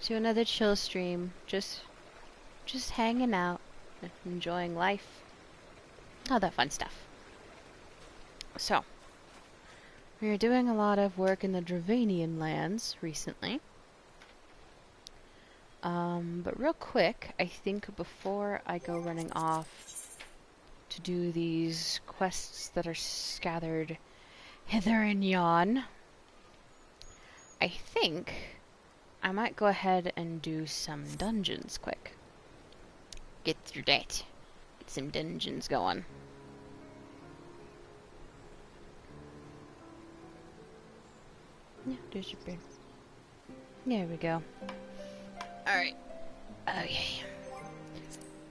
to another chill stream. Just hanging out, enjoying life, all that fun stuff. So, we are doing a lot of work in the Dravanian lands recently. But real quick, I think before I go running off to do these quests that are scattered hither and yon, I think I might go ahead and do some dungeons quick. Get through that. Get some dungeons going. Yeah, there's your bear. There we go. Alright. Okay.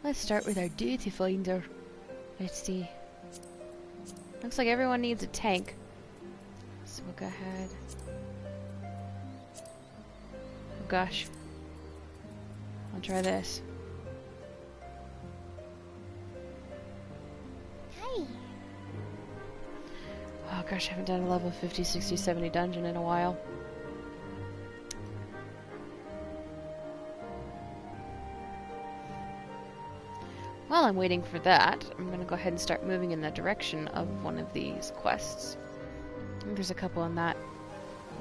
Let's start with our duty finder. Let's see. Looks like everyone needs a tank. So we'll go ahead. Oh gosh. I'll try this. Hi. Oh gosh, I haven't done a level 50, 60, 70 dungeon in a while. While I'm waiting for that, I'm going to go ahead and start moving in the direction of one of these quests. I think there's a couple in that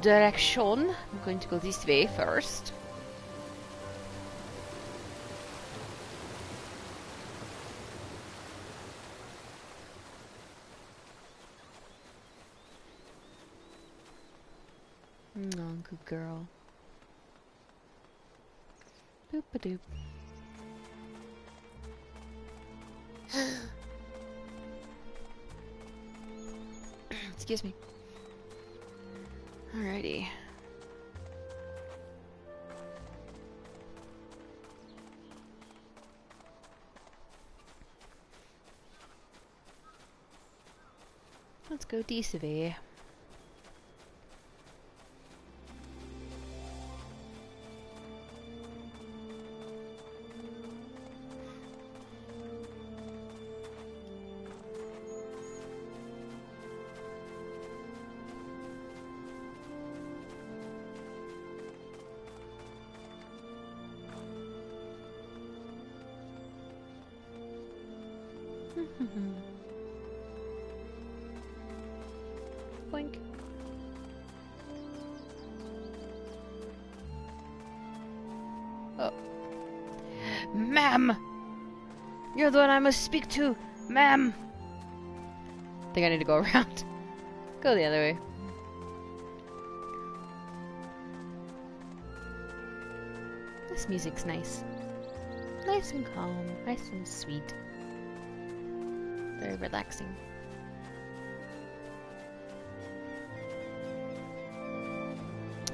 direction. I'm going to go this way first. Oh, good girl. Boop-a-doop. Excuse me. Alrighty. Let's go D-Survey. Boink. Oh. Ma'am! You're the one I must speak to! Ma'am! I think I need to go around. Go the other way. This music's nice. Nice and calm, nice and sweet. Very relaxing.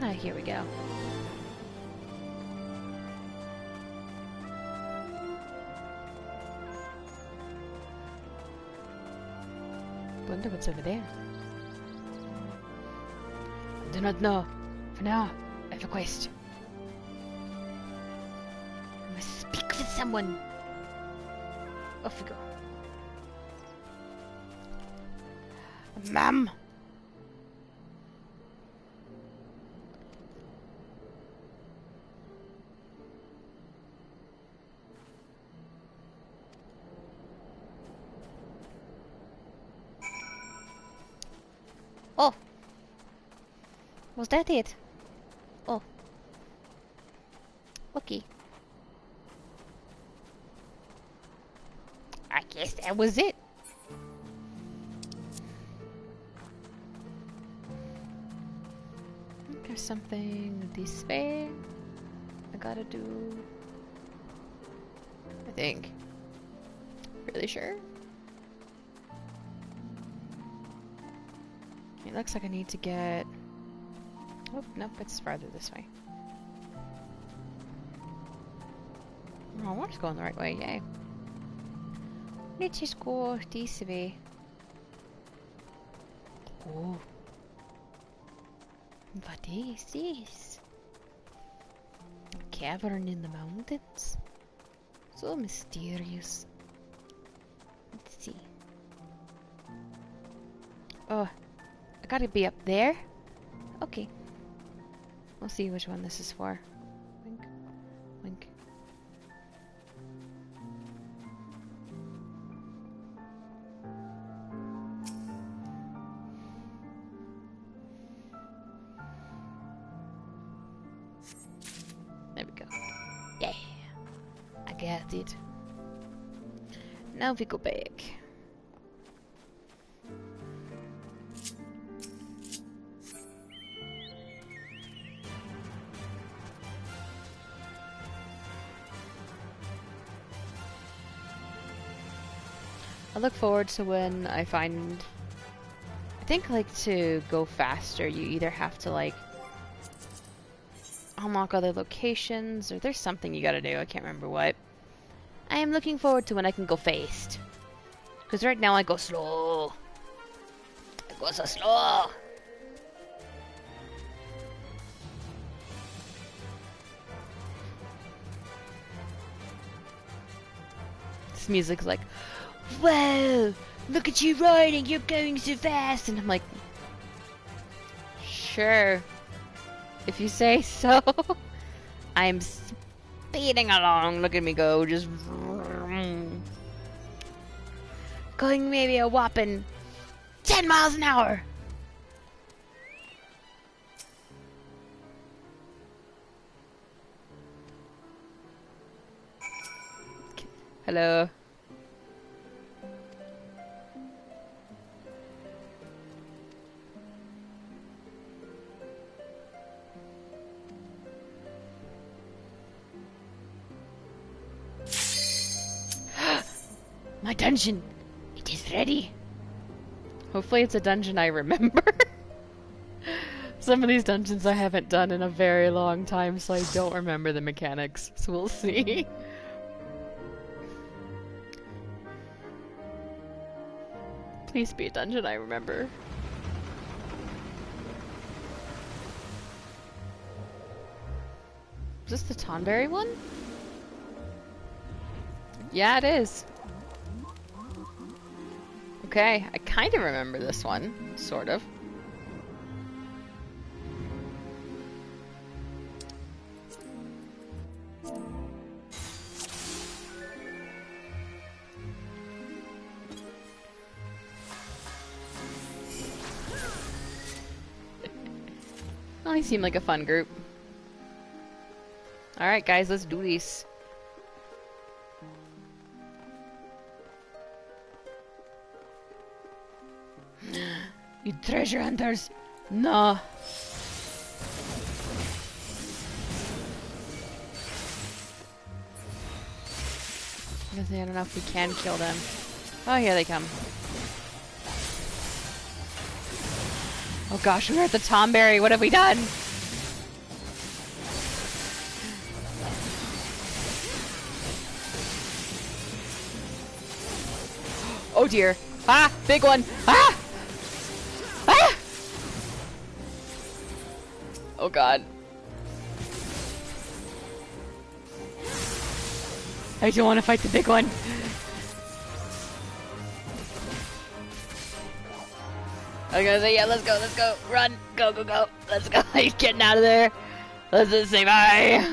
Ah, here we go. Wonder what's over there. I do not know. For now, I have a quest. I must speak with someone. Off we go. Ma'am! Oh! Was that it? Oh. Okay. I guess that was it. There's something this way I gotta do. I think. Really sure? It looks like I need to get... Oh, nope, it's farther this way. Oh, I was going the right way, yay. Let's just go this way. Oh. What is this? A cavern in the mountains? So mysterious. Let's see. Oh, I gotta be up there? Okay. We'll see which one this is for. Wink. scattered. Now we go back. I look forward to when I find... I think, like, to go faster, you either have to, like, unlock other locations, or there's something you gotta do, I can't remember what. I am looking forward to when I can go fast. Because right now I go slow. I go so slow. This music's like, whoa, look at you riding, you're going so fast. And I'm like, sure, if you say so. I'm speeding along, look at me go, just going maybe a whopping 10 miles an hour. Hello. My dungeon! It is ready! Hopefully it's a dungeon I remember. Some of these dungeons I haven't done in a very long time, so I don't remember the mechanics. So we'll see. Please be a dungeon I remember. Is this the Tonberry one? Yeah, it is. Okay, I kind of remember this one, sort of. Oh, they seem like a fun group. Alright guys, let's do this. You treasure hunters! No! I don't know if we can kill them. Oh, here they come. Oh gosh, we're at the Tonberry. What have we done? Oh dear. Ah! Big one! Ah! Ah! Oh god. I don't want to fight the big one. I was gonna say, yeah, let's go, run, go, let's go, he's getting out of there. Let's just say bye.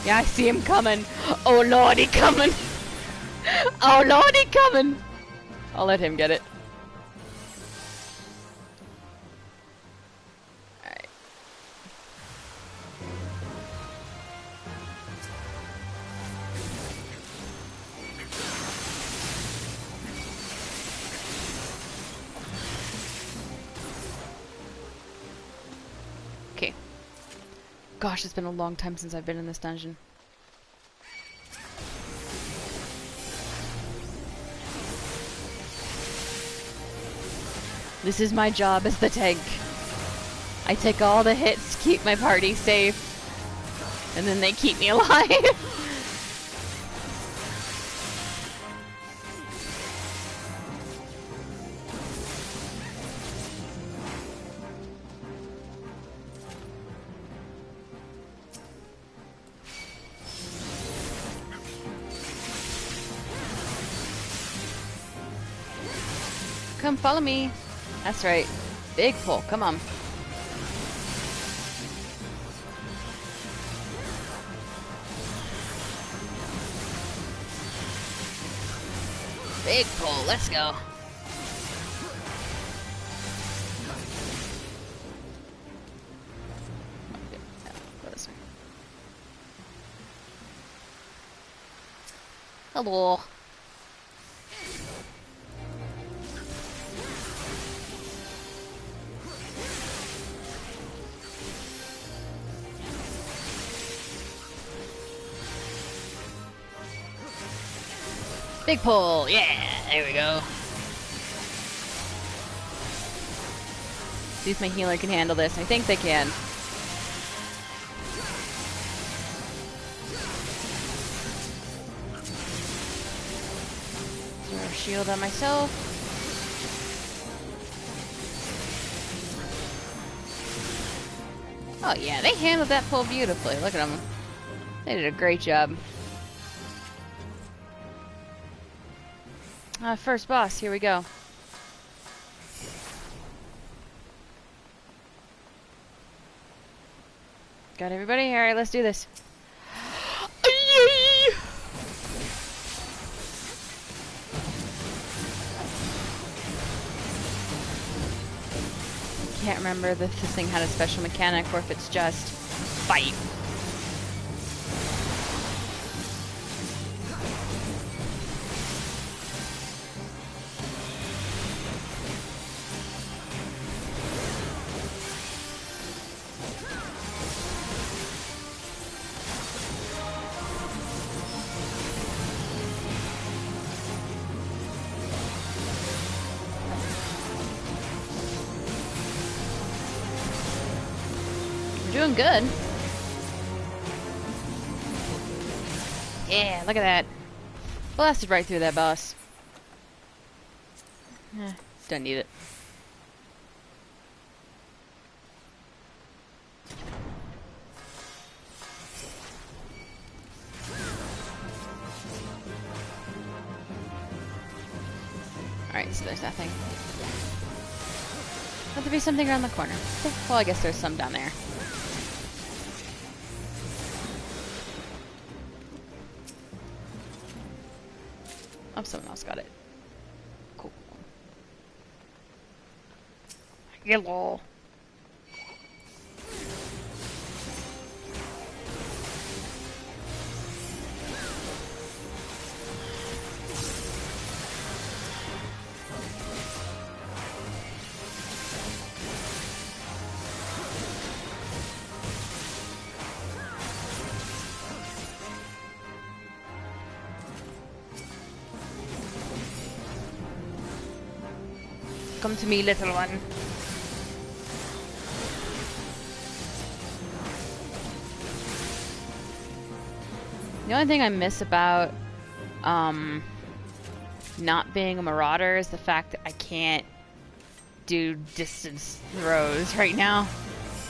Yeah, I see him coming. Oh lord, he coming. Oh lord, he coming. I'll let him get it. Alright. Okay. Gosh, it's been a long time since I've been in this dungeon. This is my job as the tank. I take all the hits to keep my party safe, and then they keep me alive. Come follow me. That's right. Big pull. Come on. Big pull, let's go. Go this way. Hello. Big pull, yeah, there we go. See if my healer can handle this. I think they can. Throw a shield on myself. Oh yeah, they handled that pull beautifully. Look at them. They did a great job. First boss, here we go. Got everybody? Alright, let's do this. Can't remember if this thing had a special mechanic or if it's just fight. Doing good. Yeah, look at that. Blasted right through that boss. Don't need it. Alright, so there's nothing. Let there be something around the corner. Well, I guess there's some down there. Oh, someone else got it. Cool. Yellow. Come to me, little one. The only thing I miss about not being a marauder is the fact that I can't do distance throws right now.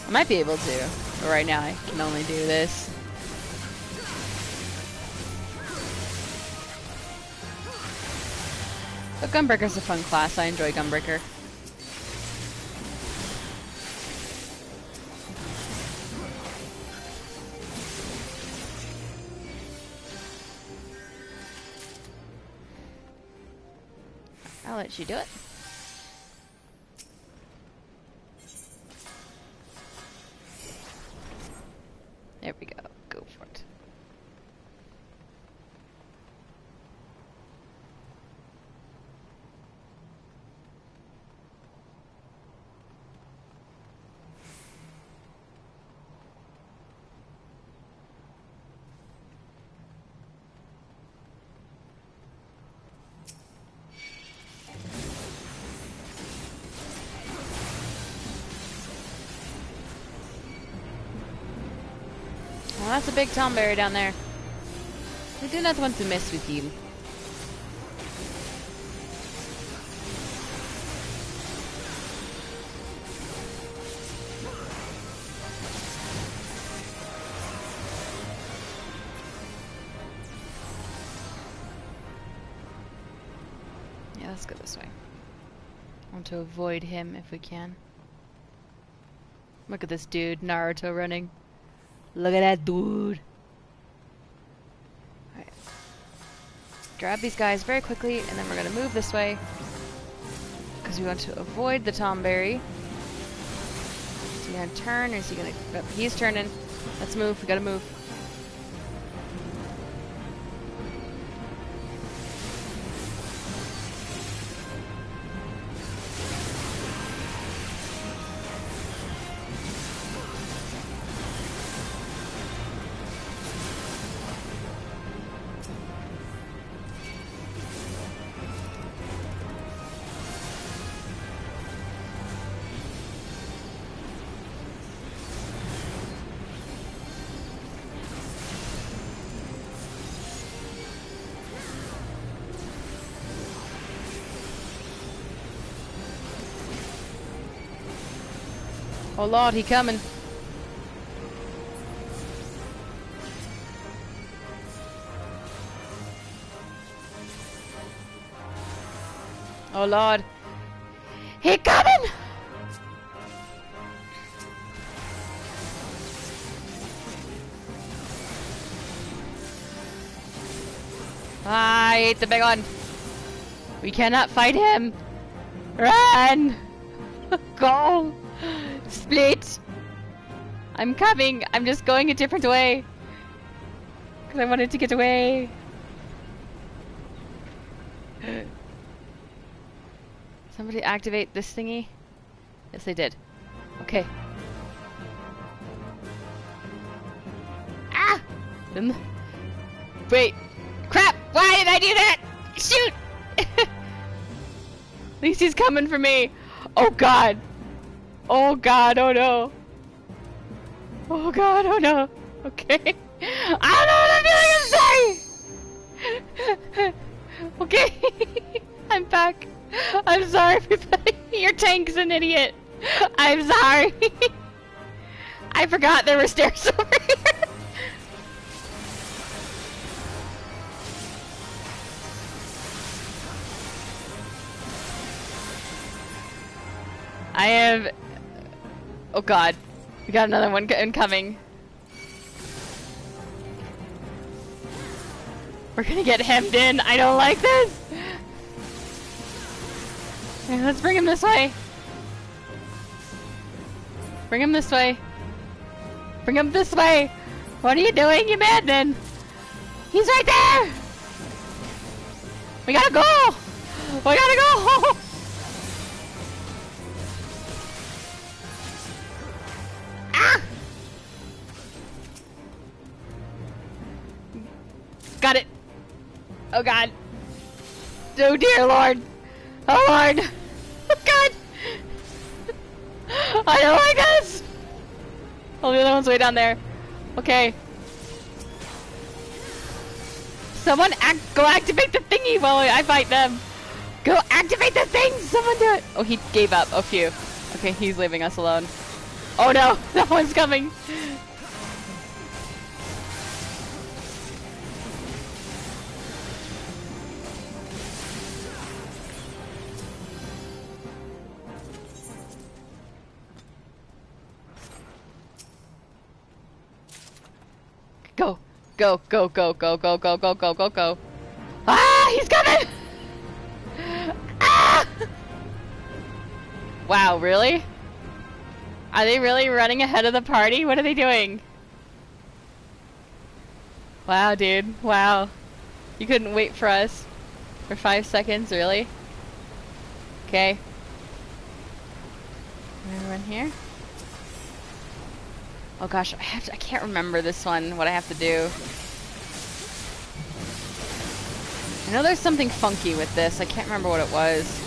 I might be able to, but right now I can only do this. But Gunbreaker's a fun class. I enjoy Gunbreaker. I'll let you do it. There we go. Go for it. Well, that's a big tomberry down there. I do not want to mess with you. Yeah, let's go this way. I want to avoid him if we can. Look at this dude, Naruto running. Look at that dude. Alright. grab these guys very quickly, and then we're going to move this way. Because we want to avoid the Tomberry. Is he going to turn, or is he going to... Oh, he's turning. Let's move. We got to move. Oh Lord, he coming. Oh Lord. He coming! I ate the big one. We cannot fight him. Run! Go! Split! I'm coming! I'm just going a different way. Because I wanted to get away. Somebody activate this thingy? Yes, they did. Okay. Ah! Wait. Crap! Why did I do that? Shoot! At least he's coming for me. Oh God. Oh God, oh no. Oh God, oh no. Okay. I don't know what I'm doing, I'm sorry! Okay. I'm back. I'm sorry, everybody. Your tank's an idiot. I'm sorry. I forgot there were stairs over here. I have... Oh God. We got another one incoming. We're gonna get hemmed in. I don't like this. Okay, let's bring him this way. Bring him this way. Bring him this way. What are you doing, you madman? He's right there. We gotta go. We gotta go. Ah! Got it. Oh God. Oh dear Lord. Oh Lord. Oh God. I don't like this. Oh, the other one's way down there. Okay. Someone go activate the thingy while I fight them. Go activate the thing. Someone do it. Oh, he gave up. Oh, phew. Okay, he's leaving us alone. Oh no, that one's coming. Go, go, go, go, go, go, go, go, go, go, go. Ah, he's coming! Ah! Wow, really? Are they really running ahead of the party? What are they doing? Wow, dude. Wow. You couldn't wait for us for 5 seconds, really? Okay. I'm gonna run here. Oh gosh, I can't remember this one, what I have to do. I know there's something funky with this. I can't remember what it was.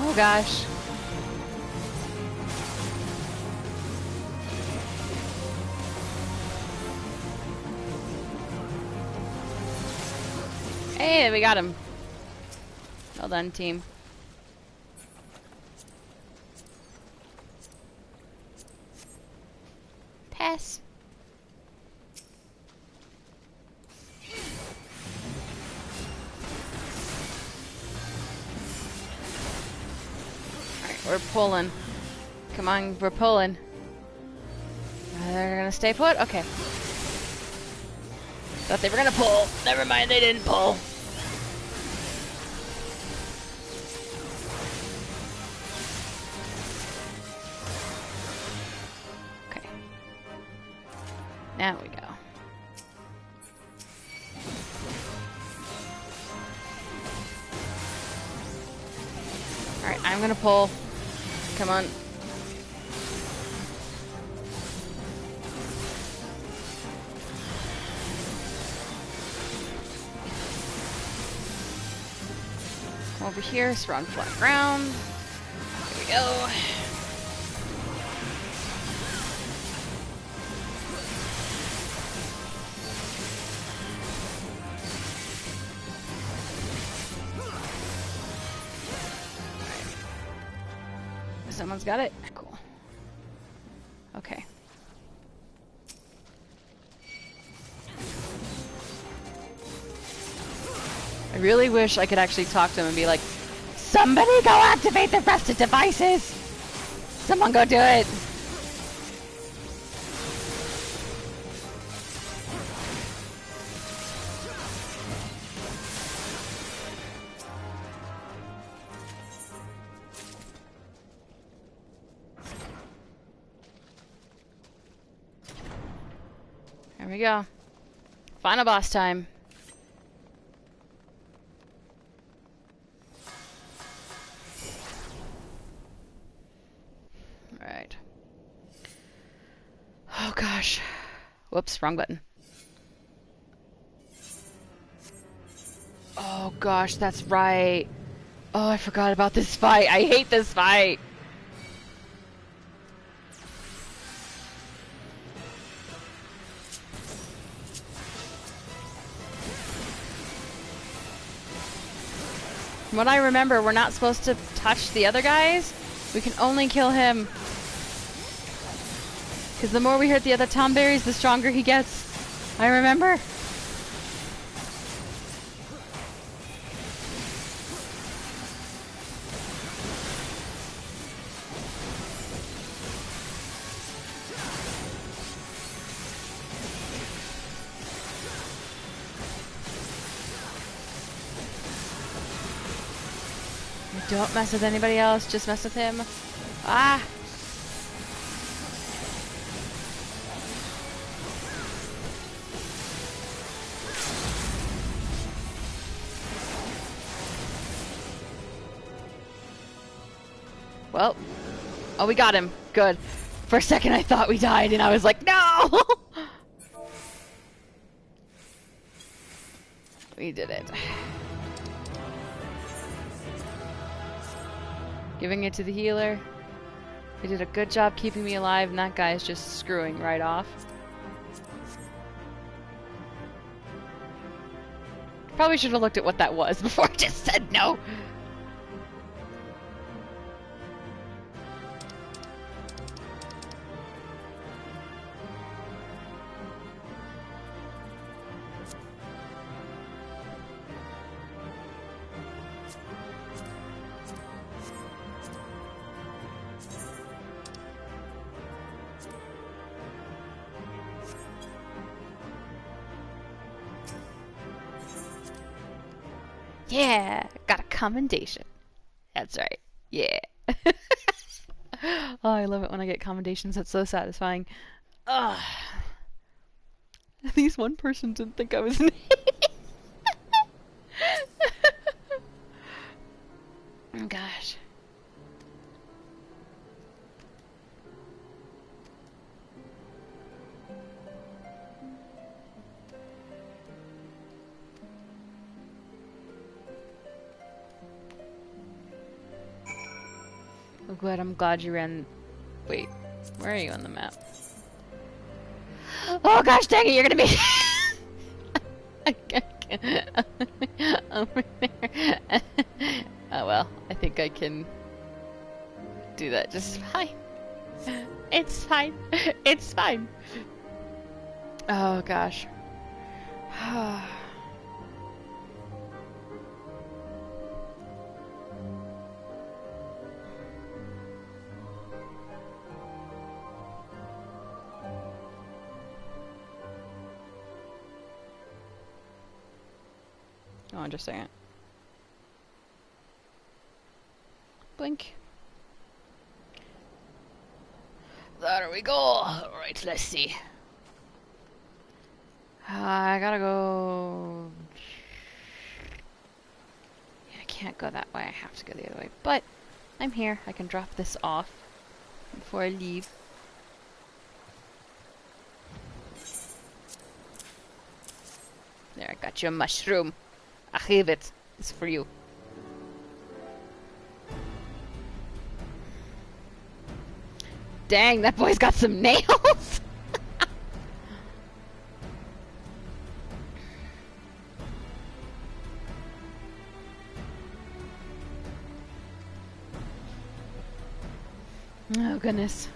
Oh gosh. Hey, we got him. Well done, team. Yes! Alright, we're pulling. Come on, we're pulling. They're gonna stay put? Okay. Thought they were gonna pull. Never mind, they didn't pull. Okay. Now we go. Alright, I'm gonna pull. Come on. Over here, so we're on flat ground. Here we go. Someone's got it. Cool. Okay. I really wish I could actually talk to him and be like, somebody go activate the rusted devices! Someone go do it! There we go. Final boss time. Alright. Oh gosh. Whoops, wrong button. Oh gosh, that's right. Oh, I forgot about this fight. I hate this fight. From what I remember, we're not supposed to touch the other guys. We can only kill him. Because the more we hurt the other tomberries, the stronger he gets. I remember. Don't mess with anybody else, just mess with him. Ah! Well, oh, we got him. Good. For a second I thought we died and I was like, no! We did it. Giving it to the healer. They did a good job keeping me alive, and that guy is just screwing right off. Probably should have looked at what that was before I just said no. Yeah, got a commendation. That's right. Yeah. Oh, I love it when I get commendations. That's so satisfying. Ugh. At least one person didn't think I was an idiot. Oh gosh. Oh, good. I'm glad you ran. Wait, where are you on the map? Oh gosh, dang it! You're gonna be. I can't. Over there. Oh well, I think I can do that just fine. It's fine. It's fine. Oh gosh. Oh, just a second. Blink. There we go. Alright, let's see. I gotta go... Yeah, I can't go that way. I have to go the other way. But I'm here. I can drop this off before I leave. There, I got you a mushroom. I have it. It's for you. Dang, that boy's got some nails! Oh, goodness.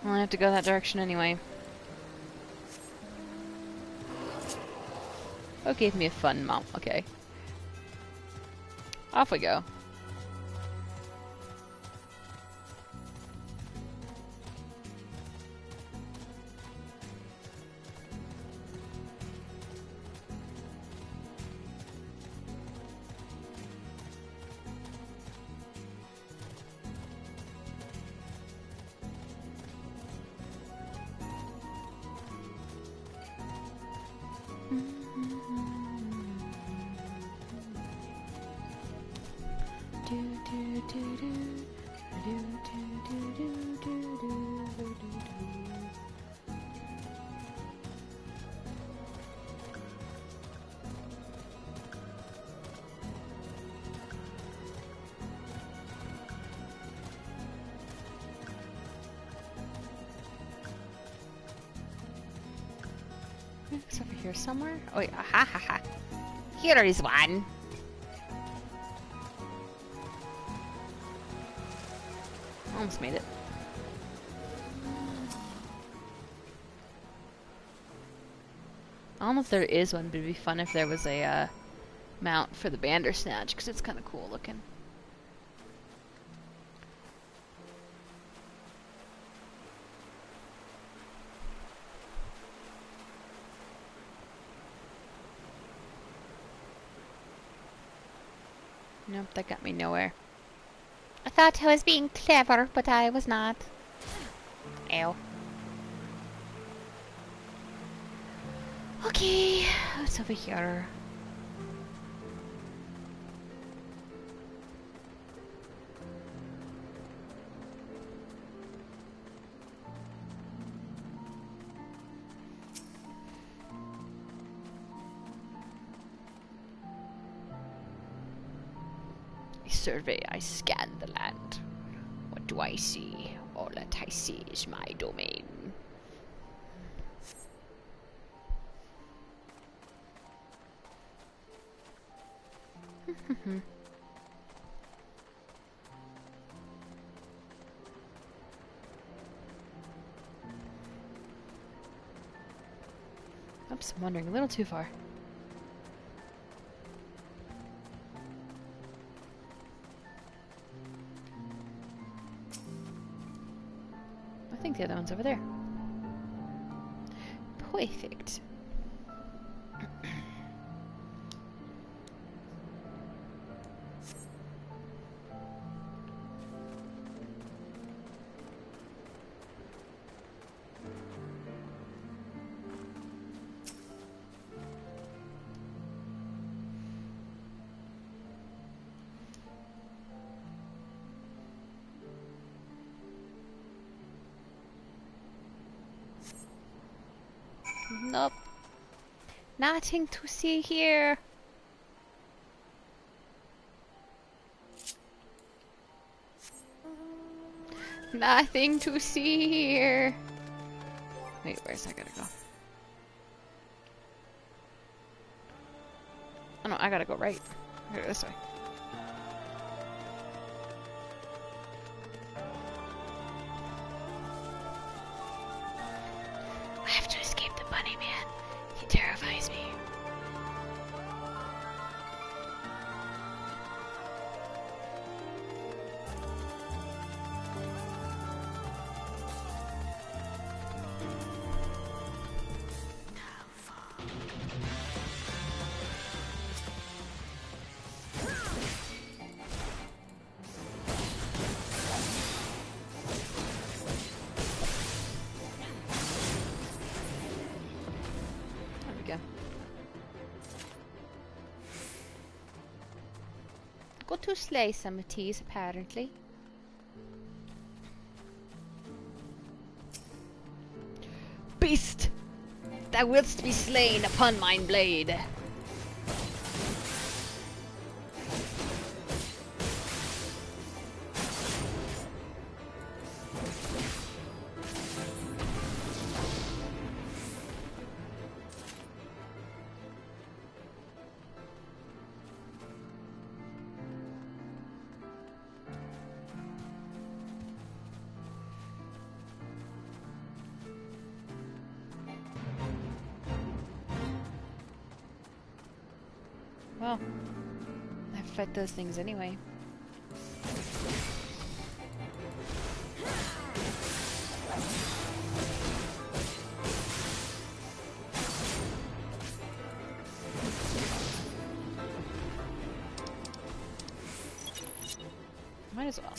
Well, I have to go that direction anyway. Oh, gave me a fun mount. Okay. Off we go. It's over here somewhere. Oh, wait. Ha ha ha. Here is one. Almost made it. I don't know if there is one, but it'd be fun if there was a mount for the Bandersnatch, because it's kind of cool looking. Nope, that got me nowhere. I thought I was being clever, but I was not. Ow. Okay, what's over here? I survey, I scan the land. What do I see? All that I see is my domain. Oops, I'm wandering a little too far. I think the other one's over there. Perfect. Nope. Nothing to see here. Nothing to see here. Wait, where's that gotta go? Oh no, I gotta go right. I gotta go this way. I have to escape the bunny man. He terrifies me. Go to slay some teas, apparently. Beast! Thou wilt be slain upon mine blade. Well, I have to fight those things anyway. Might as well.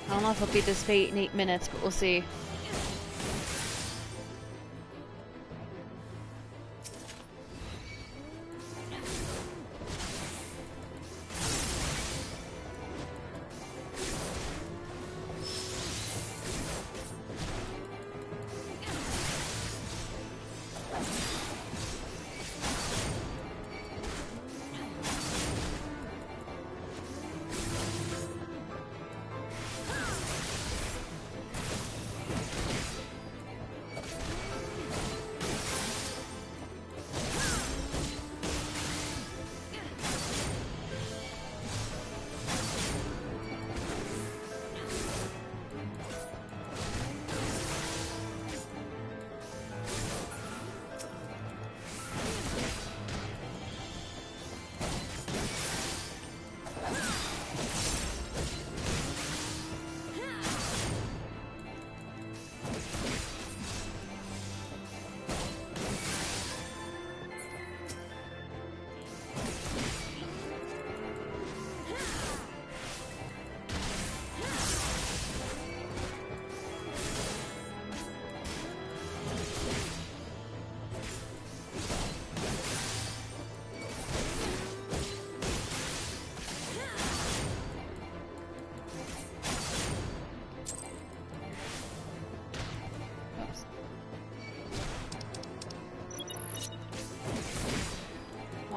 I don't know if I'll beat this fate in 8 minutes, but we'll see.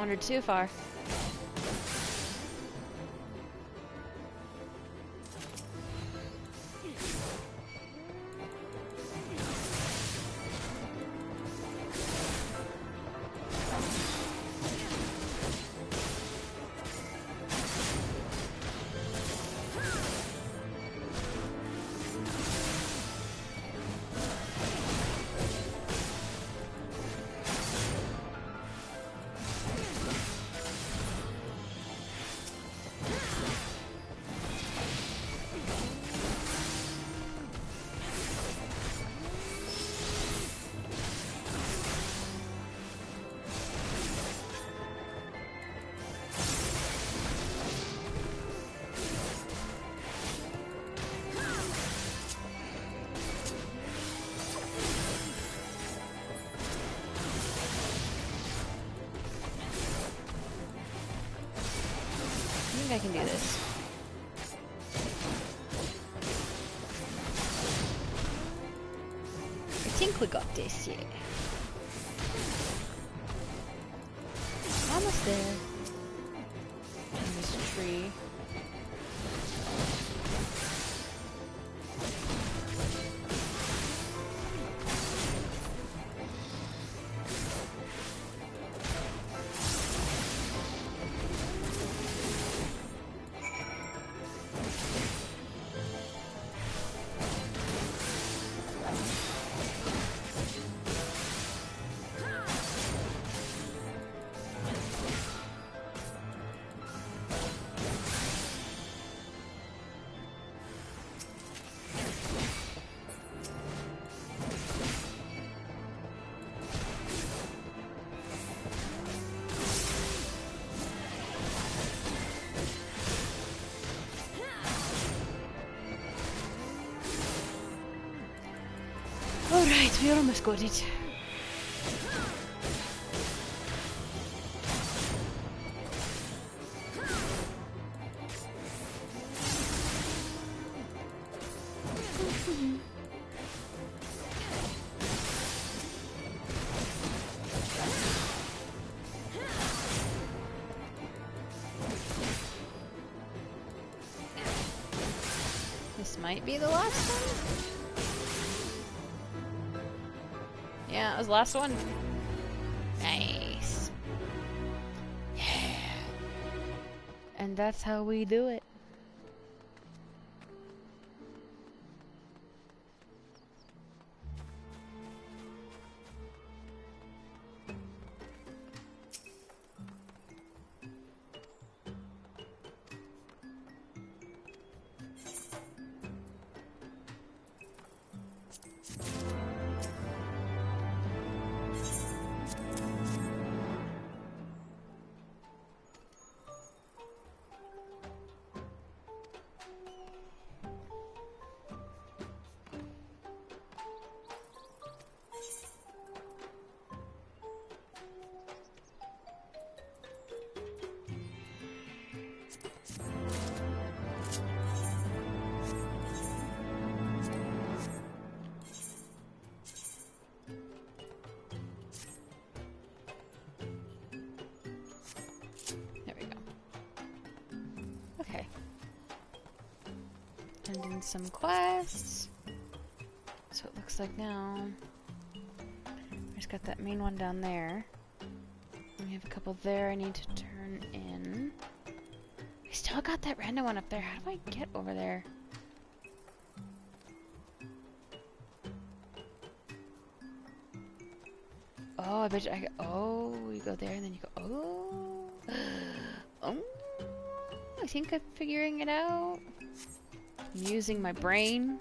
Wandered too far. I can do this. I think we got this, yeah. Almost there. In this tree. Alright, we almost got it. This might be the last one. Yeah, that was the last one. Nice. Yeah. And that's how we do it. And in some quests. So it looks like now I just got that main one down there. And we have a couple there I need to turn in. I still got that random one up there. How do I get over there? Oh, I bet you oh, you go there and then you go, oh. Oh, I think I'm figuring it out. I'm using my brain.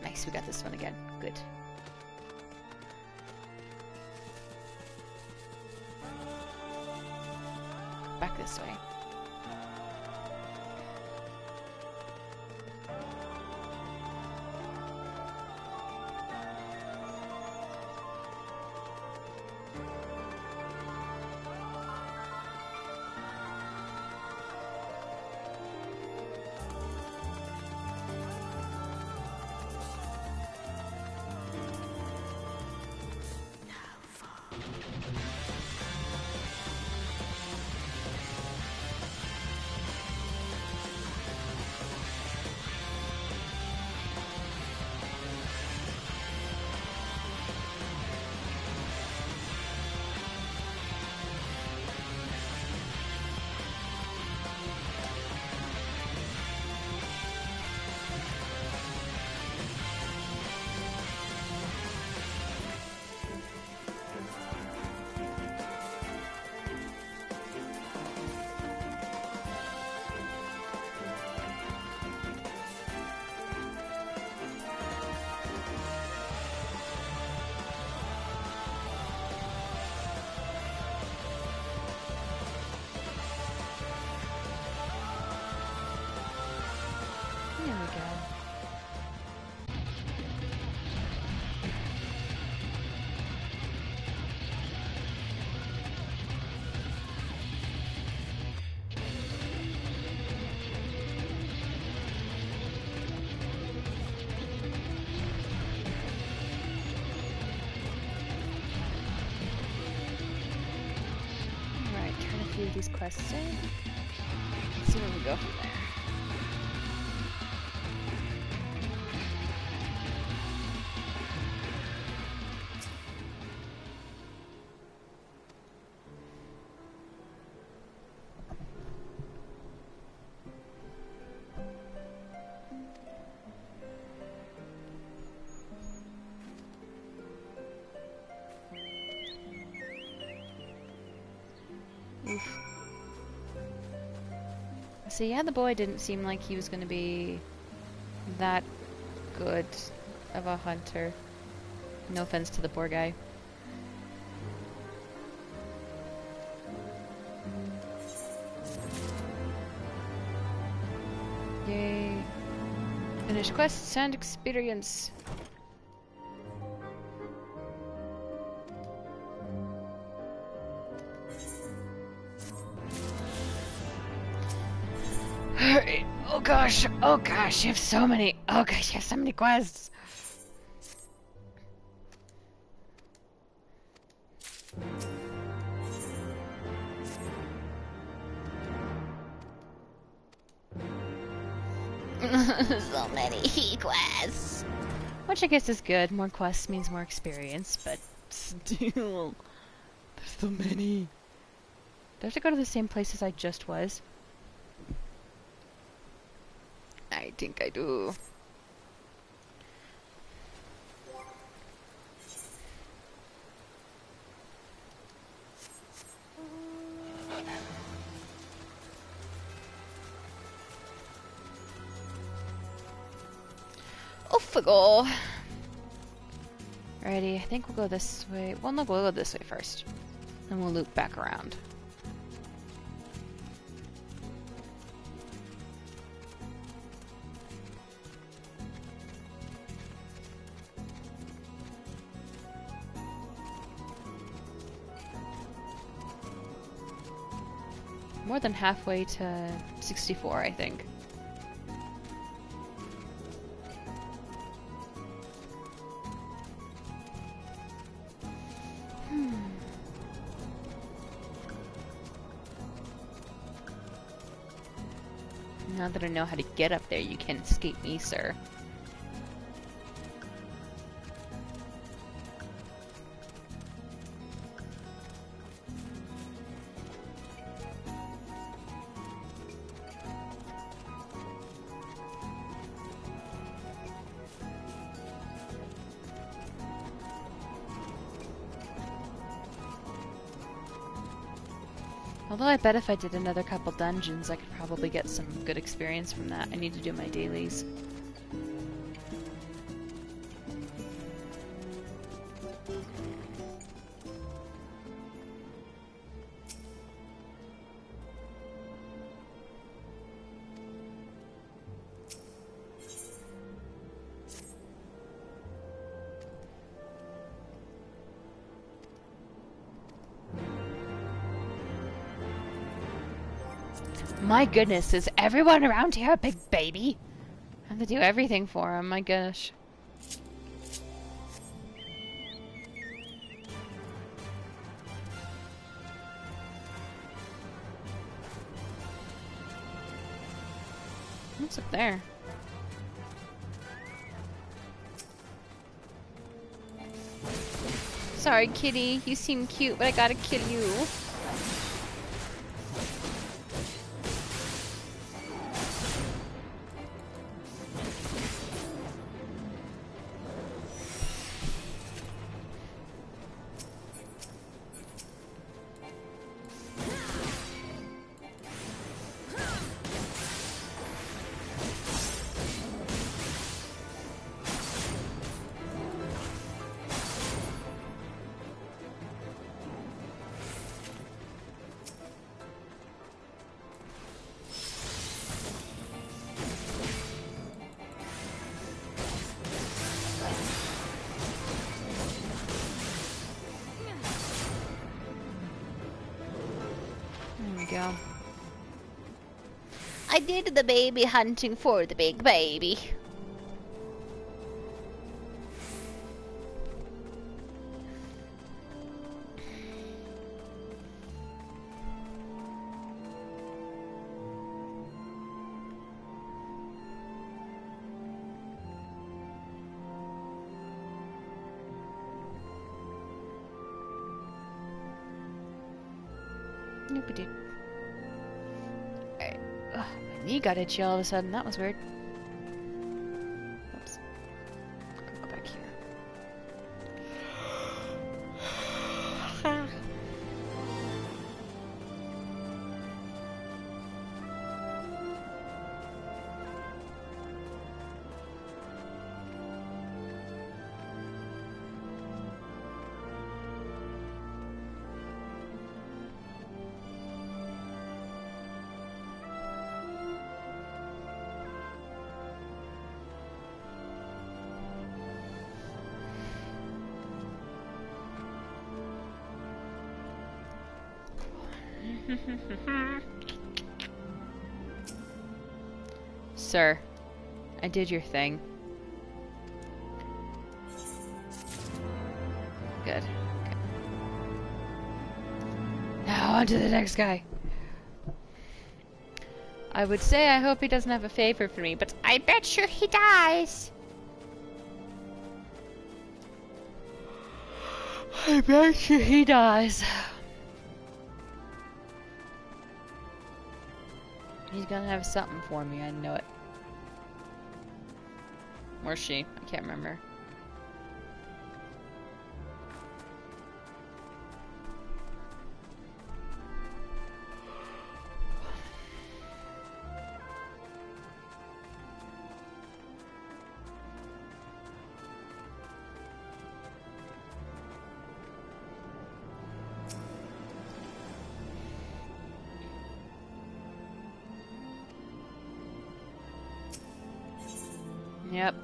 Nice, we got this one again. Good. Back this way. few of these quests in. Let's see where we go from there. Oof. So yeah, the boy didn't seem like he was going to be that good of a hunter. No offense to the poor guy. Yay. Finish quests and experience. Oh gosh, you have so many, oh gosh, you have so many quests. So many quests. Which I guess is good, more quests means more experience, but still, there's so many. Do I have to go to the same place as I just was? I think I do. Off we go. Alrighty, I think we'll go this way. Well, no, we'll go this way first. Then we'll loop back around. More than halfway to 64, I think. Now that I know how to get up there, you can't escape me, sir. Although I bet if I did another couple dungeons, I could probably get some good experience from that. I need to do my dailies. My goodness, is everyone around here a big baby? I have to do everything for him, my gosh. What's up there? Sorry, kitty. You seem cute, but I gotta kill you. Go. I did the baby hunting for the big baby. Noopy-doo. Alright. Ugh, my knee got itchy all of a sudden. That was weird. Oops. Go back here. Sir, I did your thing. Good. Okay. Now on to the next guy. I would say I hope he doesn't have a favor for me, but I bet you he dies. I bet you he dies. He's gonna have something for me, I know it. Or she, I can't remember. Yep.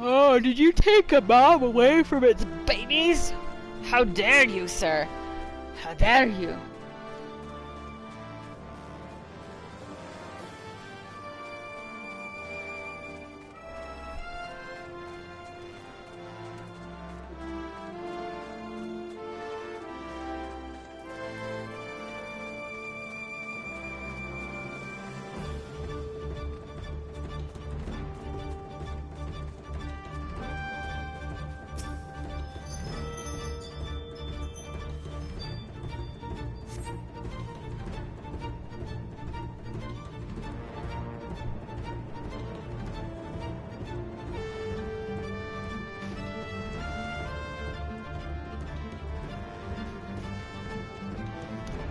Oh, did you take a mom away from its babies? How dare you, sir? How dare you?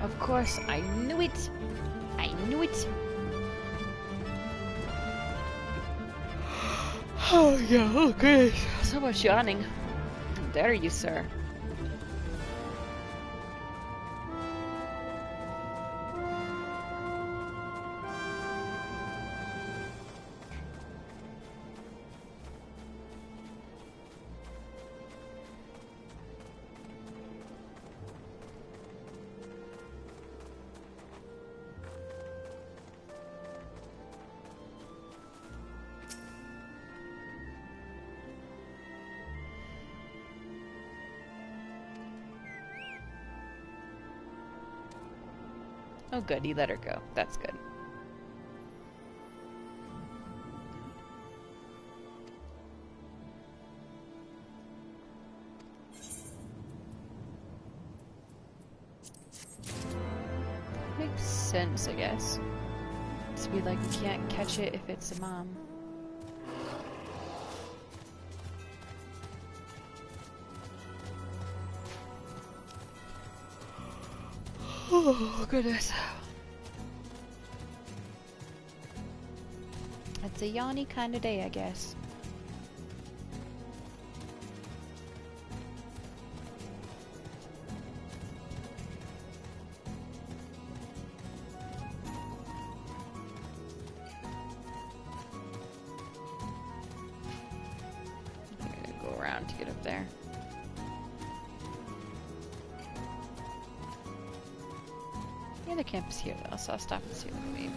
Of course, I knew it. I knew it. Oh yeah, oh goodness. So much yawning. How dare you, sir? Oh good, he let her go. That's good. Makes sense, I guess. To be like, you can't catch it if it's a mom. Oh, goodness. It's a yawny kind of day, I guess. I'm gonna go around to get up there. The other camp is here though, so I'll stop and see what I mean.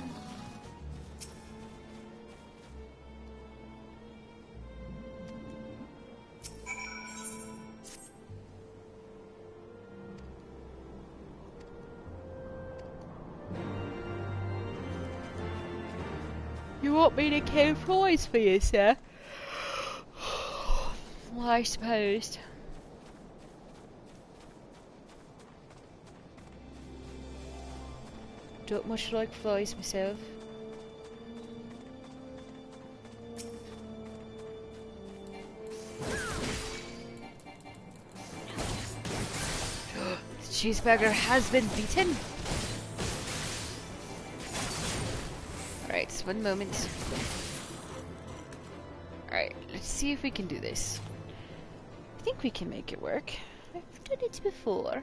You want me to kill flies for you, sir? Well, I suppose. Don't much like flies myself. The cheeseburger has been beaten. Alright, so one moment. Alright, let's see if we can do this. I think we can make it work. I've done it before.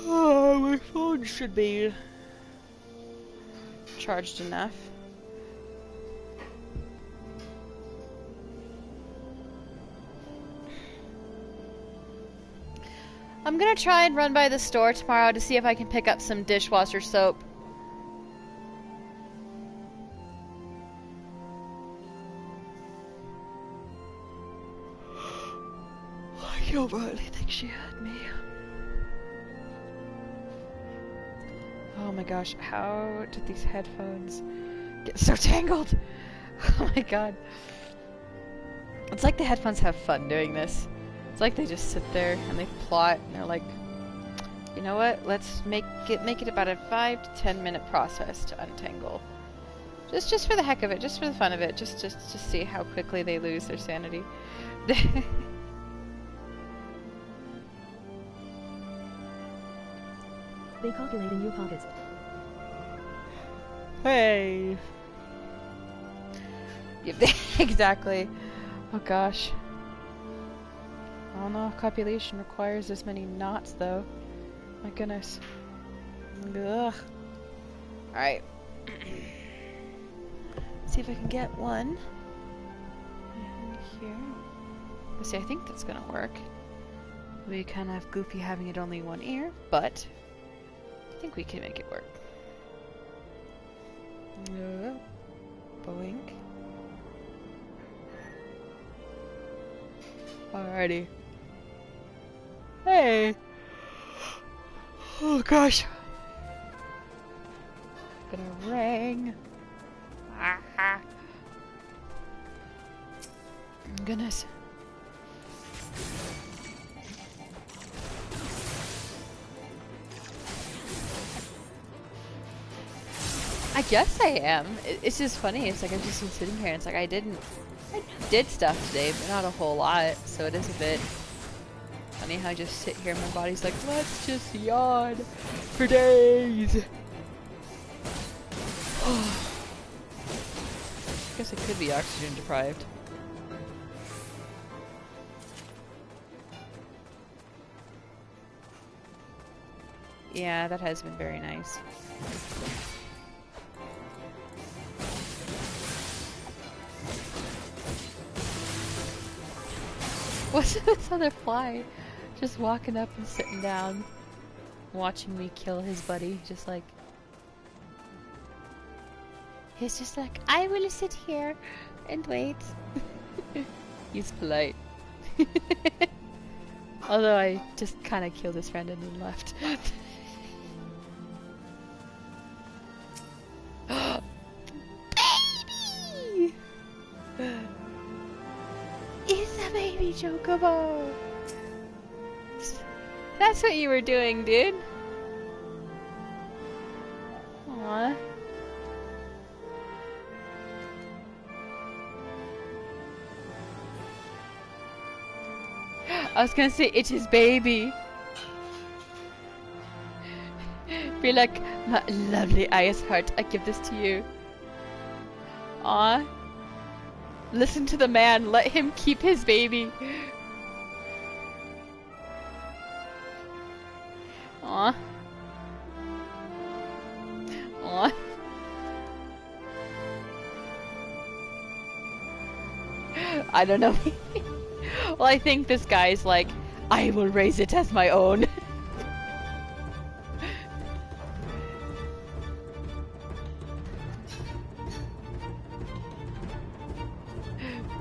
Oh, my phone should be charged enough. I'm gonna try and run by the store tomorrow to see if I can pick up some dishwasher soap. I don't really think she had me. Oh my gosh, how did these headphones get so tangled? Oh my god. It's like the headphones have fun doing this. It's like they just sit there and they plot and they're like, you know what, let's make it about a 5 to 10 minute process to untangle. Just for the heck of it, just for the fun of it, just to see how quickly they lose their sanity. They calculate in your pockets. Hey. Yep, exactly. Oh gosh. I don't know if copulation requires this many knots though. My goodness. Ugh. Alright. See if I can get one. And here. Let's see, I think that's gonna work. We kind of goofy having it only one ear, but I think we can make it work. Boink. Alrighty. Hey! Oh gosh. Gonna ring. Ah. Goodness. I guess I am. It's just funny. It's like I've just been sitting here and it's like I did stuff today, but not a whole lot. So it is a bit funny how I just sit here and my body's like, let's just yawn for days. I guess it could be oxygen deprived. Yeah, that has been very nice. What's this other fly? Just walking up and sitting down, watching me kill his buddy, just like... He's just like, I will sit here and wait. He's polite. Although I just kind of killed his friend and then left. Baby! It's a baby chocobo! That's what you were doing, dude. Aww. I was gonna say, it's his baby. Be like, my lovely ice heart, I give this to you. Aw. Listen to the man, let him keep his baby. Aw. Aw. I don't know. Well, I think this guy's like, I will raise it as my own.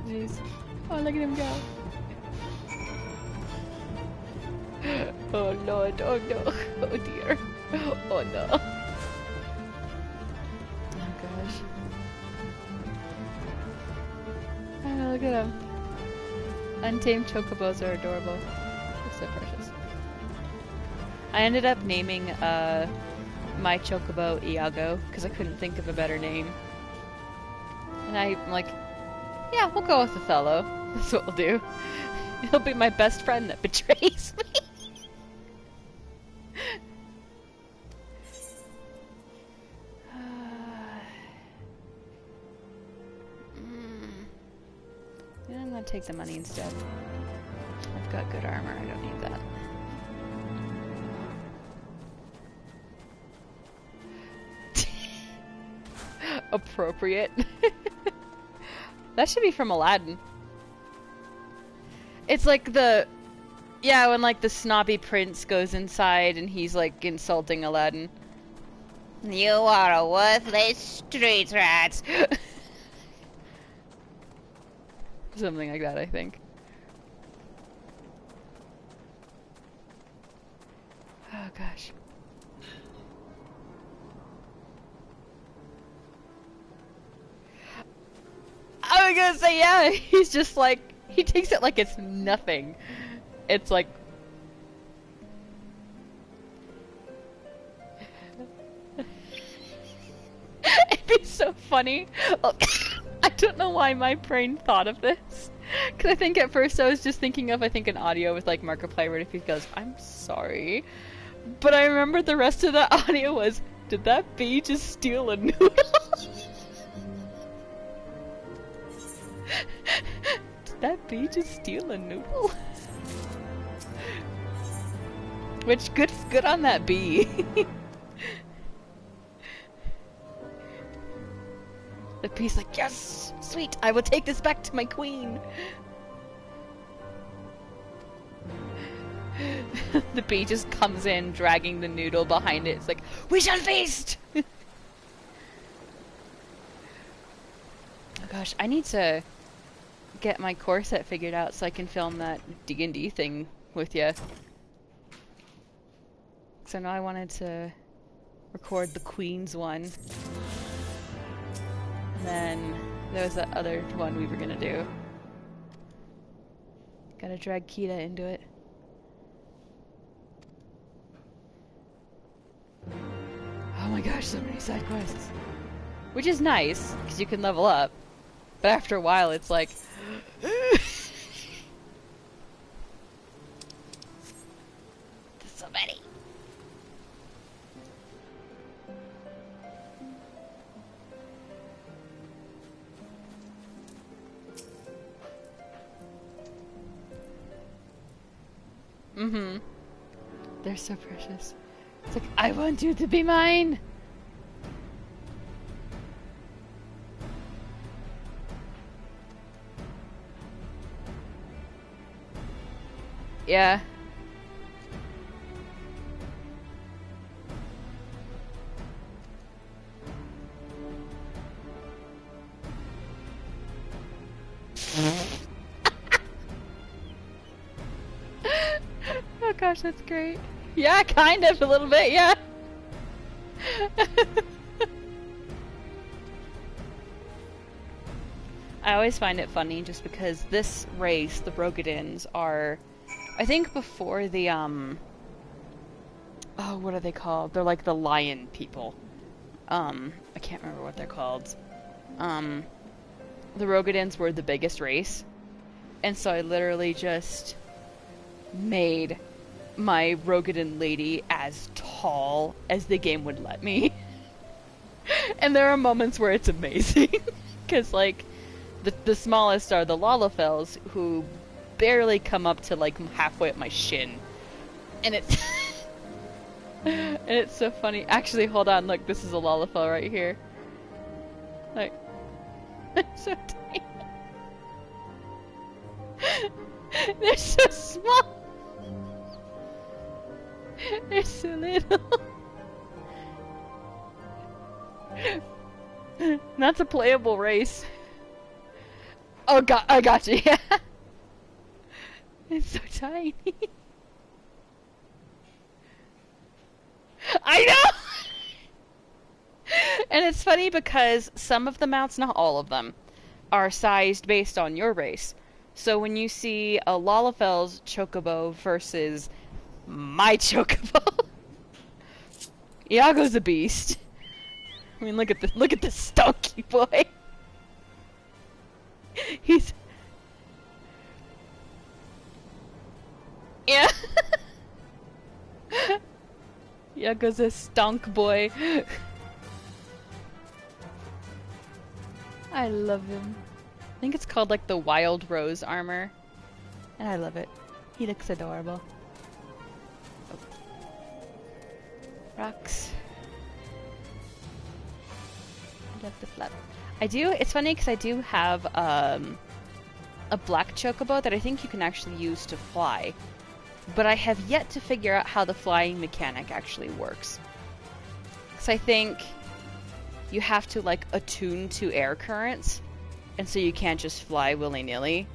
Jeez. Oh, look at him go. Oh, Lord. Oh, no. Oh, dear. Oh no. Oh gosh. Oh, look at them. Untamed chocobos are adorable. They're so precious. I ended up naming my chocobo Iago because I couldn't think of a better name. And I'm like, yeah, we'll go with Othello. That's what we'll do. He'll be my best friend that betrays me. Yeah, I'm gonna take the money instead. I've got good armor, I don't need that. Appropriate. That should be from Aladdin. It's like the... Yeah, when like the snobby prince goes inside and he's like insulting Aladdin. You are a worthless street rat. Something like that, I think. Oh gosh. I was gonna say, yeah, he's just like, he takes it like it's nothing. It's like... It'd be so funny. I don't know why my brain thought of this. Because I think at first I was just thinking of, I think, an audio with like Markiplier where if he goes, I'm sorry. But I remember the rest of the audio was, did that bee just steal a noodle? Did that bee just steal a noodle? Which, good on that bee. The bee's like, yes, sweet, I will take this back to my queen. The bee just comes in, dragging the noodle behind it. It's like, we shall feast! Oh gosh, I need to get my core set figured out so I can film that D&D thing with you. So I know I wanted to record the Queen's one. And then there was that other one we were gonna do. Gotta drag Kita into it. Oh my gosh, so many side quests. Which is nice, because you can level up. But after a while, it's like... There's so many. Mm-hmm. They're so precious. It's like, I want you to be mine! Yeah. Oh gosh, that's great. Yeah, kind of, a little bit, yeah. I always find it funny just because this race, the Rogadins, are... I think before the, oh, what are they called? They're like the lion people. I can't remember what they're called. The Rogadins were the biggest race. And so I literally just made my Rogadin lady as tall as the game would let me. And there are moments where it's amazing. Because, like, the smallest are the Lalafels, who barely come up to, like, halfway up my shin. And it's... and it's so funny. Actually, hold on, look, this is a Lalafell right here. Like... It's so tiny. They're so small! They're so little. That's a playable race. Oh god, I got you, yeah. It's so tiny. I know! And it's funny because some of the mounts, not all of them, are sized based on your race. So when you see a Lalafel's chocobo versus my chocobo, Iago's a beast. I mean, look at this stonky boy. He's yeah. Iago's a stonk boy. I love him. I think it's called like the Wild Rose armor. And I love it. He looks adorable. Oh. Rocks. I love the flap. It's funny because I do have a black chocobo that I think you can actually use to fly. But I have yet to figure out how the flying mechanic actually works. Because I think you have to like attune to air currents, and so you can't just fly willy-nilly.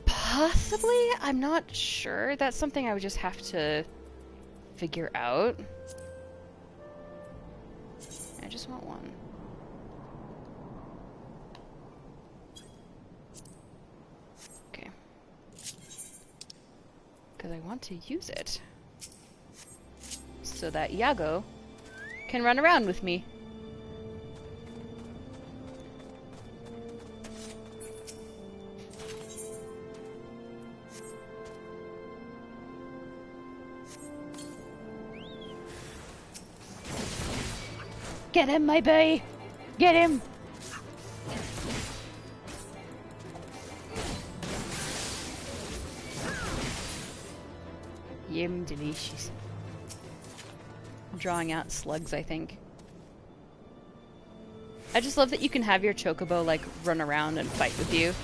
Possibly? I'm not sure. That's something I would just have to figure out. I just want one. Okay. Because I want to use it. So that Iago can run around with me. Get him, my boy! Get him! Yum delicious. I'm drawing out slugs, I think. I just love that you can have your chocobo, like, run around and fight with you.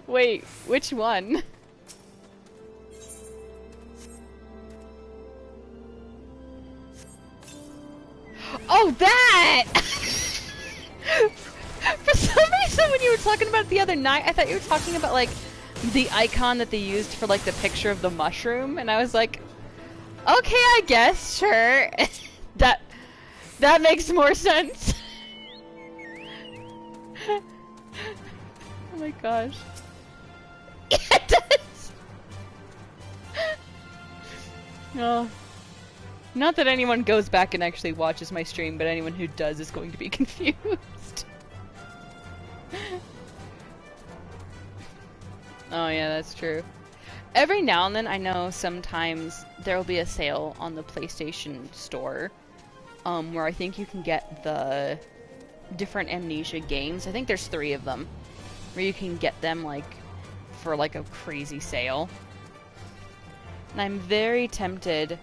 Wait, which one? Oh, that! For some reason, when you were talking about it the other night, I thought you were talking about, like, the icon that they used for, like, the picture of the mushroom, and I was like, okay, I guess, sure. That makes more sense. Oh my gosh. Yeah, it does! Oh. Not that anyone goes back and actually watches my stream, but anyone who does is going to be confused. Oh yeah, that's true. Every now and then, I know sometimes there will be a sale on the PlayStation Store, where I think you can get the different Amnesia games. I think there's 3 of them, where you can get them, like, for, like, a crazy sale. And I'm very tempted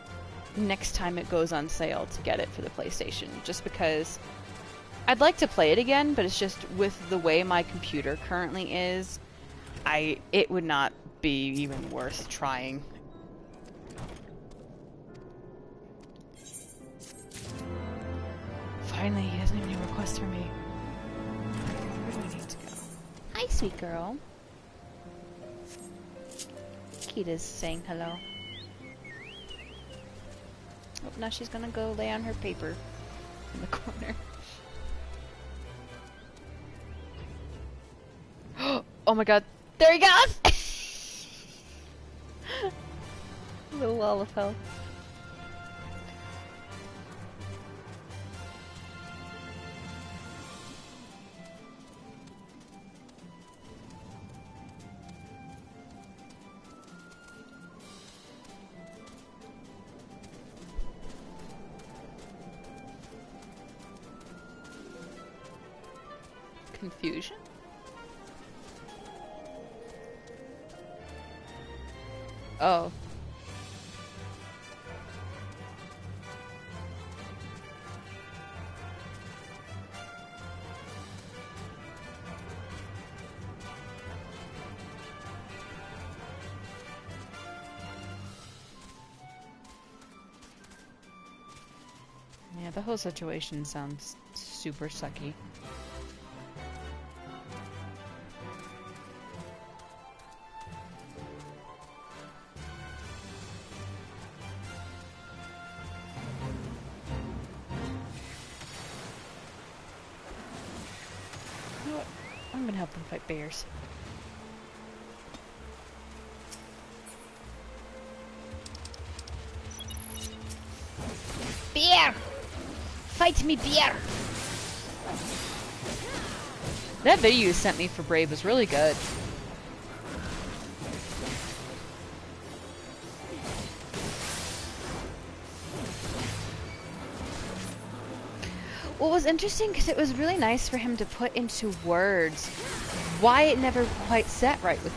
next time it goes on sale to get it for the PlayStation, just because I'd like to play it again, but it's just with the way my computer currently is, it would not be even worth trying. Finally, he doesn't have any requests for me. Where do I need to go? Hi, sweet girl. Kita's saying hello. Oh, now she's gonna go lay on her paper in the corner. Oh my god. There he goes! Little Lalafell. Confusion? Oh. Yeah, the whole situation sounds super sucky. You know what? I'm gonna help them fight bears. Bear! Fight me, bear! That video you sent me for Brave was really good. What was interesting, because it was really nice for him to put into words why it never quite set right with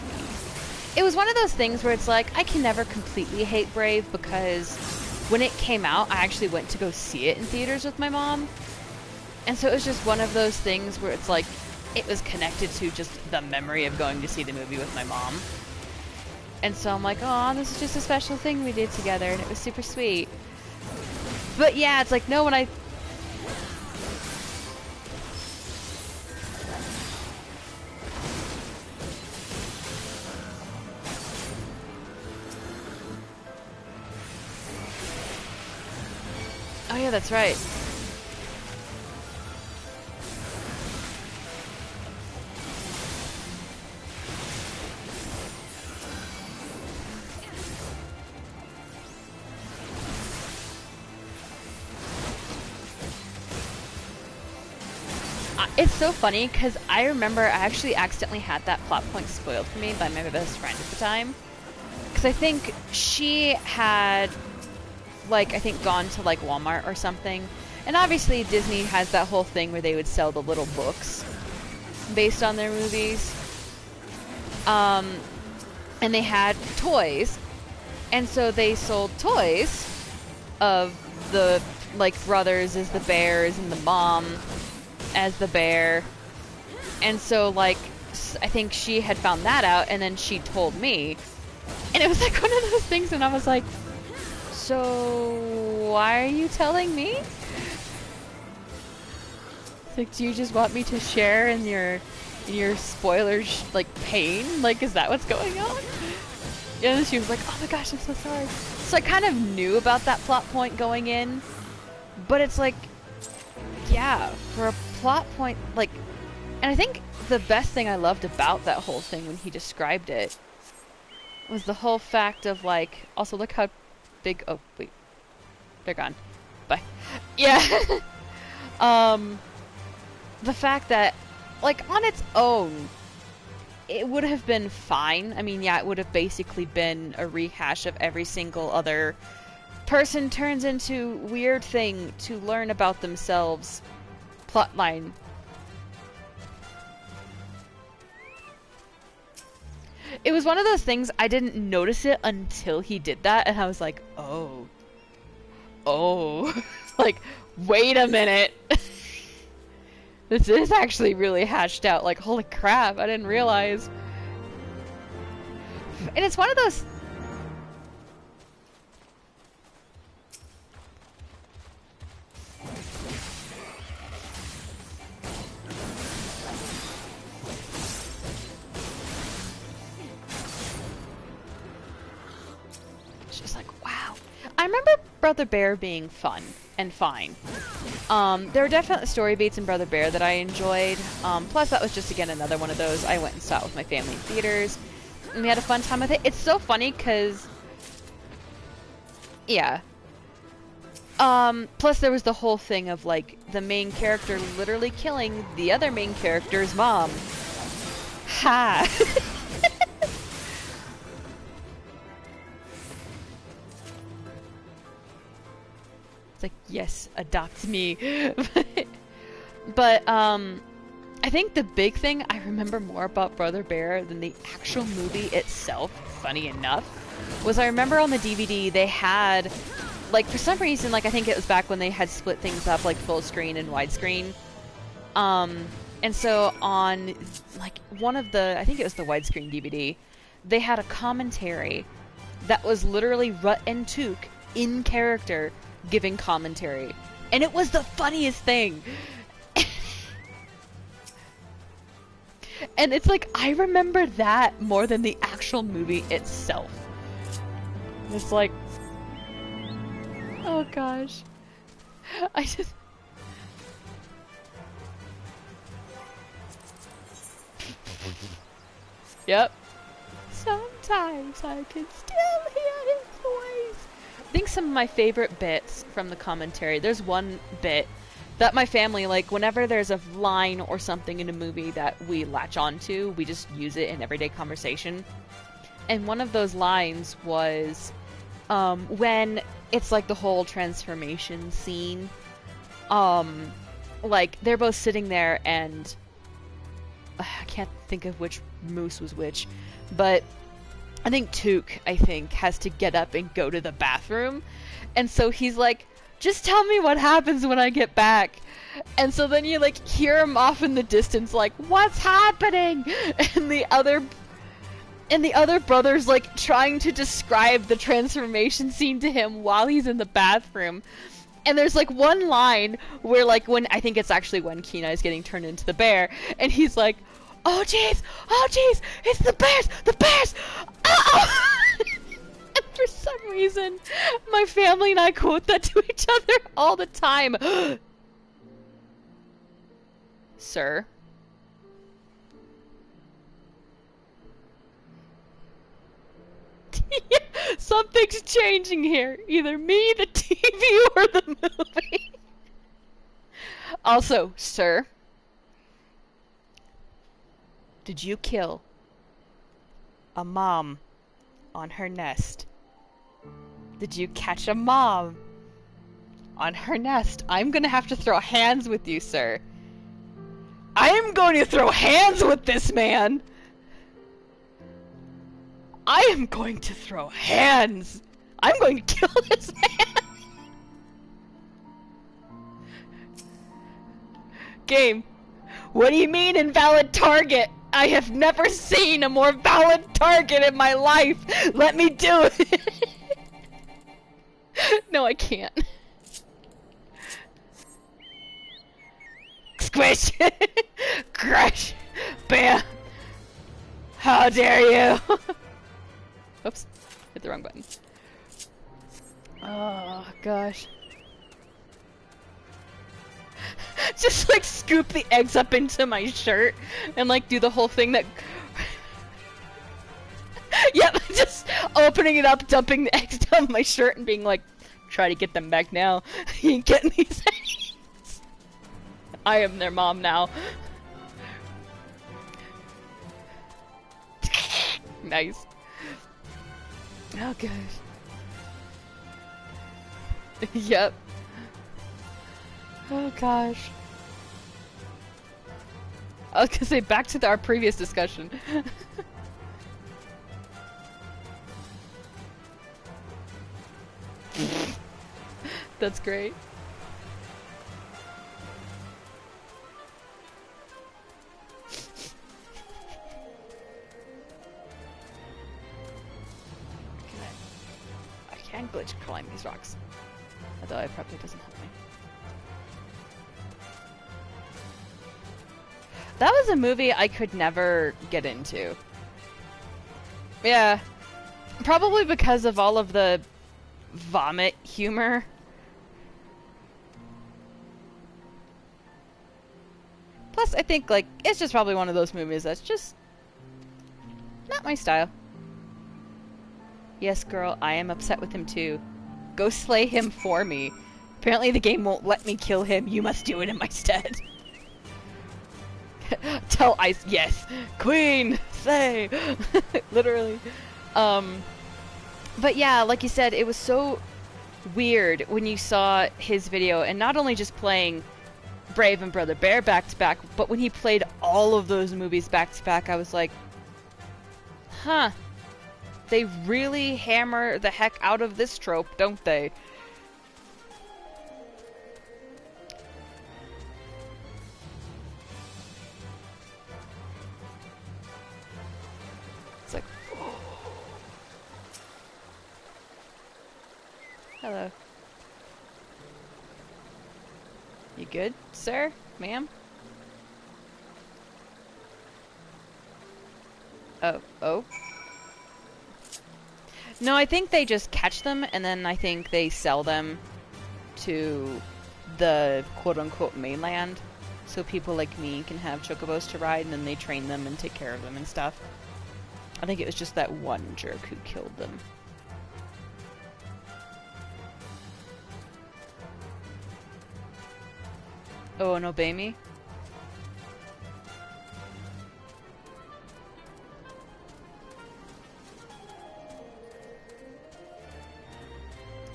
me. It was one of those things where it's like, I can never completely hate Brave, because when it came out, I actually went to go see it in theaters with my mom. And so it was just one of those things where it's like, it was connected to just the memory of going to see the movie with my mom. And so I'm like, oh, this is just a special thing we did together, and it was super sweet. But yeah, it's like, no, when I... Oh yeah, that's right. It's so funny, because I remember I actually accidentally had that plot point spoiled for me by my best friend at the time. Because I think she had, like, I think gone to, like, Walmart or something. And obviously Disney has that whole thing where they would sell the little books based on their movies. And they had toys. And so they sold toys of the, like, brothers as the bears and the mom as the bear. And so, like, I think she had found that out, and then she told me. And it was like one of those things, and I was like, so why are you telling me? It's like, do you just want me to share in your spoilers, like, pain? Like, is that what's going on? Yeah, and she was like, oh my gosh, I'm so sorry. So I kind of knew about that plot point going in, but it's like, yeah, for a plot point, like, and I think the best thing I loved about that whole thing when he described it was the whole fact of, like, also look how big, oh, wait, they're gone, bye. Yeah. The fact that, like, on its own, it would have been fine. I mean, yeah, it would have basically been a rehash of every single other person turns into weird thing to learn about themselves plotline. It was one of those things, I didn't notice it until he did that, and I was like, oh. Like, wait a minute. This is actually really hashed out. Like, holy crap, I didn't realize. And it's one of those... It's just like, wow. I remember Brother Bear being fun and fine. There were definitely story beats in Brother Bear that I enjoyed. Plus, that was just, again, another one of those. I went and saw it with my family in theaters, and we had a fun time with it. It's so funny, because... Yeah. Plus, there was the whole thing of, like, the main character literally killing the other main character's mom. Ha! It's like, yes, adopt me. But, I think the big thing I remember more about Brother Bear than the actual movie itself, funny enough, was I remember on the DVD they had, like, for some reason, like, I think it was back when they had split things up, like, full screen and widescreen. And so on, like, one of the, I think it was the widescreen DVD, they had a commentary that was literally Rut and Took in character giving commentary And it was the funniest thing. And it's like, I remember that more than the actual movie itself. It's like, oh gosh. I just... Yep. Sometimes I can still hear his voice. I think some of my favorite bits from the commentary, there's one bit that my family, like, whenever there's a line or something in a movie that we latch onto, we just use it in everyday conversation. And one of those lines was, when it's like the whole transformation scene, like, they're both sitting there and I can't think of which moose was which, but I think Took, has to get up and go to the bathroom. And so he's like, just tell me what happens when I get back. And so then you, like, hear him off in the distance, like, what's happening? And the other brother's, like, trying to describe the transformation scene to him while he's in the bathroom. And there's, like, one line where, like, when, I think it's actually when Kenai is getting turned into the bear, and he's like, oh jeez, it's the bears, uh-oh! And for some reason, my family and I quote that to each other all the time. Sir? Yeah, something's changing here. Either me, the TV, or the movie. Also, sir, did you kill a mom on her nest? Did you catch a mom on her nest? I'm gonna have to throw hands with you, sir. I am going to throw hands with this man! I am going to throw hands! I'm going to kill this man! Game, what do you mean invalid target? I have never seen a more valid target in my life! Let me do it! No, I can't. Squish! Crush! Bam! How dare you! Oops, hit the wrong button. Oh, gosh. Just, like, scoop the eggs up into my shirt and, like, do the whole thing that... Yep, just opening it up, dumping the eggs down my shirt and being like, try to get them back now. You ain't getting these eggs. I am their mom now. Nice. Oh, gosh. Yep. Oh, gosh. I was gonna say, back to our previous discussion. That's great. I can glitch climb these rocks. Although it probably doesn't help me. That was a movie I could never get into. Yeah. Probably because of all of the vomit humor. Plus, I think, like, it's just probably one of those movies that's just not my style. Yes, girl, I am upset with him too. Go slay him for me. Apparently the game won't let me kill him. You must do it in my stead. Tell Ice, yes, Queen, say, literally. But yeah, like you said, it was so weird when you saw his video, and not only just playing Brave and Brother Bear back to back, but when he played all of those movies back to back, I was like, huh, they really hammer the heck out of this trope, don't they? It's like, oh. Hello. You good, sir? Ma'am? Oh. No, I think they just catch them, and then I think they sell them to the quote-unquote mainland, so people like me can have chocobos to ride, and then they train them and take care of them and stuff. I think it was just that one jerk who killed them. Oh, and obey me?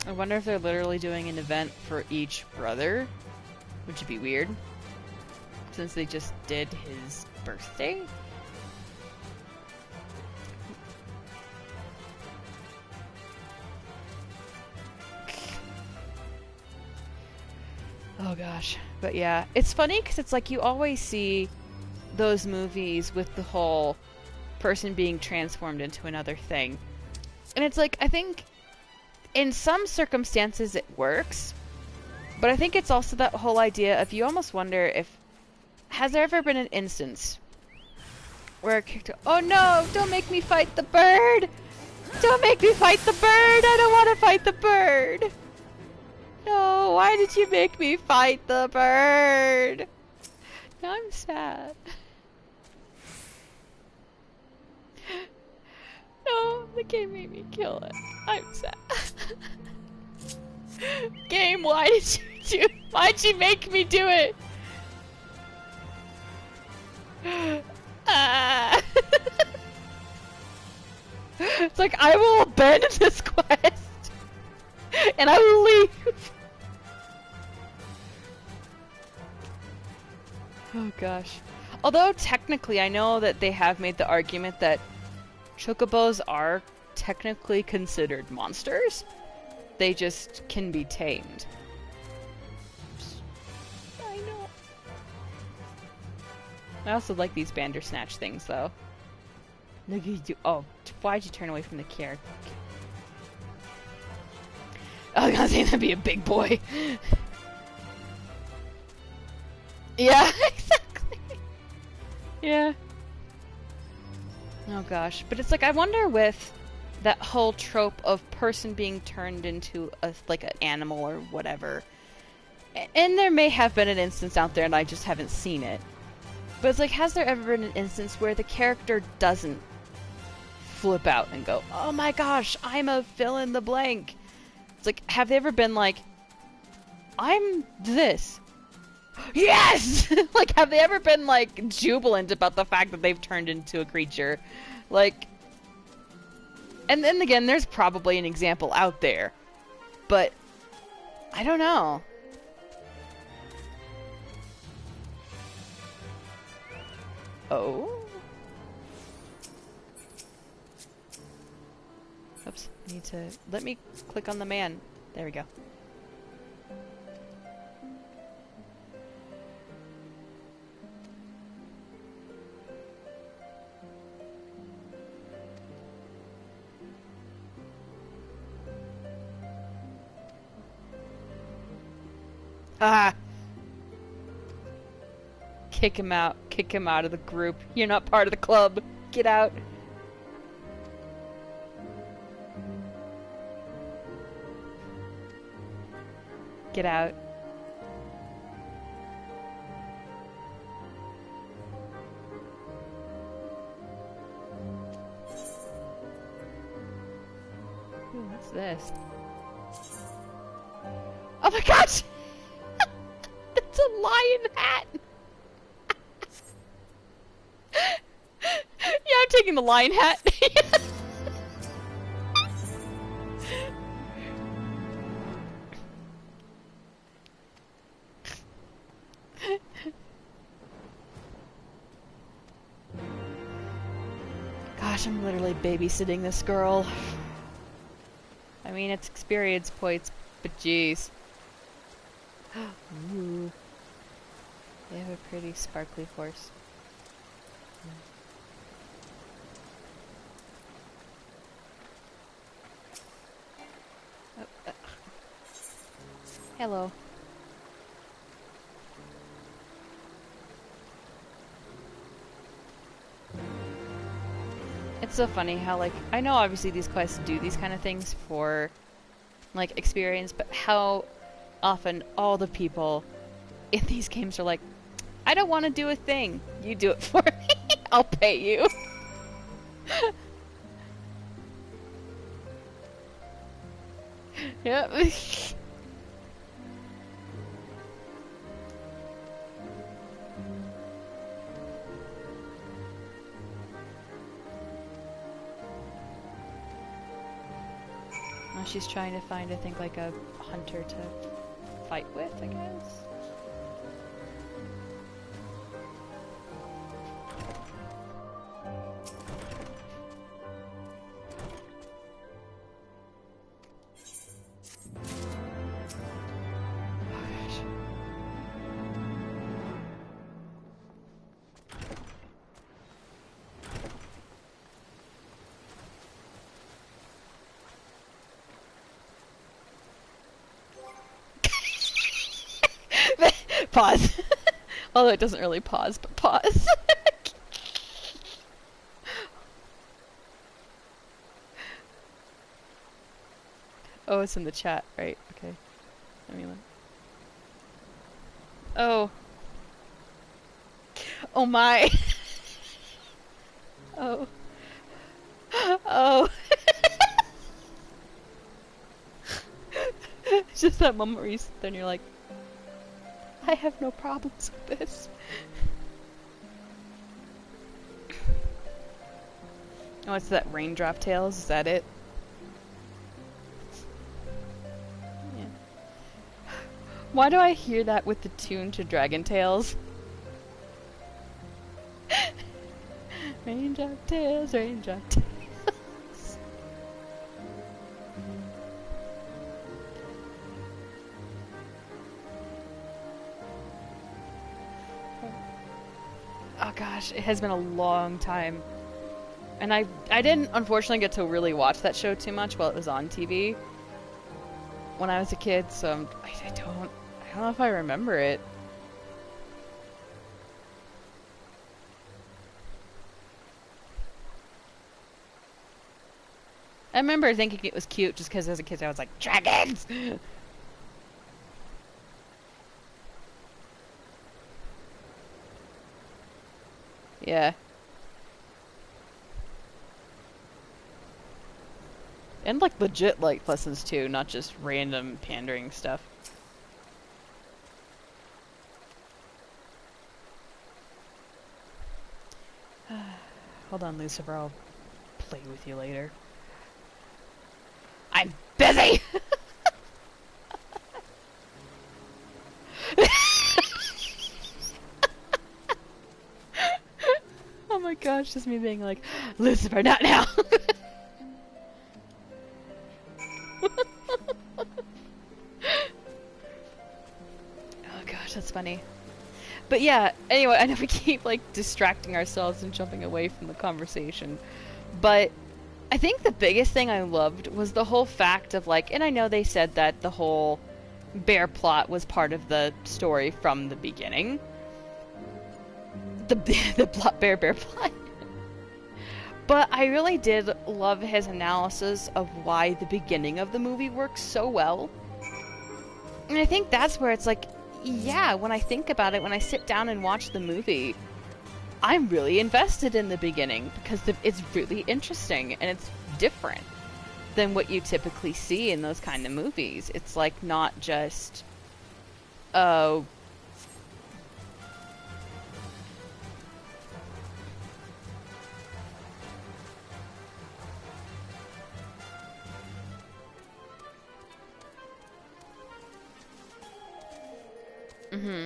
I wonder if they're literally doing an event for each brother, which would be weird, since they just did his birthday? Oh gosh. But yeah, it's funny because it's like you always see those movies with the whole person being transformed into another thing. And it's like, I think in some circumstances it works, but I think it's also that whole idea of you almost wonder if, has there ever been an instance where a character, oh no, don't make me fight the bird! Don't make me fight the bird! I don't want to fight the bird! No, why did you make me fight the bird? Now I'm sad. No, the game made me kill it. I'm sad. Game, why did why'd you make me do it? It's like, I will abandon this quest and I will leave. Oh gosh. Although technically I know that they have made the argument that chocobos are technically considered monsters. They just can be tamed. I know. I also like these Bandersnatch things though. Look at you do. Oh, why'd you turn away from the carrot? I was gonna say that'd be a big boy. Yeah, exactly. Yeah. Oh gosh, but it's like I wonder with that whole trope of person being turned into a like an animal or whatever. And there may have been an instance out there and I just haven't seen it. But it's like, has there ever been an instance where the character doesn't flip out and go, "Oh my gosh, I'm a fill in the blank." It's like, have they ever been like, "I'm this." Yes! Like, have they ever been, like, jubilant about the fact that they've turned into a creature? Like, and then again, there's probably an example out there. But, I don't know. Oh? Oops, need to, let me click on the man. There we go. Ah! Kick him out. Kick him out of the group. You're not part of the club. Get out. Get out. Ooh, what's this? Oh my gosh! That's a lion hat! Yeah, I'm taking the lion hat. Gosh, I'm literally babysitting this girl. I mean, it's experience points, but jeez. Ooh. They have a pretty sparkly horse. Oh, hello. It's so funny how, like, I know obviously these quests do these kind of things for, like, experience, but how often all the people in these games are like, I don't want to do a thing. You do it for me. I'll pay you. Yep. Well, she's trying to find, I think, like a hunter to fight with, I guess. Pause. Although it doesn't really pause, but pause. Oh, it's in the chat, right? Okay. Let me look. Oh. Oh my. Oh. Oh. It's just that moment where you sit there and you're like, I have no problems with this. Oh, it's that raindrop tales, is that it? Yeah. Why do I hear that with the tune to Dragon Tales? Raindrop tales, raindrop tales. Oh gosh, it has been a long time. And I didn't unfortunately get to really watch that show too much while it was on TV when I was a kid, so I don't know if I remember it. I remember thinking it was cute just because as a kid I was like, dragons! Yeah. And like legit like lessons too, not just random pandering stuff. Hold on, Lucifer, I'll play with you later. I'm busy! Oh my gosh, just me being like, Lucifer, not now! Oh gosh, that's funny. But yeah, anyway, I know we keep like distracting ourselves and jumping away from the conversation, but I think the biggest thing I loved was the whole fact of like, and I know they said that the whole bear plot was part of the story from the beginning. The plot bear plot. But I really did love his analysis of why the beginning of the movie works so well. And I think that's where it's like, yeah, when I think about it, when I sit down and watch the movie, I'm really invested in the beginning because it's really interesting and it's different than what you typically see in those kind of movies. It's like not just, oh, mm-hmm.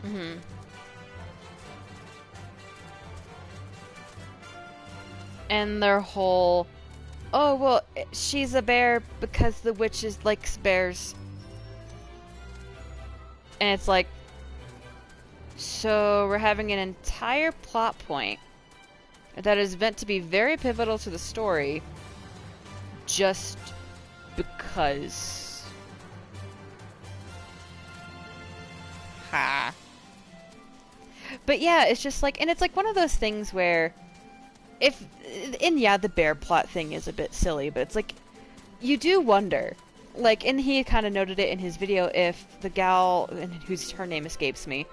Mm-hmm. And their whole, oh, well, she's a bear because the witches likes bears. And it's like, so we're having an entire plot point that is meant to be very pivotal to the story just because... Ha. But yeah, it's just like, and it's like one of those things where, if, and yeah, the bear plot thing is a bit silly, but it's like, you do wonder, like, and he kind of noted it in his video, if the gal, and whose her name escapes me,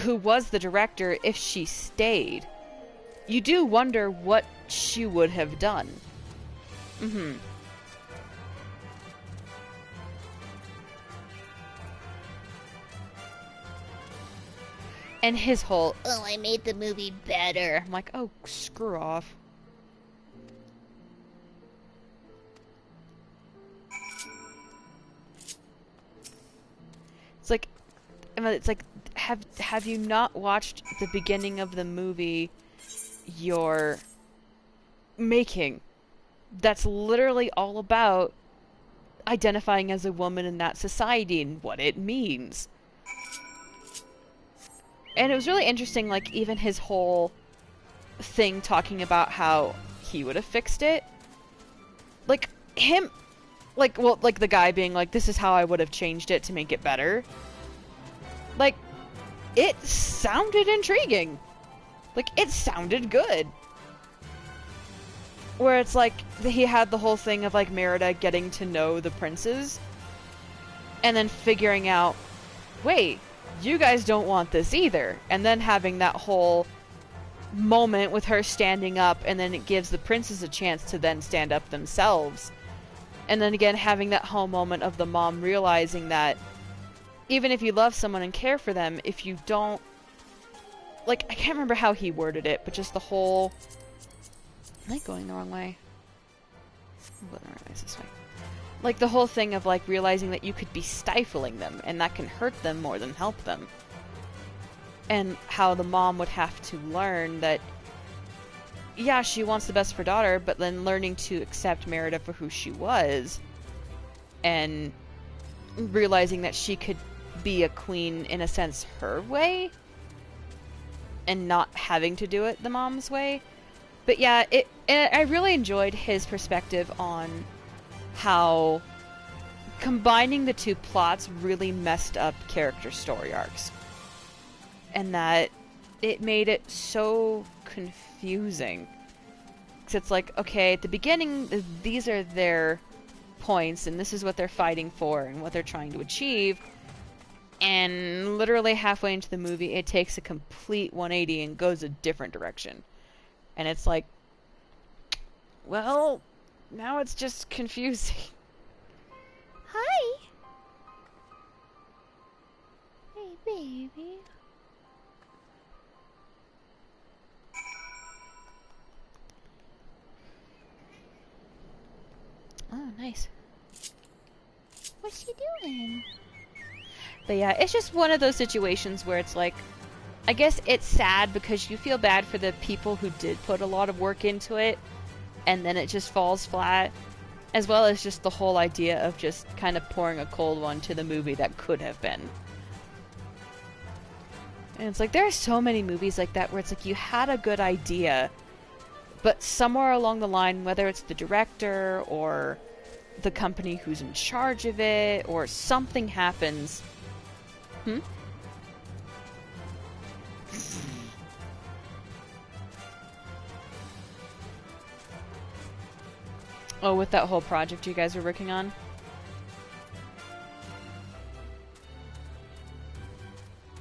who was the director, if she stayed, you do wonder what she would have done. Mm-hmm. And his whole, oh, I made the movie better. I'm like, oh, screw off. It's like, have you not watched the beginning of the movie you're making? That's literally all about identifying as a woman in that society and what it means. And it was really interesting, like, even his whole thing talking about how he would have fixed it. Like, him, like, well, like, the guy being like, this is how I would have changed it to make it better. Like, it sounded intriguing. Like, it sounded good. Where it's like, he had the whole thing of, like, Merida getting to know the princes. And then figuring out, wait, you guys don't want this either. And then having that whole moment with her standing up, and then it gives the princes a chance to then stand up themselves. And then again, having that whole moment of the mom realizing that even if you love someone and care for them, if you don't... Like, I can't remember how he worded it, but just the whole... Am I going the wrong way? I'm going the wrong way, this way. Like, the whole thing of, like, realizing that you could be stifling them, and that can hurt them more than help them. And how the mom would have to learn that, yeah, she wants the best for daughter, but then learning to accept Merida for who she was, and realizing that she could be a queen, in a sense, her way, and not having to do it the mom's way. But yeah, I really enjoyed his perspective on how combining the two plots really messed up character story arcs. And that it made it so confusing. Because it's like, okay, at the beginning, these are their points, and this is what they're fighting for, and what they're trying to achieve. And literally halfway into the movie, it takes a complete 180 and goes a different direction. And it's like, well, now it's just confusing. Hi! Hey, baby. Oh, nice. What's she doing? But yeah, it's just one of those situations where it's like, I guess it's sad because you feel bad for the people who did put a lot of work into it, and then it just falls flat, as well as just the whole idea of just kind of pouring a cold one to the movie that could have been. And it's like, there are so many movies like that where it's like, you had a good idea, but somewhere along the line, whether it's the director or the company who's in charge of it, or something happens. Oh, with that whole project you guys are working on?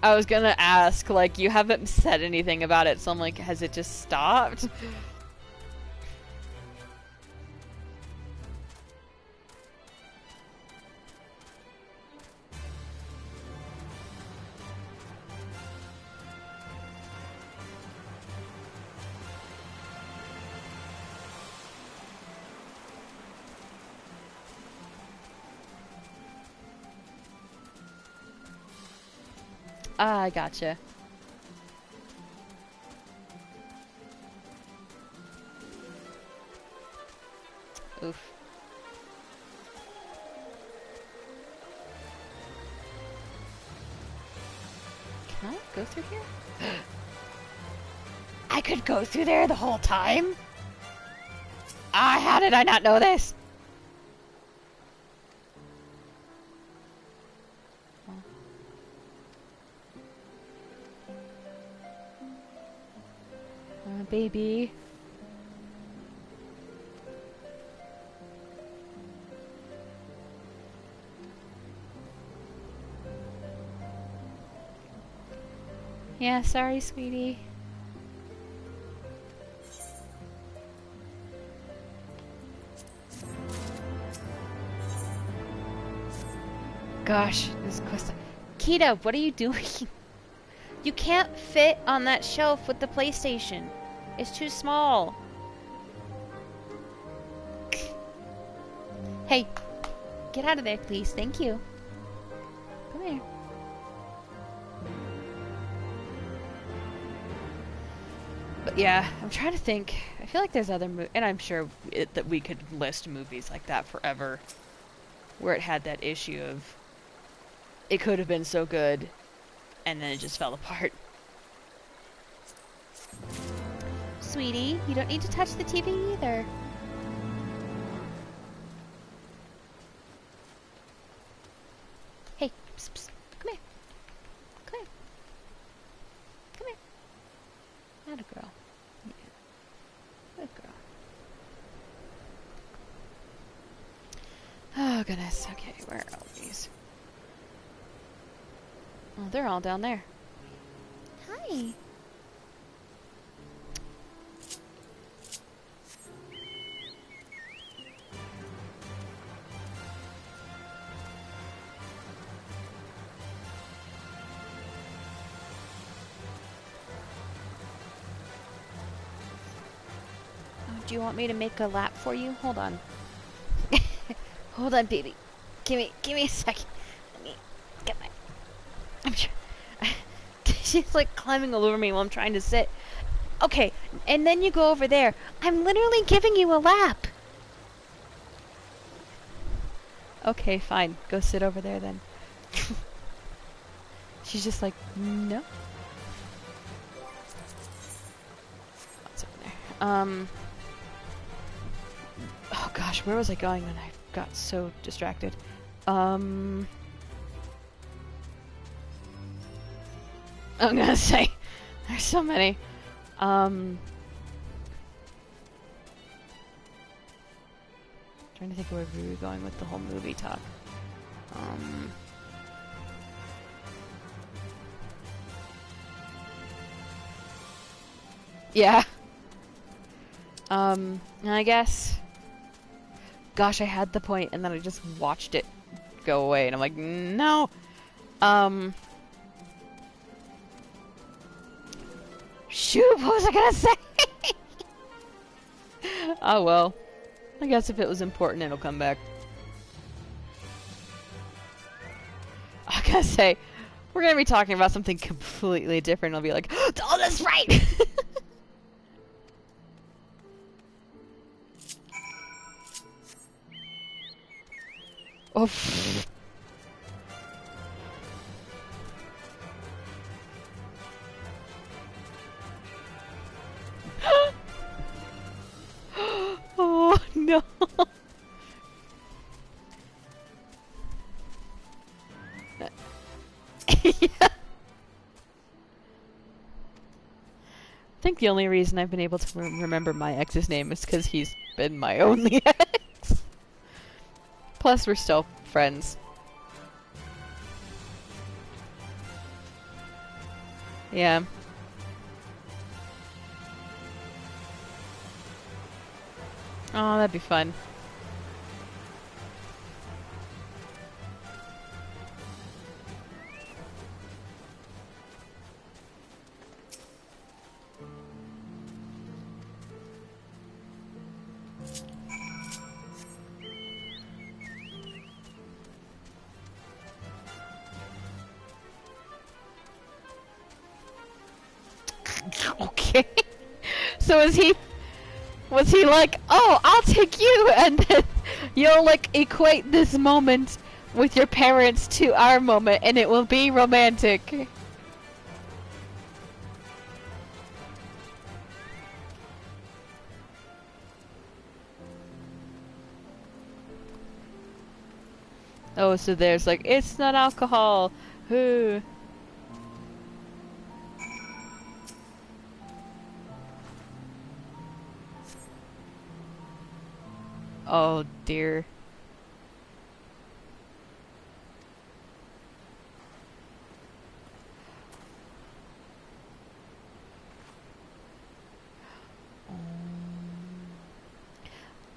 I was gonna ask, like, you haven't said anything about it, so I'm like, has it just stopped? Ah, I gotcha. Oof. Can I go through here? I could go through there the whole time? Ah, how did I not know this? baby. Yeah, sorry, sweetie. Gosh, this quest. Kita, what are you doing? You can't fit on that shelf with the PlayStation. It's too small. Hey, get out of there, please. Thank you. Come here. But yeah, I'm trying to think. I feel like there's other and I'm sure that we could list movies like that forever, where it had that issue of it could have been so good, and then it just fell apart. Sweetie, you don't need to touch the TV either. Hey, psst, psst. Come here. Come here. Come here. Not a girl. Yeah. Good girl. Oh, goodness. Okay, where are all these? Oh, they're all down there. Hi. Do you want me to make a lap for you? Hold on. Hold on, baby. Give me a second. Let me get my... She's like climbing all over me while I'm trying to sit. Okay, and then you go over there. I'm literally giving you a lap. Okay, fine. Go sit over there then. She's just like, no. What's over there? Oh gosh, where was I going when I got so distracted? I'm gonna say, there's so many. Trying to think of where we were going with the whole movie talk. Yeah. I guess. Gosh, I had the point, and then I just watched it go away, and I'm like, no. Shoot, what was I gonna say? Oh well. I guess if it was important, it'll come back. I gotta say, we're gonna be talking about something completely different. I'll be like, oh, that's right! Oh. Oh no. Yeah. I think the only reason I've been able to remember my ex's name is because he's been my only ex. Plus, we're still friends. Yeah. Oh, that'd be fun. Okay. So was he like, oh, I'll take you, and then you'll like equate this moment with your parents to our moment, and it will be romantic. Oh, so there's like, it's not alcohol. Ooh. Oh dear.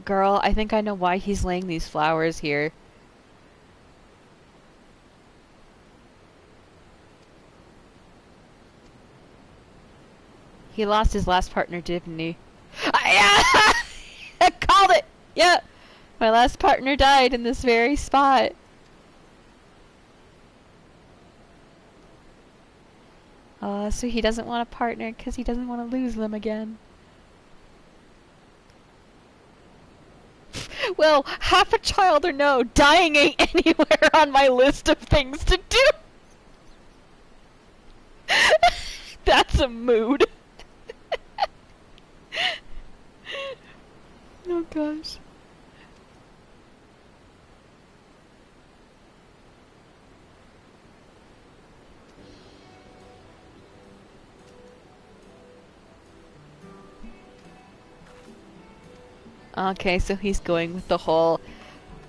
Girl, I think I know why he's laying these flowers here. He lost his last partner, didn't he? I called it! Yeah! My last partner died in this very spot. So he doesn't want a partner because he doesn't want to lose them again. Well, half a child or no, dying ain't anywhere on my list of things to do. That's a mood. Oh gosh. Okay, so he's going with the whole,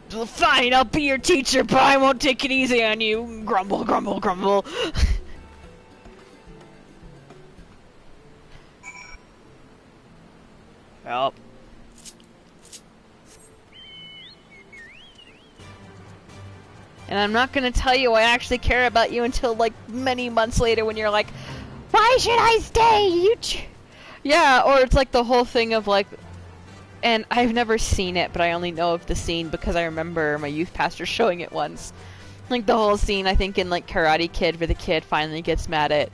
fine, I'll be your teacher, but I won't take it easy on you. Grumble, grumble, grumble. Help. And I'm not gonna tell you I actually care about you until like many months later when you're like, why should I stay? Yeah, or it's like the whole thing of like, and I've never seen it, but I only know of the scene because I remember my youth pastor showing it once. Like the whole scene, I think in like Karate Kid, where the kid finally gets mad at,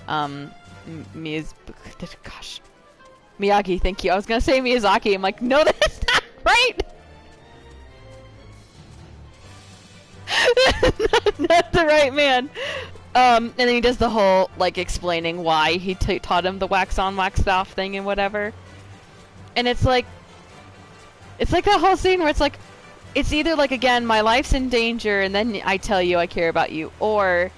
Miyagi, thank you. I was gonna say Miyazaki. I'm like, no, that's not right. not the right man. And then he does the whole like explaining why he taught him the wax on, wax off thing and whatever. And it's like that whole scene where it's like, it's either like, again, my life's in danger and then I tell you I care about you, or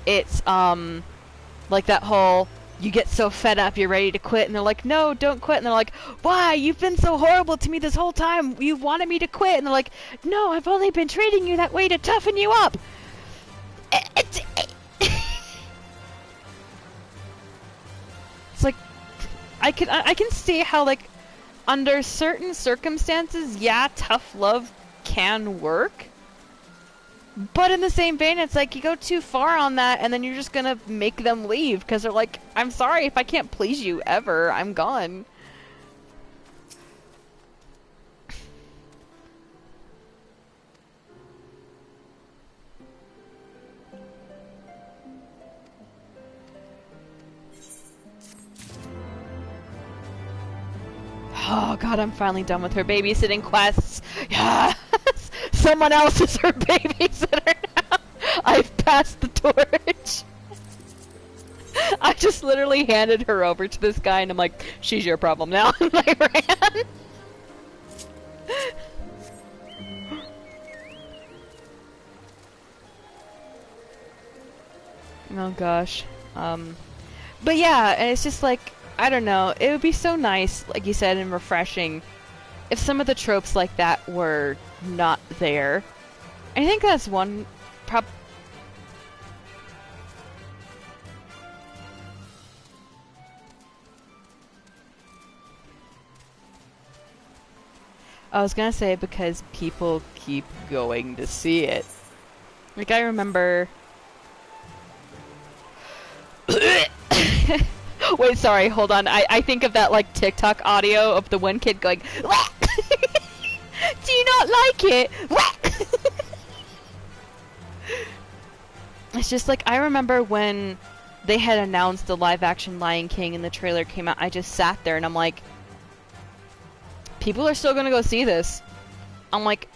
it's like that whole, you get so fed up you're ready to quit and they're like, no, don't quit, and they're like, why, you've been so horrible to me this whole time, you wanted me to quit, and they're like, no, I've only been treating you that way to toughen you up. It's like, I can see how, like, under certain circumstances, yeah, tough love can work. But in the same vein, it's like you go too far on that and then you're just gonna make them leave because they're like, I'm sorry, if I can't please you ever, I'm gone. Oh god, I'm finally done with her babysitting quests. Yes! Someone else is her babysitter now. I've passed the torch. I just literally handed her over to this guy and I'm like, she's your problem now. And I ran. Oh gosh. But yeah, and it's just like, I don't know, it would be so nice, like you said, and refreshing if some of the tropes like that were not there. I think that's one I was gonna say because people keep going to see it. Like, I remember... Wait, sorry, hold on. I think of that, like, TikTok audio of the one kid going, "Wah!" Do you not like it? Wah! It's just like, I remember when they had announced the live-action Lion King and the trailer came out, I just sat there and I'm like, people are still gonna go see this. I'm like,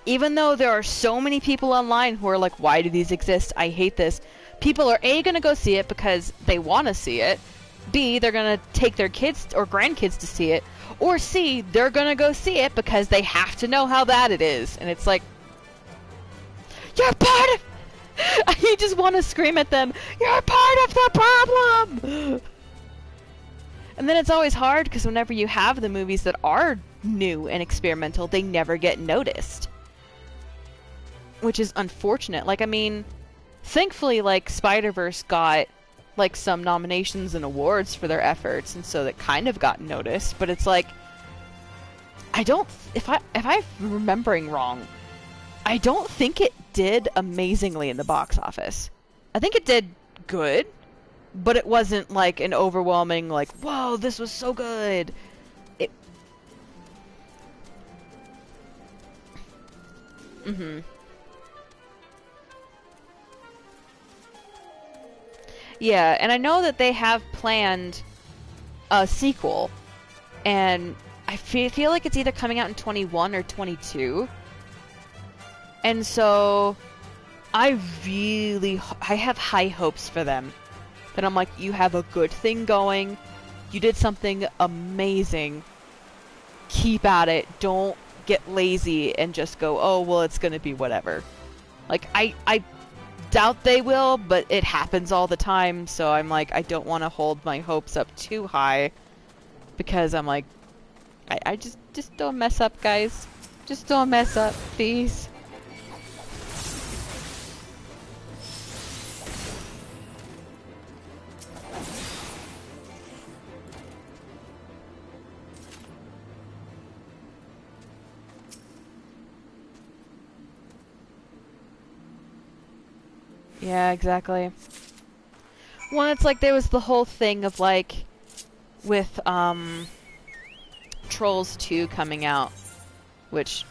even though there are so many people online who are like, why do these exist? I hate this. People are A, gonna go see it because they want to see it. B, they're gonna take their kids or grandkids to see it. Or C, they're gonna go see it because they have to know how bad it is. And it's like, you're part of... I just want to scream at them, you're part of the problem! And then it's always hard because whenever you have the movies that are new and experimental, they never get noticed. Which is unfortunate. Like, I mean, thankfully, like, Spider-Verse got, like, some nominations and awards for their efforts, and so that kind of got noticed, but it's like, I don't, if I'm remembering wrong, I don't think it did amazingly in the box office. I think it did good, but it wasn't like an overwhelming, like, whoa, this was so good. Yeah, and I know that they have planned a sequel, and I feel like it's either coming out in 21 or 22. And so I have high hopes for them. That I'm like, you have a good thing going. You did something amazing. Keep at it. Don't get lazy and just go, oh, well, it's going to be whatever. Like, I doubt they will, but it happens all the time, so I'm like, I don't want to hold my hopes up too high, because I'm like, I just don't mess up, guys. Just don't mess up, please. Yeah, exactly. Well, it's like there was the whole thing of like, with Trolls 2 coming out, which,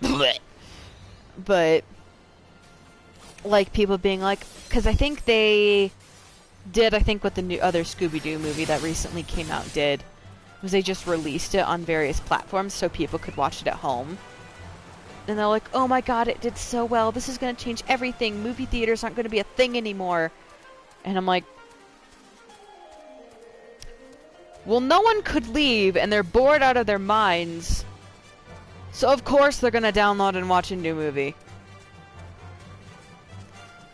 but like people being like, because I think they did, I think what the new other Scooby-Doo movie that recently came out did, was they just released it on various platforms so people could watch it at home. And they're like, oh my god, it did so well. This is going to change everything. Movie theaters aren't going to be a thing anymore. And I'm like, well, no one could leave, and they're bored out of their minds. So of course they're going to download and watch a new movie.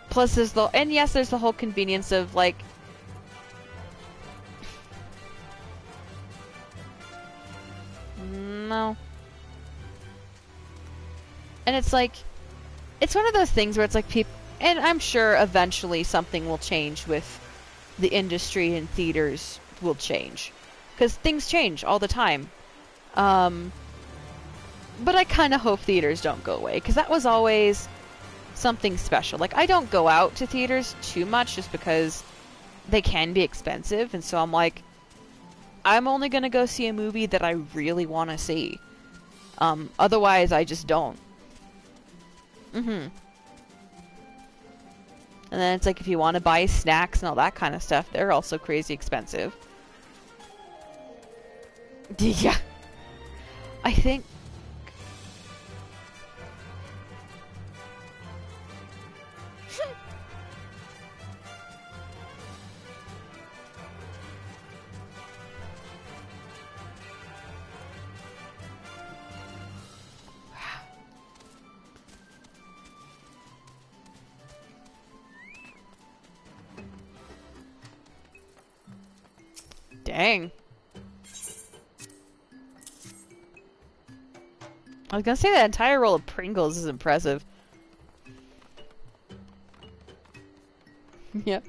Plus there's the, and yes, there's the whole convenience of like, no. And it's like, it's one of those things where it's like people, and I'm sure eventually something will change with the industry and theaters will change. Because things change all the time. But I kind of hope theaters don't go away, because that was always something special. Like, I don't go out to theaters too much just because they can be expensive, and so I'm like, I'm only going to go see a movie that I really want to see. Otherwise, I just don't. And then it's like, if you want to buy snacks and all that kind of stuff, they're also crazy expensive. Yeah. I think... Dang. I was gonna say that entire roll of Pringles is impressive. Yep.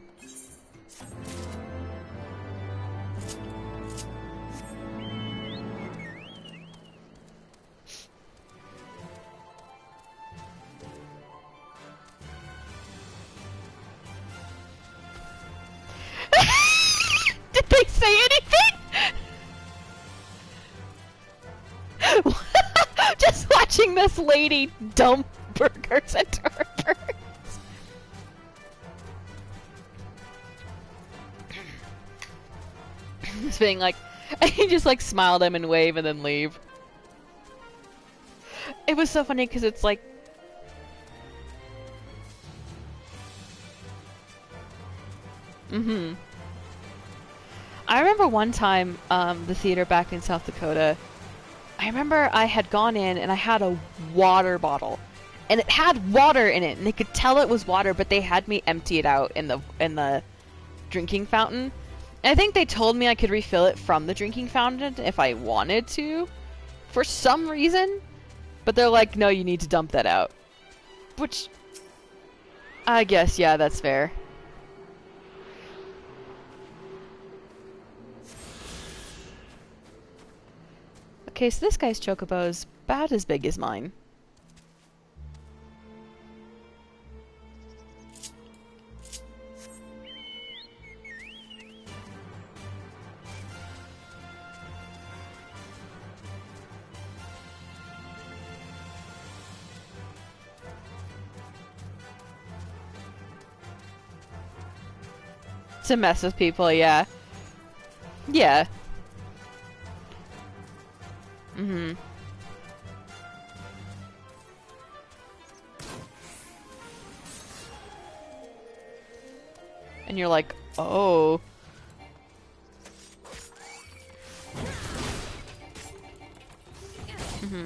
Did they say anything? Just watching this lady dump burgers into her purse. Just being like, he just like smiled at him and wave and then leave. It was so funny because it's like, I remember one time, the theater back in South Dakota, I remember I had gone in and I had a water bottle. And it had water in it, and they could tell it was water, but they had me empty it out in the drinking fountain. And I think they told me I could refill it from the drinking fountain if I wanted to. for some reason, but they're like, no, you need to dump that out. Which, I guess, yeah, that's fair. Okay, so this guy's chocobo is about as big as mine. To mess with people, yeah. Yeah. Mm-hmm. And you're like, oh. Mm-hmm.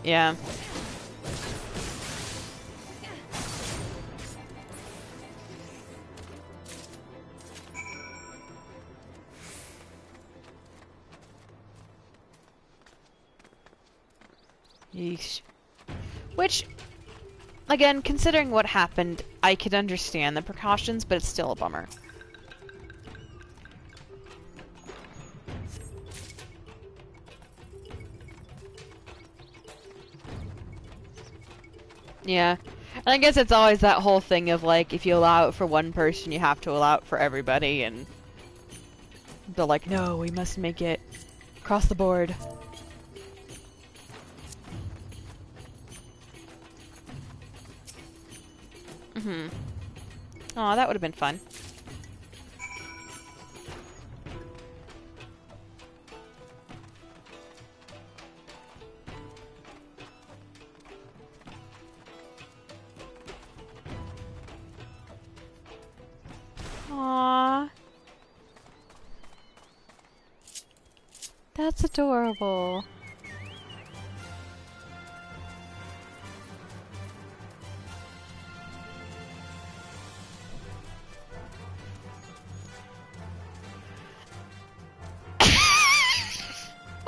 Yeah. Yeesh. Which, again, considering what happened, I could understand the precautions, but it's still a bummer. Yeah. And I guess it's always that whole thing of, like, if you allow it for one person, you have to allow it for everybody, and they're like, no, we must make it across the board. Mm-hmm. Aw, that would have been fun. Aww. That's adorable.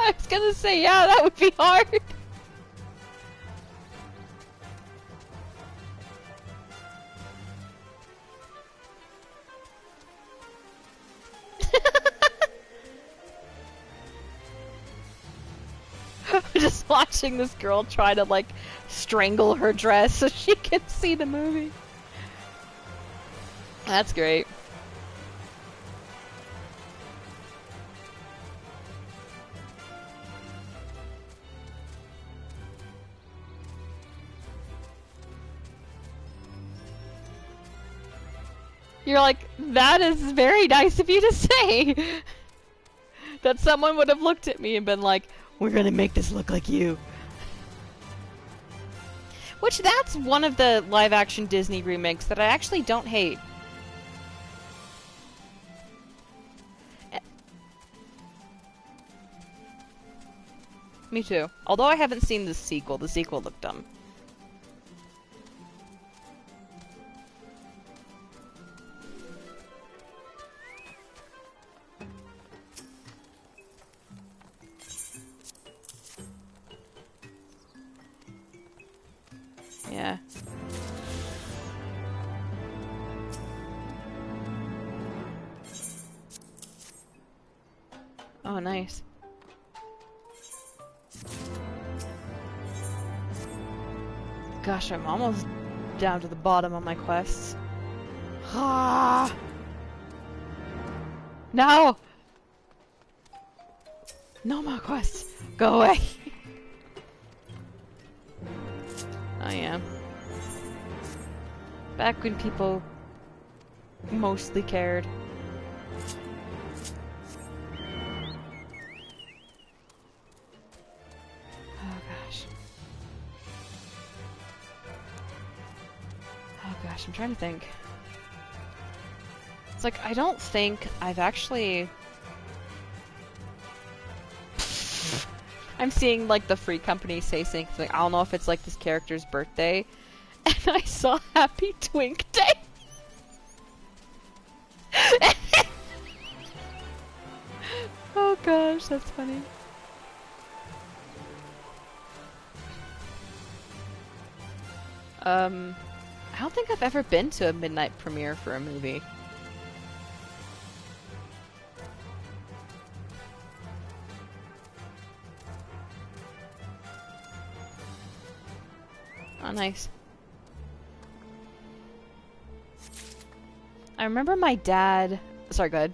I was gonna say, yeah, that would be hard. Just watching this girl try to, like, strangle her dress so she can see the movie. That's great. You're like, that is very nice of you to say. That someone would have looked at me and been like, we're gonna make this look like you. Which, that's one of the live-action Disney remakes that I actually don't hate. Me too. Although I haven't seen the sequel looked dumb. Yeah. Oh, nice. Gosh, I'm almost down to the bottom of my quests. Ah! No! No more quests! Go away! Oh yeah. Back when people mostly cared. Oh gosh. Oh gosh, I'm trying to think. It's like, I don't think I've actually... I'm seeing, like, the Free Company say something, I don't know if it's, like, this character's birthday, and I saw Happy Twink Day. Oh gosh, that's funny. I don't think I've ever been to a midnight premiere for a movie. Oh, nice. I remember my dad... Sorry, go ahead.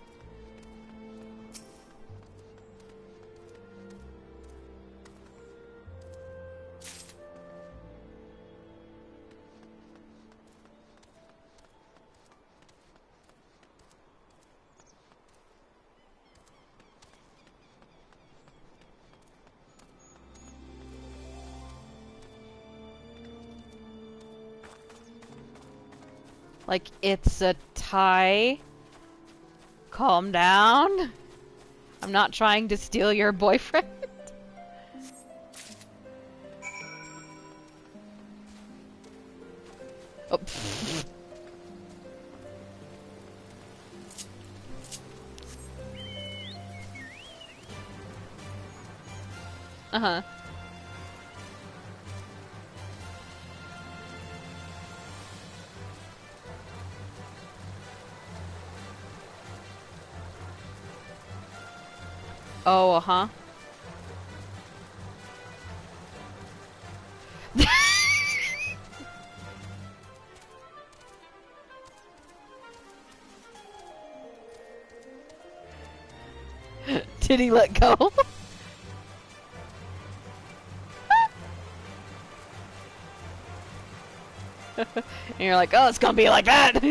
Like, it's a tie. Calm down. I'm not trying to steal your boyfriend. Oh. Uh-huh. Oh, uh-huh. Did he let go? And you're like, oh, it's gonna be like that!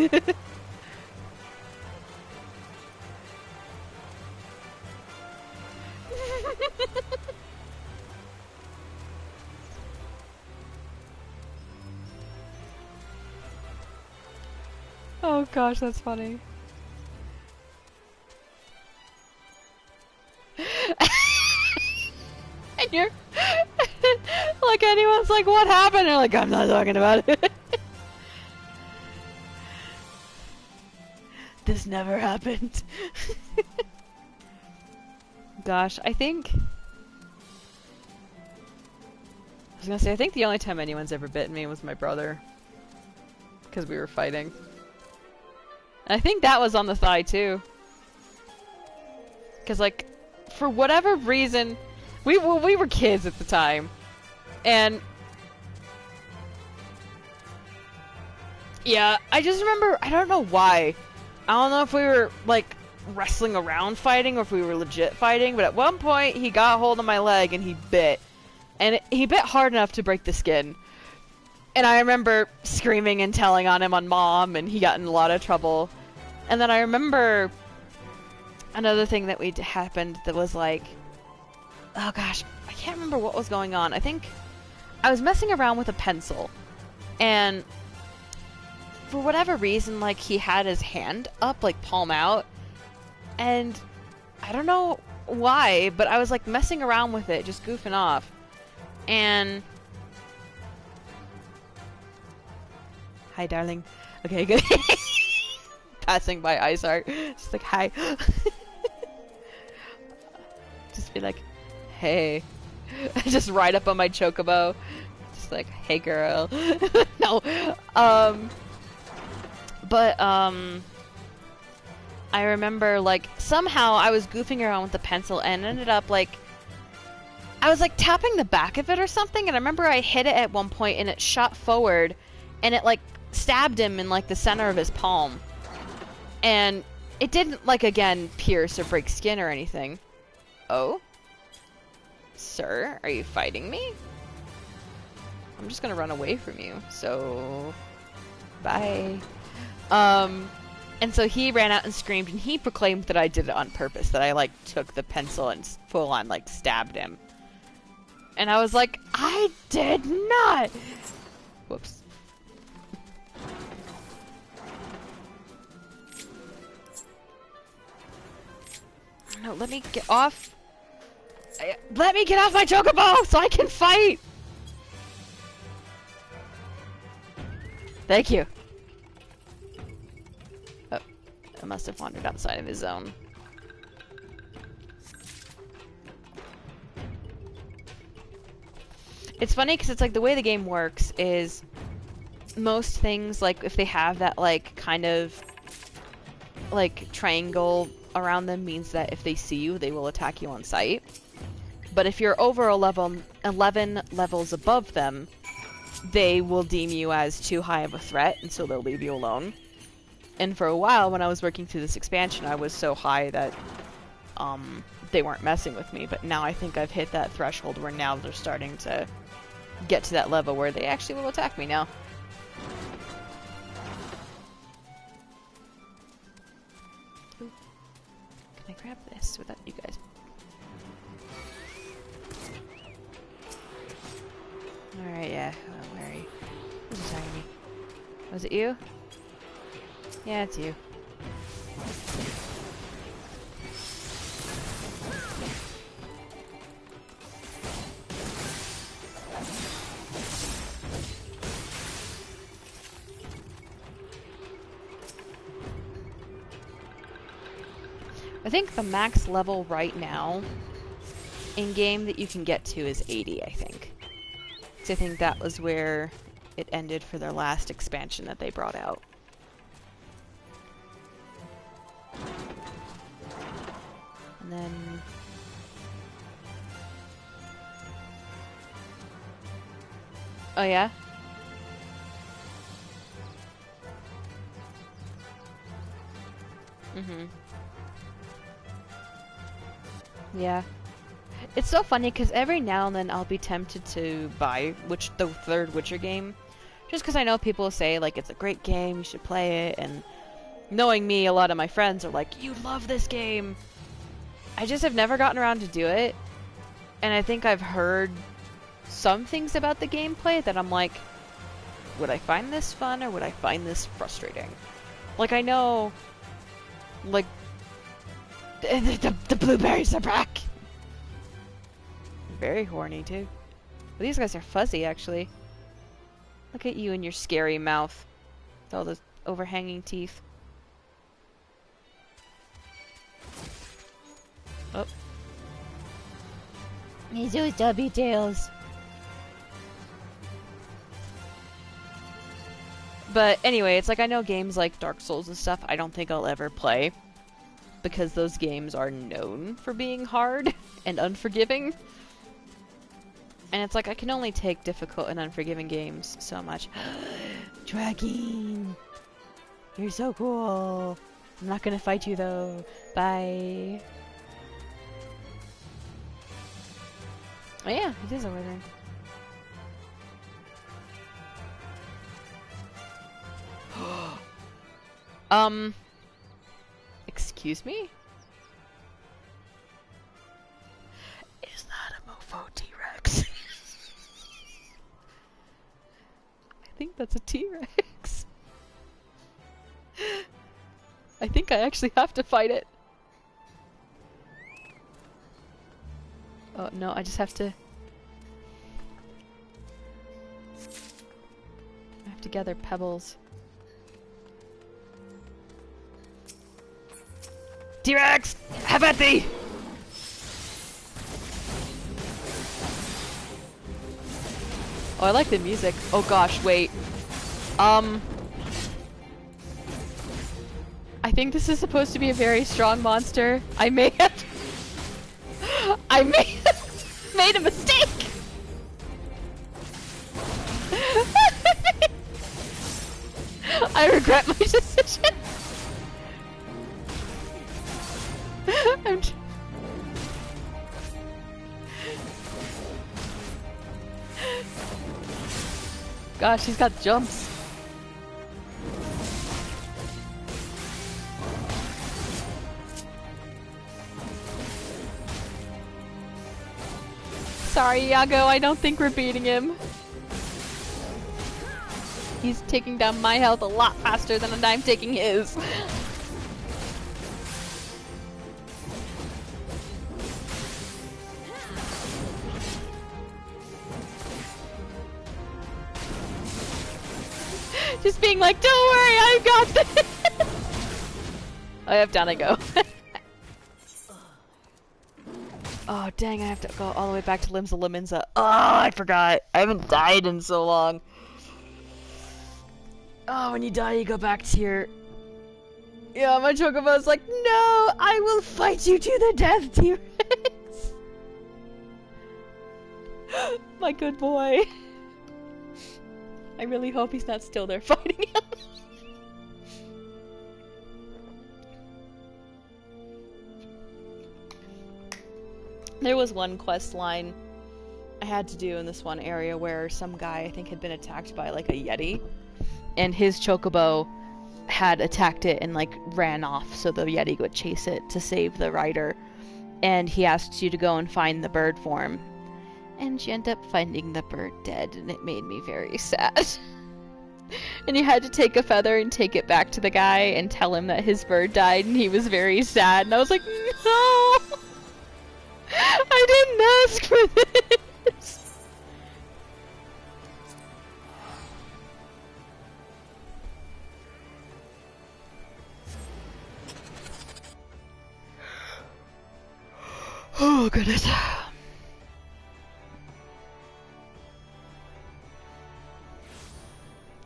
Oh gosh, that's funny. And you're like, anyone's like, what happened? You're like, I'm not talking about it. This never happened. Gosh, I think... I was gonna say, I think the only time anyone's ever bitten me was my brother. Because we were fighting. And I think that was on the thigh, too. Because, like, for whatever reason... We were kids at the time. And... yeah, I just remember... I don't know why. I don't know if we were, like, wrestling around fighting or if we were legit fighting, but at one point he got hold of my leg and he bit. And he bit hard enough to break the skin. And I remember screaming and telling on him on Mom, and he got in a lot of trouble. And then I remember another thing that happened that was like... oh gosh, I can't remember what was going on. I think I was messing around with a pencil. And... for whatever reason, like, he had his hand up, like, palm out, and I don't know why, but I was, like, messing around with it, just goofing off, and... hi, darling. Okay, good. Passing by Iceheart. Just like, hi. Just be like, hey. Just ride up on my chocobo. Just like, hey, girl. No. But, I remember, like, somehow I was goofing around with the pencil and ended up, like, I was, like, tapping the back of it or something, and I remember I hit it at one point and it shot forward, and it, like, stabbed him in, like, the center of his palm. And it didn't, like, again, pierce or break skin or anything. Oh? Sir, are you fighting me? I'm just gonna run away from you, so... bye. And so he ran out and screamed, and he proclaimed that I did it on purpose, that I, like, took the pencil and full on, like, stabbed him. And I was like, I did not! Whoops. No, let me get off. Let me get off my chocobo so I can fight! Thank you! Oh, I must have wandered outside of his zone. It's funny because it's like the way the game works is most things, like if they have that like kind of like triangle around them, means that if they see you they will attack you on sight. But if you're over 11 levels above them, they will deem you as too high of a threat, and so they'll leave you alone. And for a while when I was working through this expansion, I was so high that they weren't messing with me, but now I think I've hit that threshold where now they're starting to get to that level where they actually will attack me now. Ooh. Can I grab this without you guys? Alright, yeah. Oh, where are you? Who's attacking me? Was it you? Yeah, it's you. I think the max level right now in-game that you can get to is 80, I think. So I think that was where it ended for their last expansion that they brought out. And then... Oh yeah? Mm-hmm. Yeah. It's so funny because every now and then I'll be tempted to buy the third Witcher game, just because I know people say like it's a great game, you should play it, and knowing me, a lot of my friends are like, you love this game. I just have never gotten around to do it, and I think I've heard some things about the gameplay that I'm like, would I find this fun or would I find this frustrating? Like I know, like the blueberries are back. Very horny, too. But these guys are fuzzy, actually. Look at you and your scary mouth. With all those overhanging teeth. Oh. He's those stubby tails. But anyway, it's like I know games like Dark Souls and stuff I don't think I'll ever play. Because those games are known for being hard and unforgiving. And it's like, I can only take difficult and unforgiving games so much. Dragging! You're so cool! I'm not gonna fight you though. Bye! Oh yeah, it is a wyvern. Excuse me? Is that a mofo T-Rex? I think that's a T-Rex. I think I actually have to fight it. Oh no, I just have to... I have to gather pebbles. T-Rex! Have at thee! Oh, I like the music. Oh gosh, wait. I think this is supposed to be a very strong monster. I may have made a mistake! I regret my decision. Gosh, he's got jumps. Sorry, Iago, I don't think we're beating him. He's taking down my health a lot faster than I'm taking his. Just being like, don't worry, I've got this! I have down I go. Oh, dang, I have to go all the way back to Limsa Liminza. Oh, I forgot. I haven't died in so long. Oh, when you die, you go back to your... Yeah, my Chocobo's like, no, I will fight you to the death, T-Rex. My good boy. I really hope he's not still there fighting him. There was one quest line I had to do in this one area where some guy, I think, had been attacked by, like, a Yeti. And his Chocobo had attacked it and, like, ran off so the Yeti would chase it to save the rider. And he asks you to go and find the bird form. And you end up finding the bird dead, and it made me very sad. And you had to take a feather and take it back to the guy and tell him that his bird died, and he was very sad. And I was like, no! I didn't ask for this! Oh, goodness.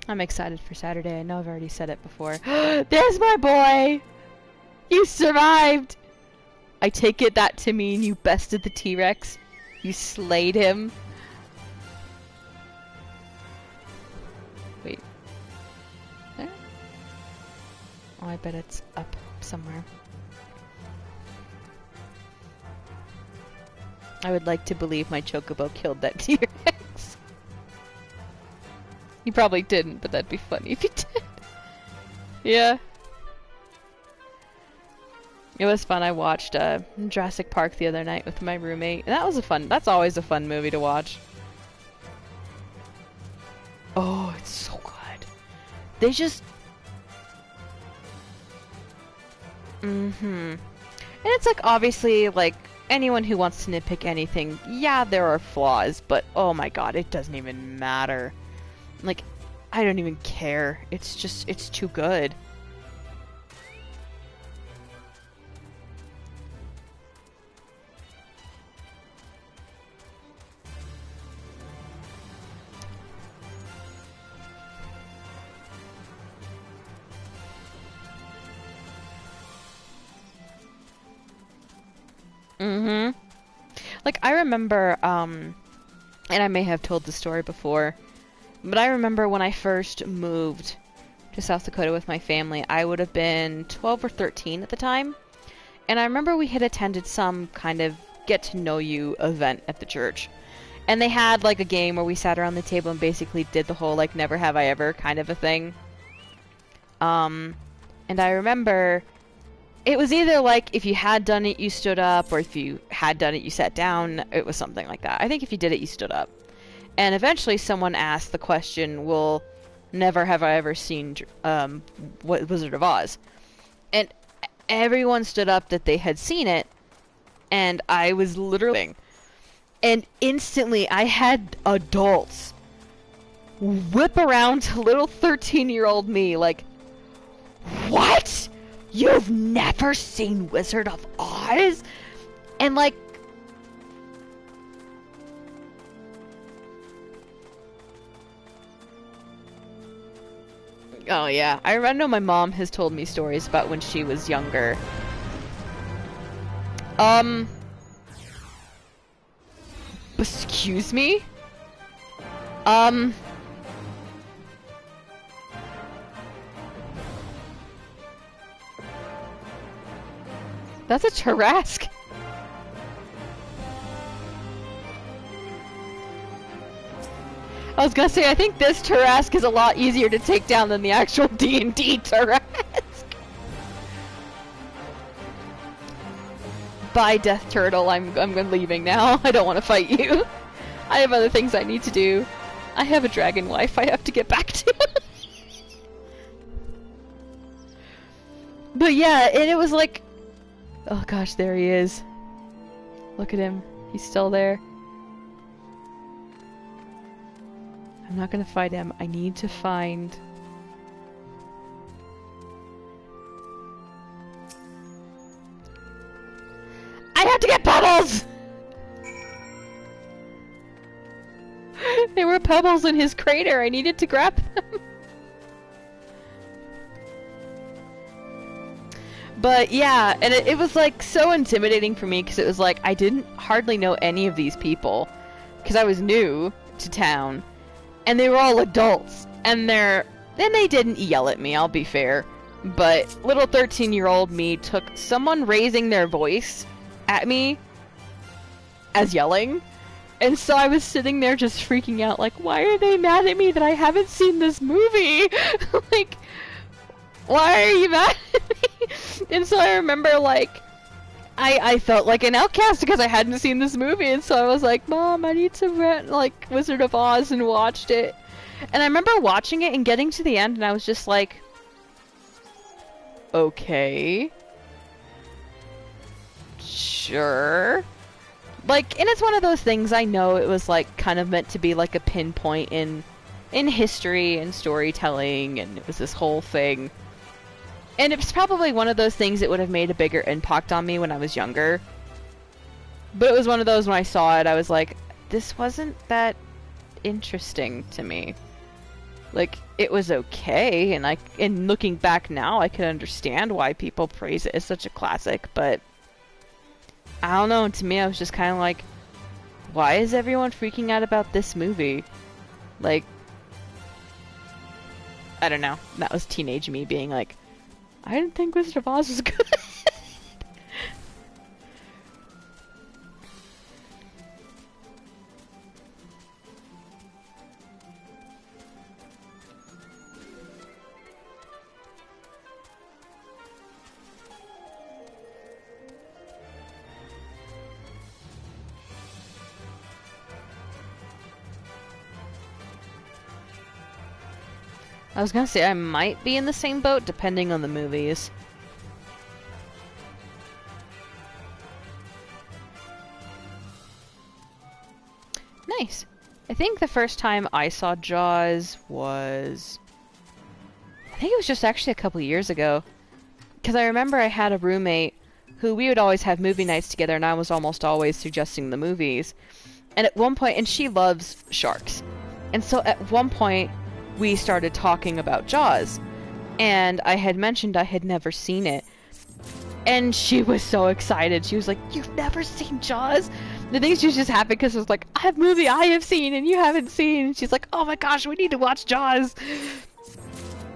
I'm excited for Saturday. I know I've already said it before. There's my boy! You survived! I take it that to mean you bested the T-Rex. You slayed him. Wait. There? Oh, I bet it's up somewhere. I would like to believe my Chocobo killed that T-Rex. He probably didn't, but that'd be funny if he did. Yeah. It was fun. I watched Jurassic Park the other night with my roommate. And that was that's always a fun movie to watch. Oh, it's so good. They just... And it's like, obviously, like, anyone who wants to nitpick anything, yeah, there are flaws, but oh my god, it doesn't even matter. Like, I don't even care. It's just, it's too good. Like, I remember, and I may have told the story before, but I remember when I first moved to South Dakota with my family, I would have been 12 or 13 at the time, and I remember we had attended some kind of get-to-know-you event at the church, and they had, like, a game where we sat around the table and basically did the whole, like, never have I ever kind of a thing. And I remember... it was either like if you had done it, you stood up, or if you had done it, you sat down. It was something like that. I think if you did it, you stood up. And eventually someone asked the question, well, never have I ever seen Wizard of Oz. And everyone stood up that they had seen it, and I was literally... and instantly I had adults whip around to little 13-year-old me like, what? You've never seen Wizard of Oz? And like... oh yeah, I know my mom has told me stories about when she was younger. Excuse me? That's a Tarrasque. I was gonna say, I think this Tarrasque is a lot easier to take down than the actual D&D Tarrasque. Bye, Death Turtle. I'm leaving now. I don't want to fight you. I have other things I need to do. I have a dragon wife I have to get back to. But yeah, and it was like... oh gosh, there he is. Look at him. He's still there. I'm not gonna fight him. I need to find There were pebbles in his crater. I needed to grab them. But yeah, and it was like so intimidating for me because it was like I didn't hardly know any of these people because I was new to town, and they were all adults, and they didn't yell at me, I'll be fair, but little 13-year-old me took someone raising their voice at me as yelling, and so I was sitting there just freaking out like, why are they mad at me that I haven't seen this movie? Like, why are you mad at me? And so I remember, like, I felt like an outcast because I hadn't seen this movie, and so I was like, Mom, I need to rent, like, Wizard of Oz, and watched it. And I remember watching it and getting to the end, and I was just like, okay. Sure. Like, and it's one of those things, I know it was, like, kind of meant to be, like, a pinpoint in history and storytelling, and it was this whole thing. And it's probably one of those things that would have made a bigger impact on me when I was younger. But it was one of those when I saw it, I was like, this wasn't that interesting to me. Like, it was okay, and looking back now, I could understand why people praise it as such a classic, but I don't know, to me I was just kind of like, why is everyone freaking out about this movie? Like, I don't know, that was teenage me being like, I didn't think Wizard of Oz was good. I was gonna say I might be in the same boat depending on the movies. Nice. I think the first time I saw Jaws was... I think it was just actually a couple years ago. Because I remember I had a roommate who we would always have movie nights together, and I was almost always suggesting the movies. And at one point, and she loves sharks. And so at one point, we started talking about Jaws, and I had mentioned I had never seen it, and she was so excited. She was like, "You've never seen Jaws?" The thing she was just happy because it was like, "I have a movie I have seen and you haven't seen." And she's like, "Oh my gosh, we need to watch Jaws."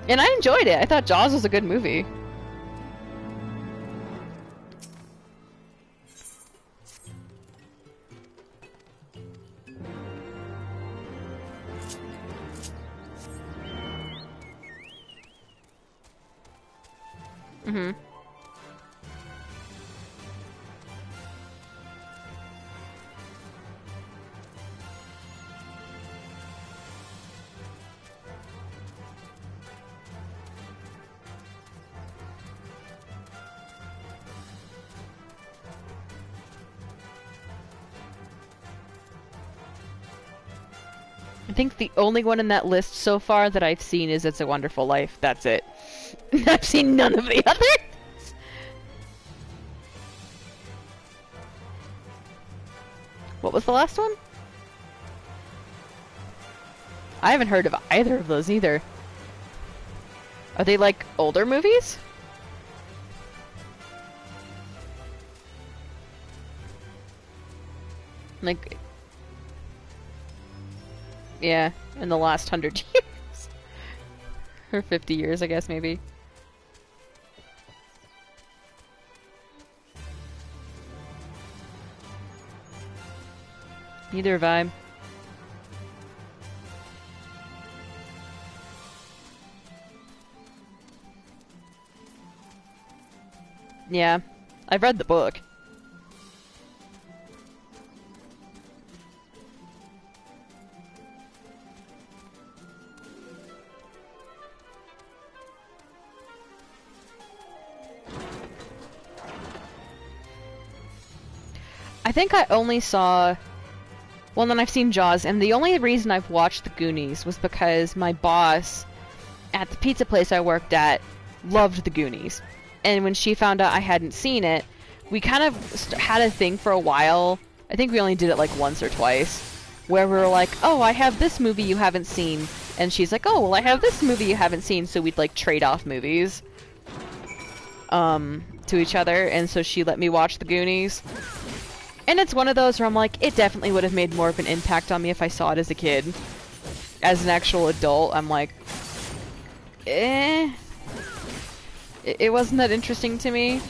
And I enjoyed it. I thought Jaws was a good movie. Mm-hmm. I think the only one in that list so far that I've seen is It's a Wonderful Life. That's it. I've seen none of the others. What was the last one? I haven't heard of either of those either. Are they like older movies? Like, yeah, in the last 100 years. Or 50 years, I guess, maybe. Neither have I. Yeah, I've read the book. I think I only saw... Well, then I've seen Jaws, and the only reason I've watched The Goonies was because my boss at the pizza place I worked at loved The Goonies. And when she found out I hadn't seen it, we kind of had a thing for a while. I think we only did it like once or twice. where we're like, oh, I have this movie you haven't seen, and she's like, oh, well, I have this movie you haven't seen, so we'd like trade off movies to each other, and so she let me watch The Goonies. And it's one of those where I'm like, it definitely would have made more of an impact on me if I saw it as a kid. As an actual adult, I'm like, eh. It wasn't that interesting to me.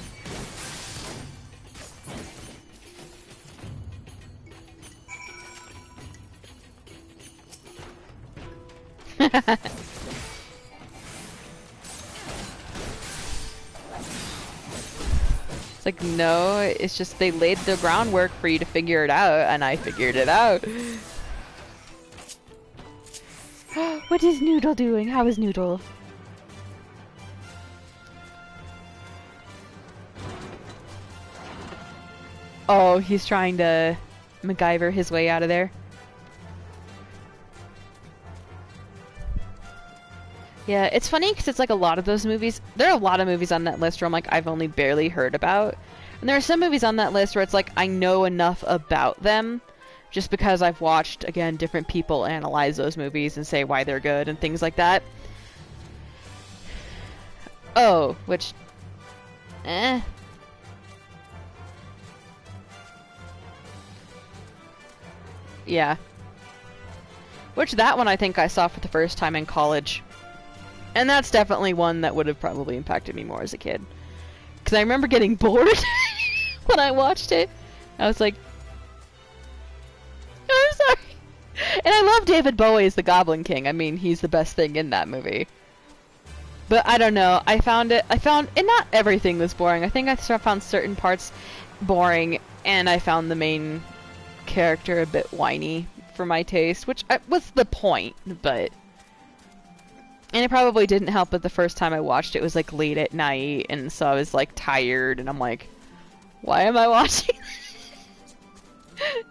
It's like, no, it's just they laid the groundwork for you to figure it out, and I figured it out. What is Noodle doing? How is Noodle? Oh, he's trying to MacGyver his way out of there. Yeah, it's funny because it's like a lot of those movies. There are a lot of movies on that list where I'm like, I've only barely heard about. And there are some movies on that list where it's like, I know enough about them just because I've watched, again, different people analyze those movies and say why they're good and things like that. Oh, which... eh. Yeah. Which that one I think I saw for the first time in college. And that's definitely one that would have probably impacted me more as a kid. Because I remember getting bored when I watched it. I was like, oh, I'm sorry. And I love David Bowie as the Goblin King. I mean, he's the best thing in that movie. But I don't know. And not everything was boring. I think I found certain parts boring, and I found the main character a bit whiny for my taste, which was the point, but... And it probably didn't help that the first time I watched it was like late at night, and so I was like tired, and I'm like, why am I watching this?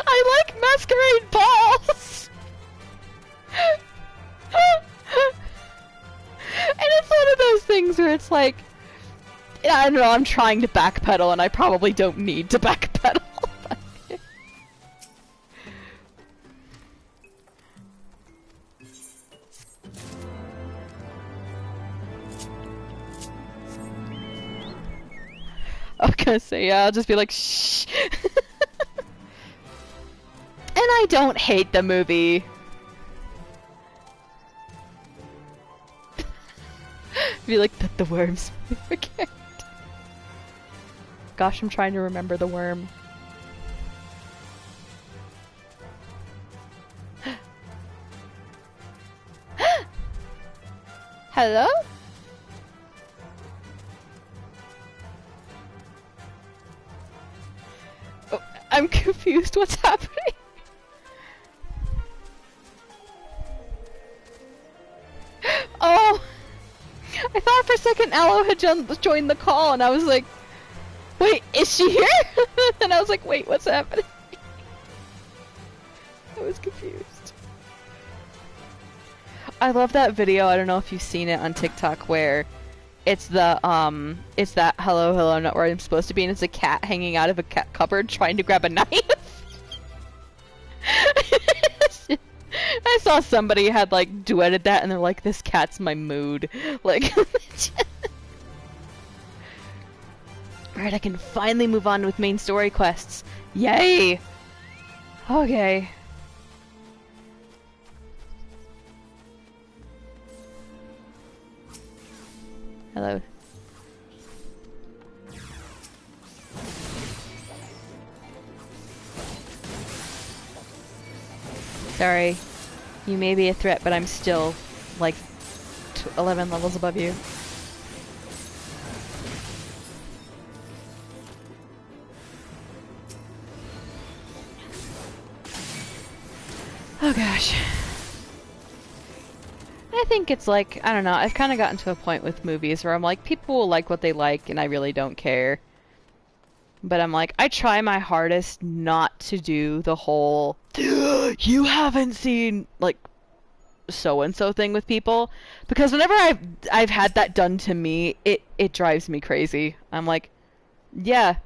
I like masquerade balls! And it's one of those things where it's like, I don't know, I'm trying to backpedal, and I probably don't need to backpedal. I was gonna say, yeah, I'll just be like, shh. And I don't hate the movie. Be like, that the worms. Forget. Gosh, I'm trying to remember the worm. Hello? Oh, I'm confused. What's happening? Oh! I thought for a second Aloe had joined the call, and I was like, wait, is she here? And I was like, wait, what's happening? I was confused. I love that video, I don't know if you've seen it on TikTok, where it's the, it's that hello, hello, not where I'm supposed to be, and it's a cat hanging out of a cat cupboard trying to grab a knife. I saw somebody had, like, duetted that, and they're like, this cat's my mood. Like... Alright, I can finally move on with main story quests. Yay! Okay. Hello. Sorry. You may be a threat, but I'm still, like, 11 levels above you. Oh gosh. I think it's like, I don't know, I've kind of gotten to a point with movies where I'm like, people will like what they like and I really don't care. But I'm like, I try my hardest not to do the whole, you haven't seen, like, so-and-so thing with people, because whenever I've had that done to me, it drives me crazy. I'm like, yeah,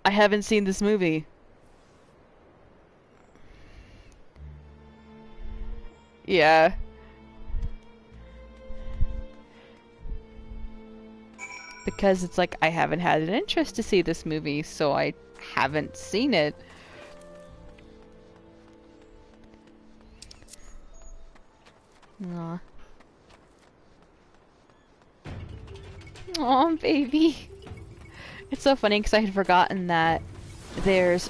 I haven't seen this movie. Yeah. Because it's like I haven't had an interest to see this movie, so I haven't seen it. Aw. Aw, baby. It's so funny because I had forgotten that there's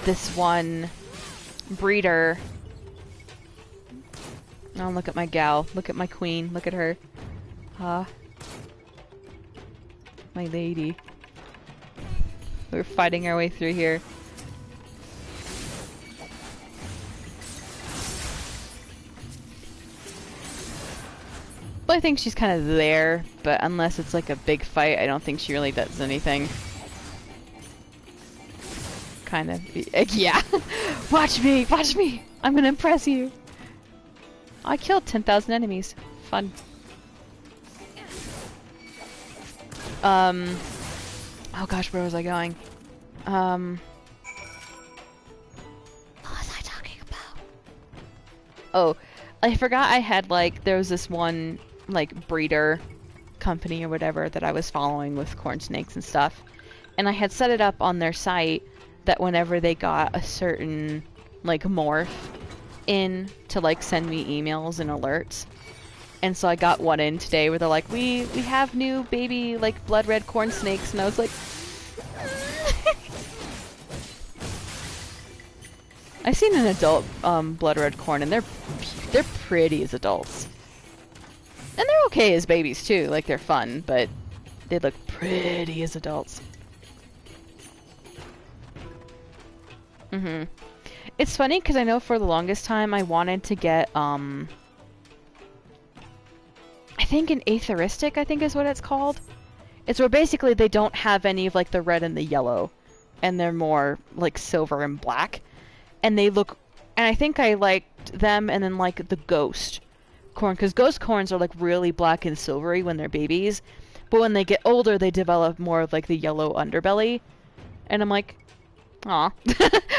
this one breeder. Oh, look at my gal. Look at my queen. Look at her. My lady. We're fighting our way through here. Well, I think she's kind of there, but unless it's like a big fight, I don't think she really does anything. Kind of. Yeah. Watch me! Watch me! I'm gonna impress you! I killed 10,000 enemies. Fun. Oh gosh, where was I going? What was I talking about? Oh, I forgot I had, like, there was this one, like, breeder company or whatever that I was following with corn snakes and stuff. And I had set it up on their site that whenever they got a certain, like, morph in to, like, send me emails and alerts. And so I got one in today where they're like, we have new baby, like, blood red corn snakes. And I was like... I've seen an adult blood red corn, and they're pretty as adults. And they're okay as babies, too. Like, they're fun, but they look pretty as adults. Mm-hmm. It's funny, because I know for the longest time I wanted to get, I think an aetheristic, I think is what it's called. It's where basically they don't have any of, like, the red and the yellow. And they're more, like, silver and black. And they look... And I think I liked them and then, like, the ghost corn. Because ghost corns are, like, really black and silvery when they're babies. But when they get older, they develop more of, like, the yellow underbelly. And I'm like... Aw.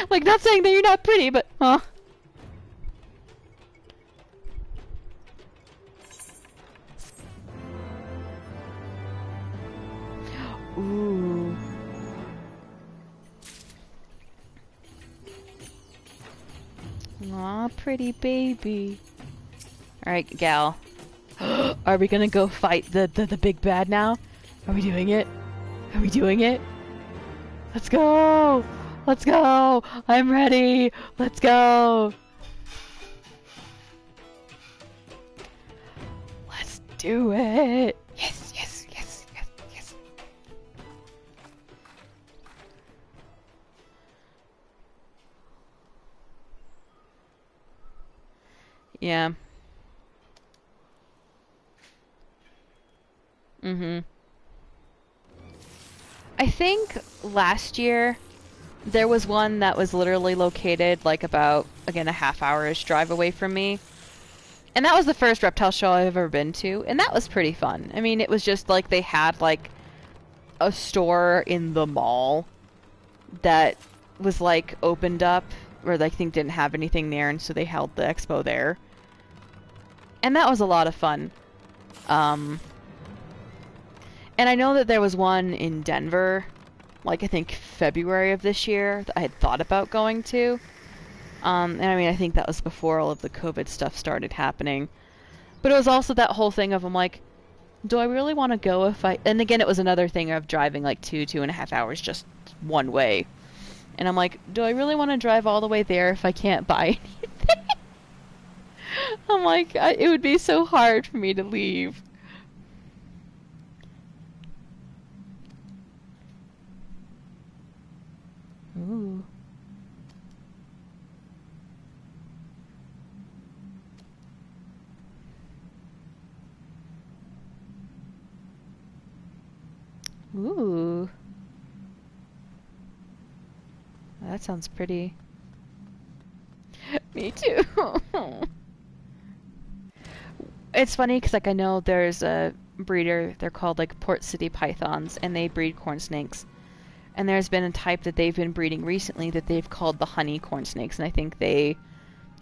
Like, not saying that you're not pretty, but... Aw. Ooh. Aw, pretty baby. Alright, gal. Are we gonna go fight the big bad now? Are we doing it? Are we doing it? Let's go! Let's go! I'm ready! Let's go! Let's do it! Yes, yes, yes, yes, yes. Yeah. Mm-hmm. I think last year there was one that was literally located like about, again, a half-hour-ish drive away from me. And that was the first reptile show I've ever been to, and that was pretty fun. I mean, it was just like they had like a store in the mall that was like opened up, where I think didn't have anything there, and so they held the expo there. And that was a lot of fun. And I know that there was one in Denver, like I think February of this year, that I had thought about going to. And I mean, I think that was before all of the COVID stuff started happening. But it was also that whole thing of, I'm like, do I really want to go if I... And again, it was another thing of driving like 2.5 hours just one way. And I'm like, do I really want to drive all the way there if I can't buy anything? I'm like, it would be so hard for me to leave. Ooh. Ooh. That sounds pretty. Me too. it's funny because like I know there's a breeder. They're called like Port City Pythons, and they breed corn snakes. And there's been a type that they've been breeding recently that they've called the honey corn snakes, and I think they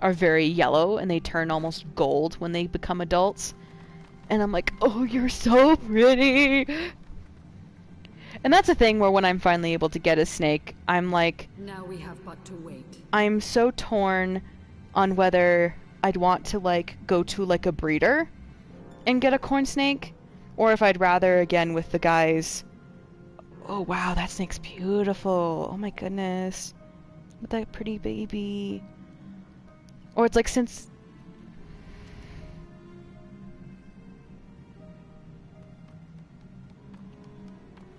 are very yellow and they turn almost gold when they become adults. And I'm like, oh, you're so pretty. And that's a thing where when I'm finally able to get a snake, I'm like, now we have but to wait. I'm so torn on whether I'd want to like go to like a breeder and get a corn snake, or if I'd rather, again, with the guys. Oh wow, that snake's beautiful. Oh my goodness. With that pretty baby. Or it's like, since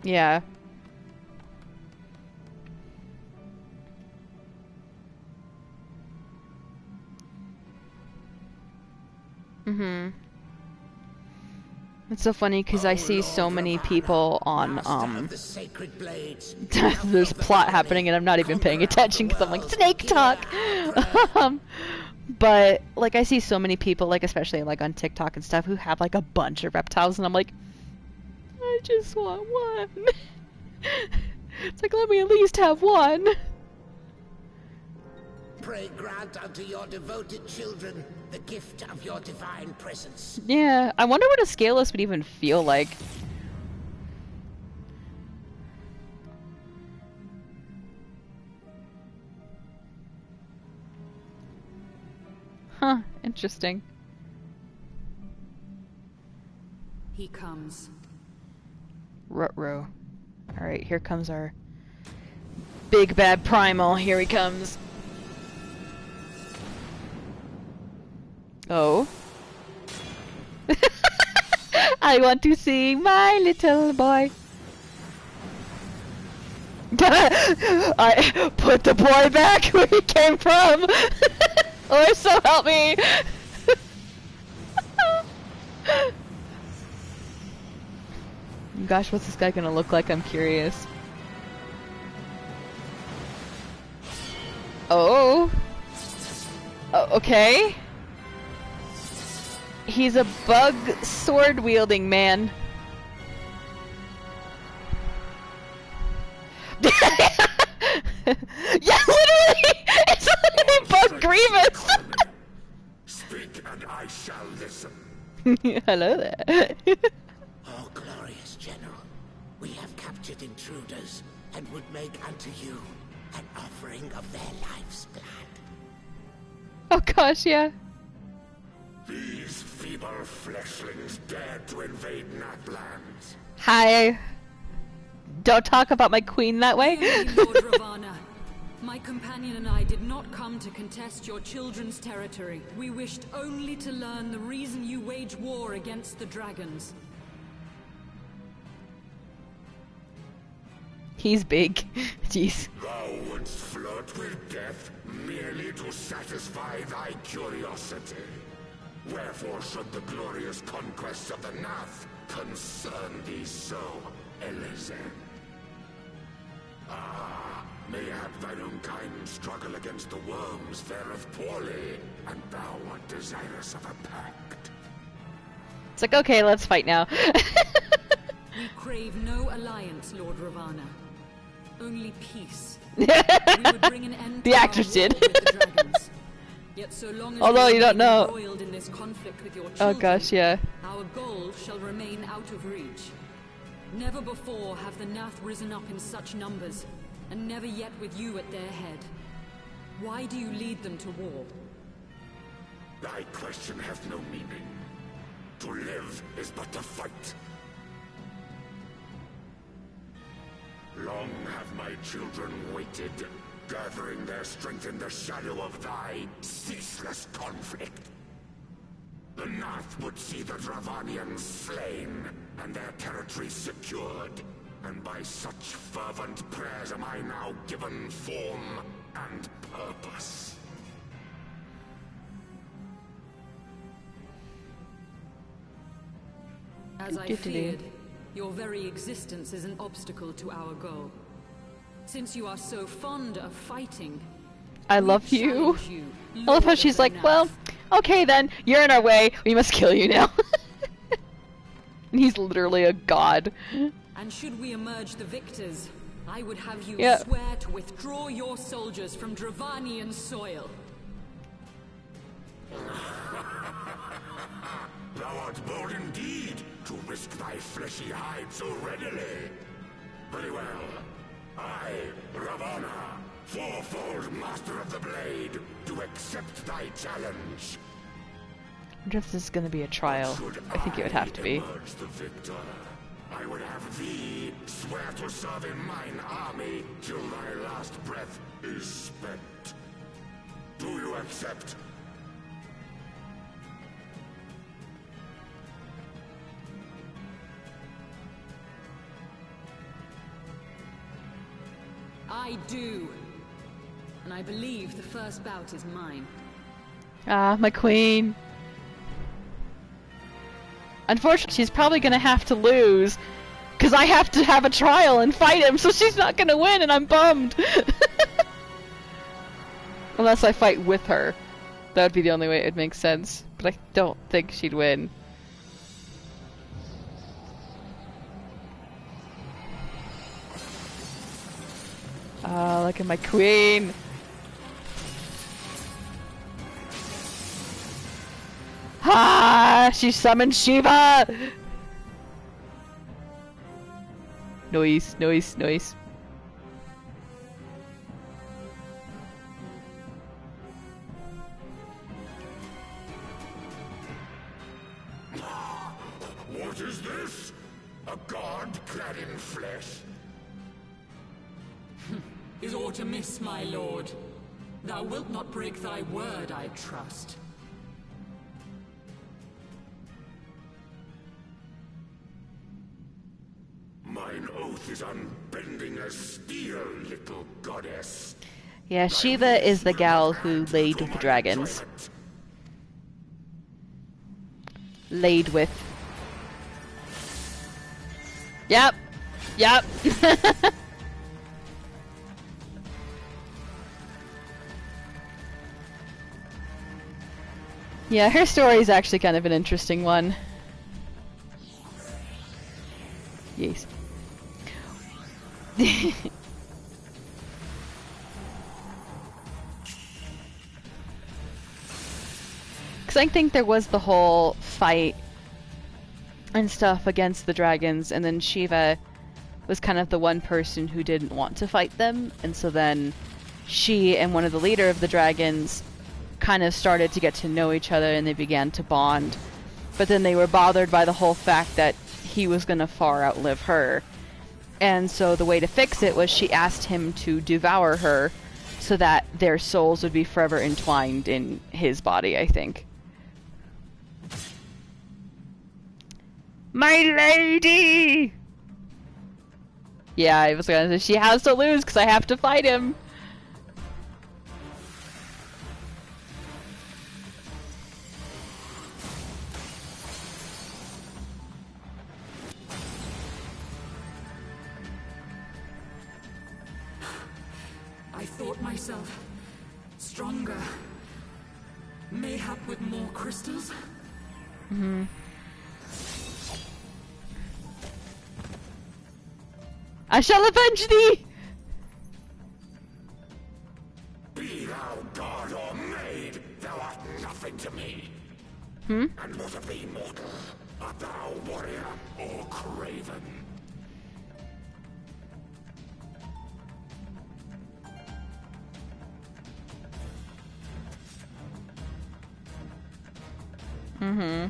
yeah. Mm-hmm. It's so funny because I see so many people on there's plot happening and I'm not even paying attention because I'm like, snake talk. But like I see so many people, like especially like on TikTok and stuff, who have like a bunch of reptiles, and I'm like, I just want one. It's like, let me at least have one. Pray grant unto your devoted children the gift of your divine presence. Yeah, I wonder what a scaleless would even feel like. Huh, interesting. He comes. Ruh-roh. Alright, here comes our big bad primal. Here he comes. Oh. I want to see my little boy. I put the boy back where he came from. Or so help me. Gosh, what's this guy gonna look like? I'm curious. Oh. Oh, okay. He's a bug sword wielding man. Yeah, literally! It's literally Bug Grievous! Speak and I shall listen. Hello there. Oh, glorious General, we have captured intruders and would make unto you an offering of their life's blood. Oh gosh, yeah. These feeble fleshlings dared to invade Natlands. Hi. Don't talk about my queen that way. Lord Ravana, my companion and I did not come to contest your children's territory. We wished only to learn the reason you wage war against the dragons. He's big. Jeez. Thou wouldst flirt with death merely to satisfy thy curiosity. Wherefore should the glorious conquests of the Nath concern thee so, Elezen? Ah, mayhap thine own kind struggle against the worms fareth poorly, and thou art desirous of a pact. It's like, okay, let's fight now. We crave no alliance, Lord Ravana. Only peace. We would bring an end to The actress our war did. with the dragons. Yet so long as Although we you don't remain know. embroiled in this conflict with your Oh children, gosh, yeah. our goal shall remain out of reach. Never before have the Nath risen up in such numbers, and never yet with you at their head. Why do you lead them to war? Thy question hath no meaning. To live is but to fight. Long have my children waited, gathering their strength in the shadow of thy ceaseless conflict. The Nath would see the Dravanians slain, and their territory secured. And by such fervent prayers am I now given form and purpose. As I feared, your very existence is an obstacle to our goal. Since you are so fond of fighting, I we love you. challenge you, I love how Lord she's of the like, Nath. well, Okay then, you're in our way. We must kill you now. And he's literally a god. And should we emerge the victors, I would have you Yeah. swear to withdraw your soldiers from Dravanian soil. Thou art bold indeed to risk thy fleshy hide so readily. Very well. I, Ravana, fourfold master of the blade, do accept thy challenge. I wonder if this is gonna be a trial. Should I think it would have to be. emerge the victor, I would have thee swear to serve in mine army till thy last breath is spent. Do you accept? I do. And I believe the first bout is mine. Ah, my queen. Unfortunately, she's probably gonna have to lose. Because I have to have a trial and fight him, so she's not gonna win, and I'm bummed. Unless I fight with her. That would be the only way it would make sense. But I don't think she'd win. Ah, look at my queen. Ha! She summoned Shiva! Noise, noise, noise. What is this? A god clad in flesh? Is aught amiss, my lord? Thou wilt not break thy word, I trust. Mine oath is unbending as steel, little goddess. Yeah, Shiva is the gal who laid with the dragons. Laid with. Yep. Yep. Yeah, her story is actually kind of an interesting one. Yes. Because I think there was the whole fight and stuff against the dragons, and then Shiva was kind of the one person who didn't want to fight them, and so then she and one of the leader of the dragons kind of started to get to know each other, and they began to bond. But then they were bothered by the whole fact that he was going to far outlive her. And so the way to fix it was she asked him to devour her so that their souls would be forever entwined in his body, I think. My lady! Yeah, I was gonna say, she has to lose because I have to fight him. I thought myself stronger. Mayhap with more crystals? Mm-hmm. I shall avenge thee! Be thou god or maid, thou art nothing to me. Hmm? And what of thee, mortal? Art thou warrior or craven? Mm-hmm.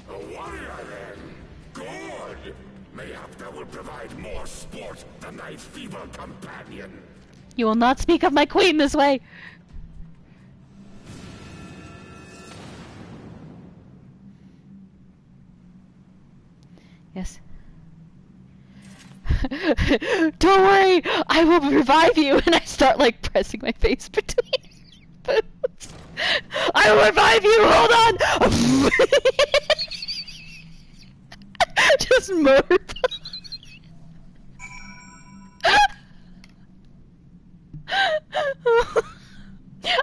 A warrior, then? Good! Mayhap thou will provide more sport than thy feeble companion. You will not speak of my queen this way! Yes. Don't worry! I will revive you! And I start, like, pressing my face between boots. I will revive you! Hold on! Just morph. I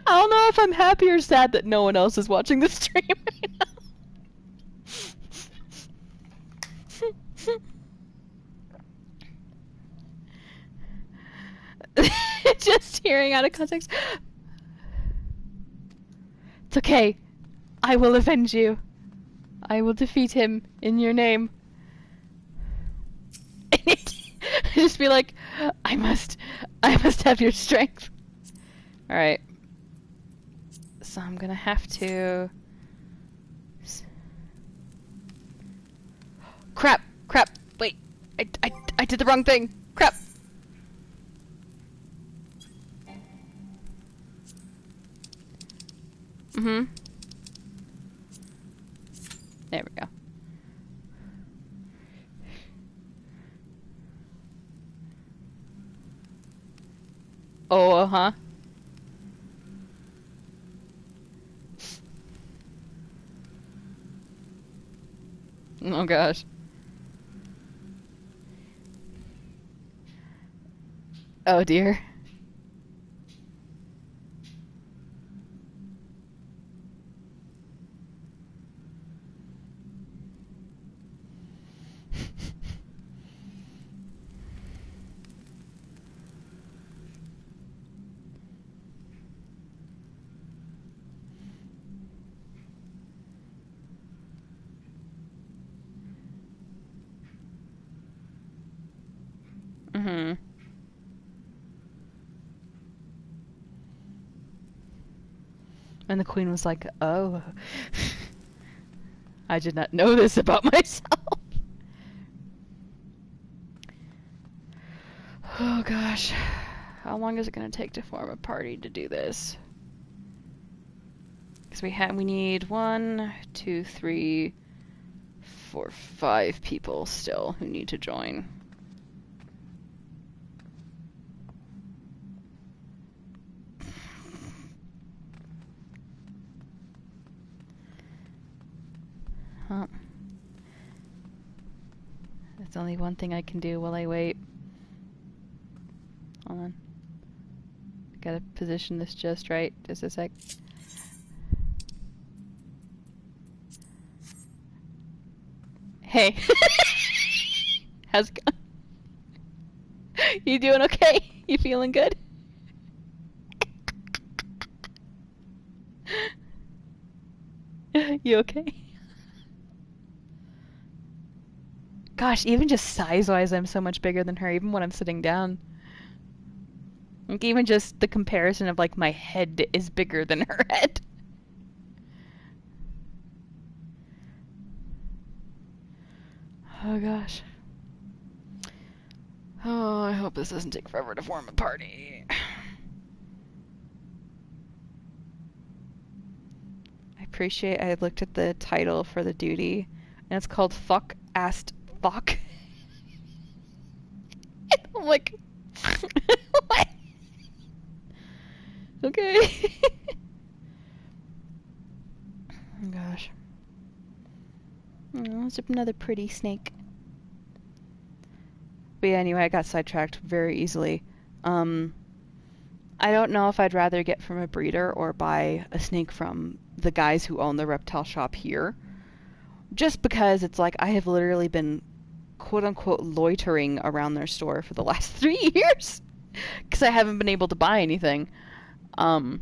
don't know know if I'm happy or sad that no one else is watching the stream right now. Just hearing out of context. It's okay. I will avenge you. I will defeat him in your name. Just be like, I must have your strength. Alright. So I'm gonna have to... Crap! Wait! I did the wrong thing! Crap! Mm-hmm. There we go. Oh, uh-huh. Oh gosh. Oh dear. Mm-hmm. And the queen was like, oh. I did not know this about myself. Oh gosh. How long is it gonna take to form a party to do this? Because we need 1, 2, 3, 4, 5 people still who need to join. Huh. That's only one thing I can do while I wait. Hold on. Gotta position this just right. Just a sec. Hey. How's it going? You doing okay? You feeling good? You okay? Gosh, even just size-wise, I'm so much bigger than her, even when I'm sitting down. Like, even just the comparison of, like, my head is bigger than her head. Oh, gosh. Oh, I hope this doesn't take forever to form a party. I appreciate I looked at the title for the duty, and it's called Fuck Asked Fuck. I'm like, what? Okay. Oh gosh. Oh, it's another pretty snake. But yeah, anyway, I got sidetracked very easily. I don't know if I'd rather get from a breeder or buy a snake from the guys who own the reptile shop here. Just because it's like I have literally been quote-unquote loitering around their store for the last 3 years. Because I haven't been able to buy anything. And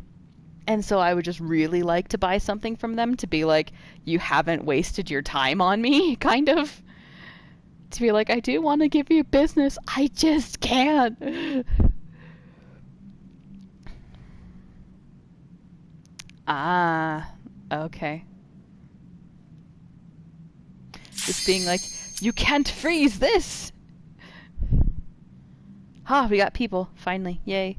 so I would just really like to buy something from them to be like, you haven't wasted your time on me, kind of. To be like, I do want to give you business, I just can't. Ah, okay. Just being like, you can't freeze this! Ah, we got people, finally, yay.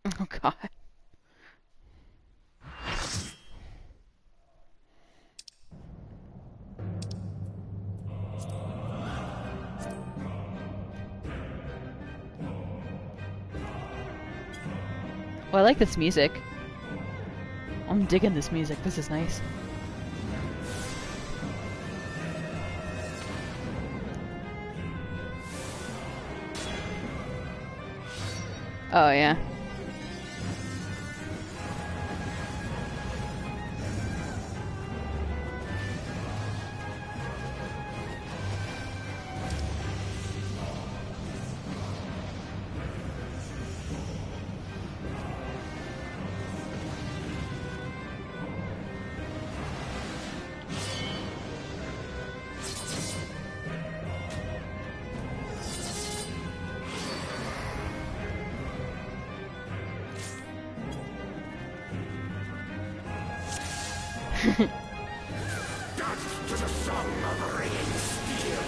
Oh god. Well, I like this music. I'm digging this music. This is nice. Oh, yeah. Dust to the song of ringing steel.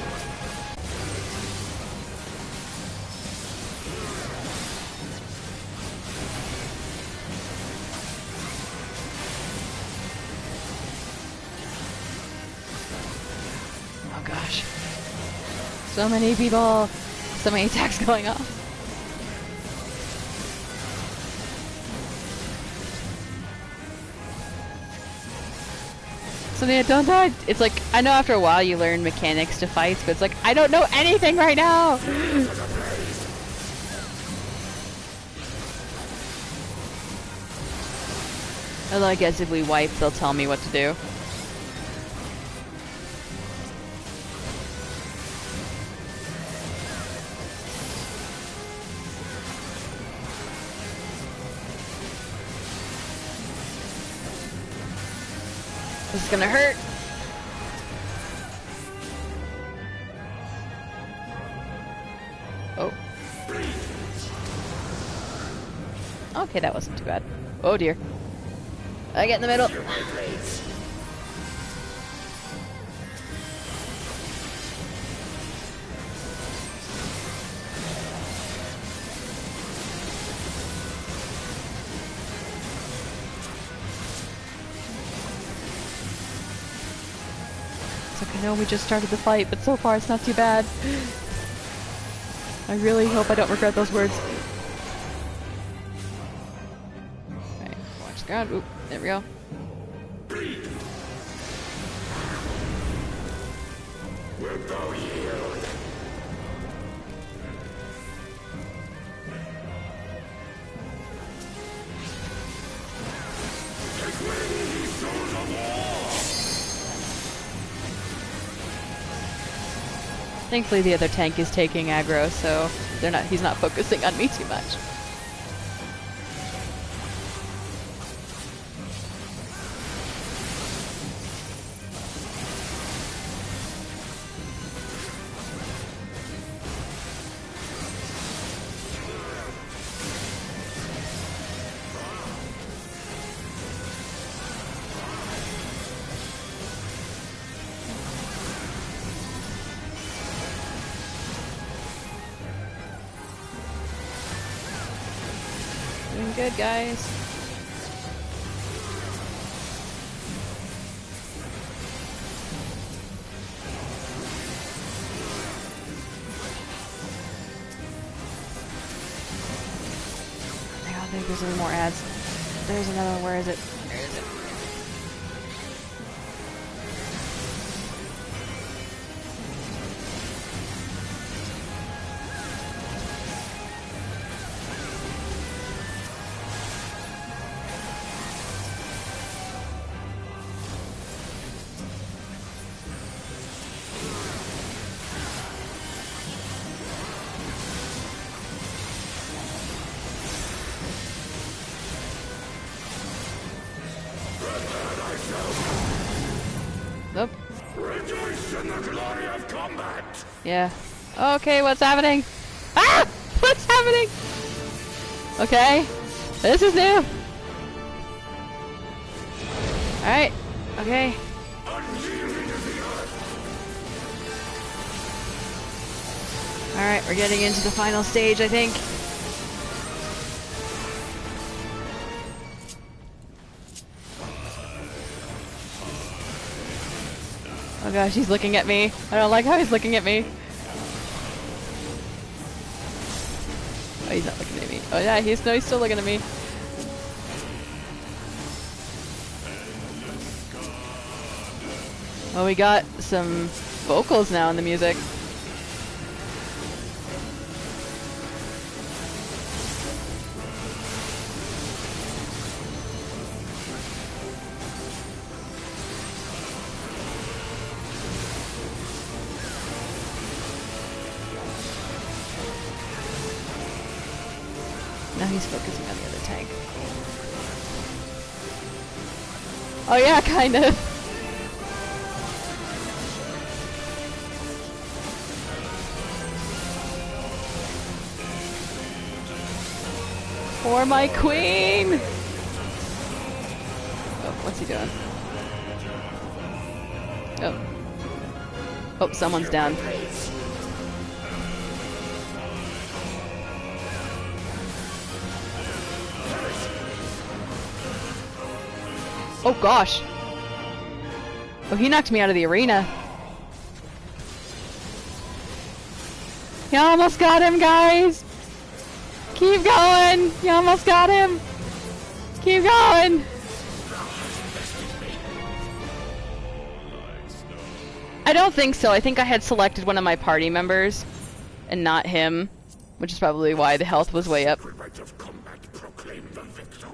Oh gosh. So many people. So many attacks going off. So yeah, don't die. It's like, I know after a while you learn mechanics to fights, but it's like, I don't know anything right now! Although I guess if we wipe, they'll tell me what to do. This is gonna hurt. Oh. Okay, that wasn't too bad. Oh dear. I get in the middle. I know we just started the fight, but so far it's not too bad. I really hope I don't regret those words. Okay, watch the ground. Oop, there we go. Will thou yield? Take ready, souls of war! Thankfully the other tank is taking aggro, so he's not focusing on me too much. Doing good, guys. I think there's any more ads. There's another one. Where is it? Where is it? Nope. Rejoice in the glory of combat! Yeah. Okay, what's happening? Ah! What's happening? Okay. This is new. Alright. Okay. Alright, we're getting into the final stage, I think. Oh gosh, he's looking at me. I don't like how he's looking at me. Oh, he's not looking at me. Oh yeah, he's still looking at me. Well, we got some vocals now in the music. Now he's focusing on the other tank. Oh yeah, kind of. For my queen! Oh, what's he doing? Oh. Oh, someone's down. Oh gosh! Oh, he knocked me out of the arena. You almost got him, guys! Keep going! You almost got him! Keep going! I don't think so. I think I had selected one of my party members and not him, which is probably why the health was way up. Right of combat proclaim the victor.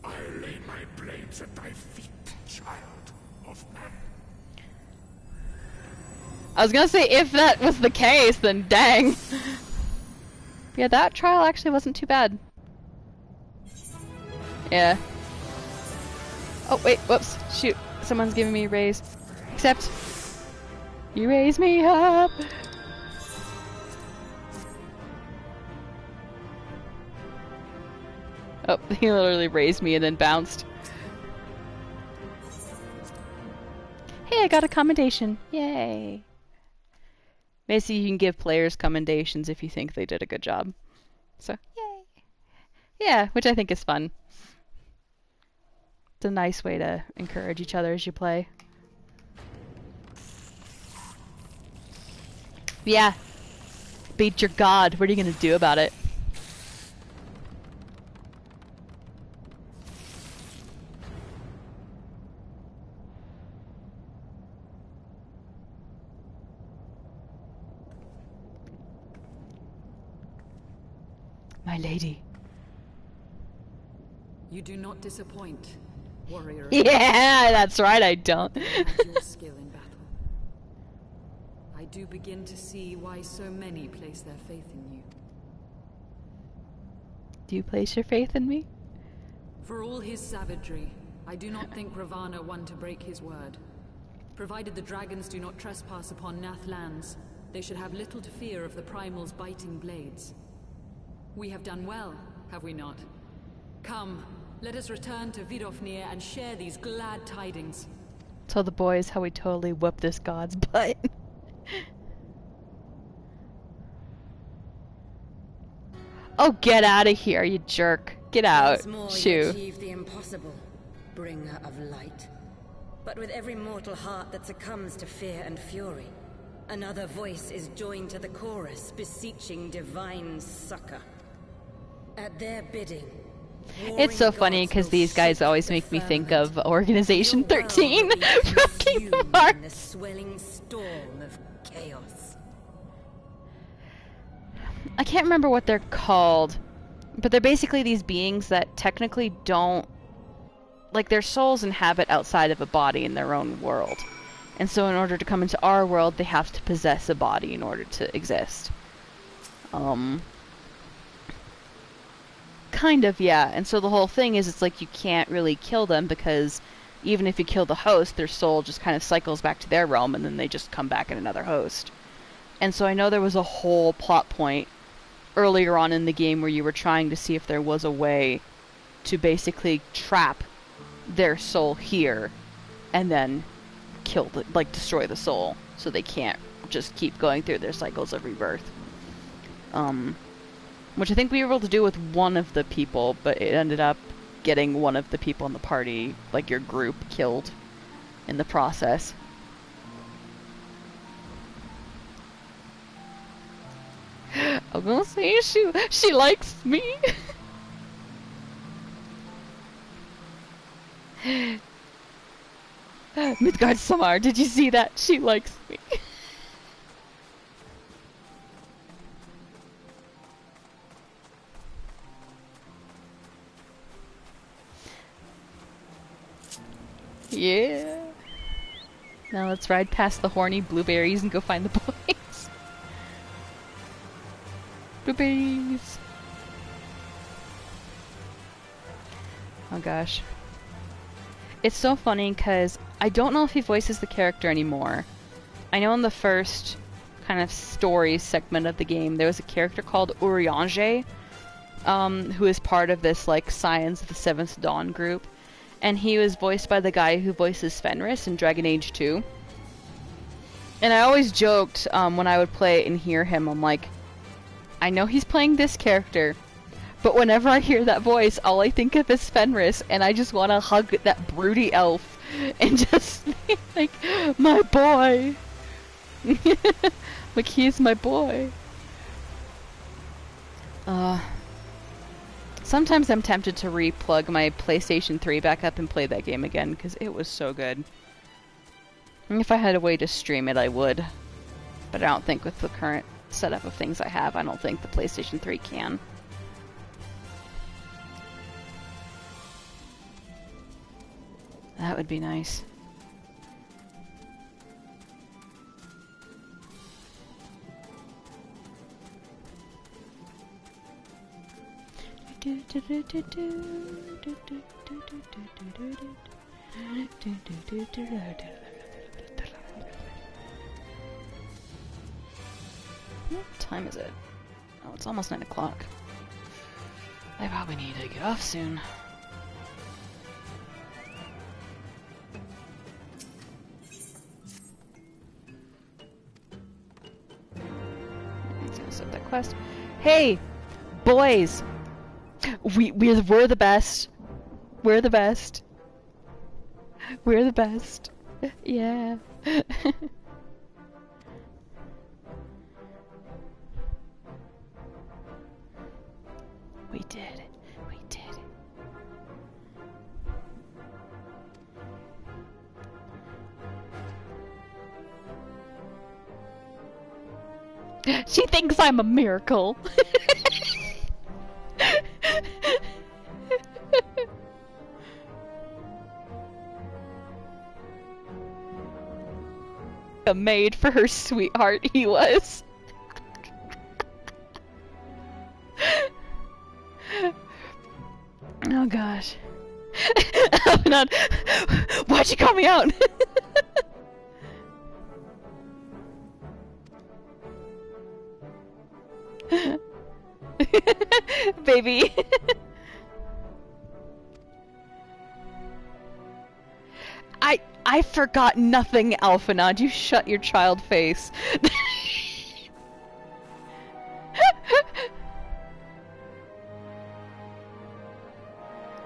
I lay my blades at thy feet, child of man. I was gonna say, if that was the case, then dang. Yeah, that trial actually wasn't too bad. Yeah. Oh, wait, whoops. Shoot. Someone's giving me a raise. Except, you raise me up! Oh, he literally raised me and then bounced. Hey, I got a commendation. Yay. Basically, you can give players commendations if you think they did a good job. So, yay. Yeah, which I think is fun. It's a nice way to encourage each other as you play. Yeah. Beat your god. What are you gonna do about it? My lady. You do not disappoint, warrior. Yeah, that's right, I don't. Your skill in battle. I do begin to see why so many place their faith in you. Do you place your faith in me? For all his savagery, I do not think Ravana one to break his word. Provided the dragons do not trespass upon Nath lands, they should have little to fear of the Primal's biting blades. We have done well, have we not? Come, let us return to Vidofnir and share these glad tidings. Tell the boys how we totally whooped this god's butt. Oh, get out of here, you jerk. Get out. Once more Shoo. you achieve the impossible, bringer of light. But with every mortal heart that succumbs to fear and fury, another voice is joined to the chorus, beseeching divine succor. At their bidding, It's so funny because these guys always make me think of Organization 13 from Kingdom in Hearts. the swelling storm of chaos. I can't remember what they're called, but they're basically these beings that technically don't, like, their souls inhabit outside of a body in their own world. And so in order to come into our world, they have to possess a body in order to exist. Kind of, yeah. And so the whole thing is, it's like you can't really kill them because even if you kill the host, their soul just kind of cycles back to their realm and then they just come back in another host. And so I know there was a whole plot point earlier on in the game where you were trying to see if there was a way to basically trap their soul here and then kill the, like, destroy the soul so they can't just keep going through their cycles of rebirth. Which I think we were able to do with one of the people, but it ended up getting one of the people in the party, like your group, killed in the process. I'm gonna say she likes me. Midgard Samar, did you see that? She likes me. Yeah. Now let's ride past the horny blueberries and go find the boys. Blueberries. Oh gosh. It's so funny because I don't know if he voices the character anymore. I know in the first kind of story segment of the game, there was a character called Urianger, who is part of this like Scions of the Seventh Dawn group, and he was voiced by the guy who voices Fenris in Dragon Age 2. And I always joked when I would play it and hear him, I'm like, I know he's playing this character, but whenever I hear that voice, all I think of is Fenris, and I just want to hug that broody elf and just be like, my boy. Like, he's my boy. Sometimes I'm tempted to re-plug my PlayStation 3 back up and play that game again, because it was so good. And if I had a way to stream it, I would. But I don't think with the current setup of things I have, I don't think the PlayStation 3 can. That would be nice. What time is it? Oh, it's almost 9 o'clock. I probably need to get off soon. He's gonna set that quest. Hey, boys! We're the best. We're the best. We're the best. Yeah. We did it. We did it. She thinks I'm a miracle. A maid for her sweetheart he was. Oh gosh. Not, why'd you call me out? Baby. I forgot nothing, Alphanod. You shut your child face.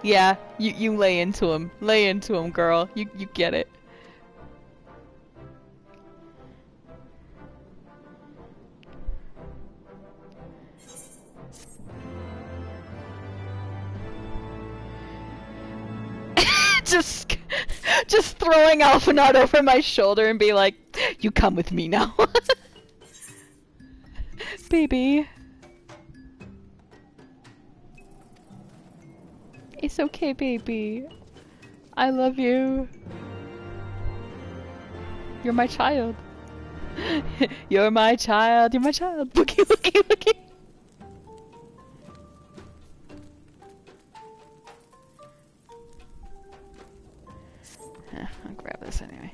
Yeah, you lay into him. Lay into him, girl. You get it. just throwing Alphanod over my shoulder and be like, you come with me now. Baby. It's okay, baby. I love you. You're my child. You're my child. You're my child. Boogie, boogie, boogie. I'll grab this anyway.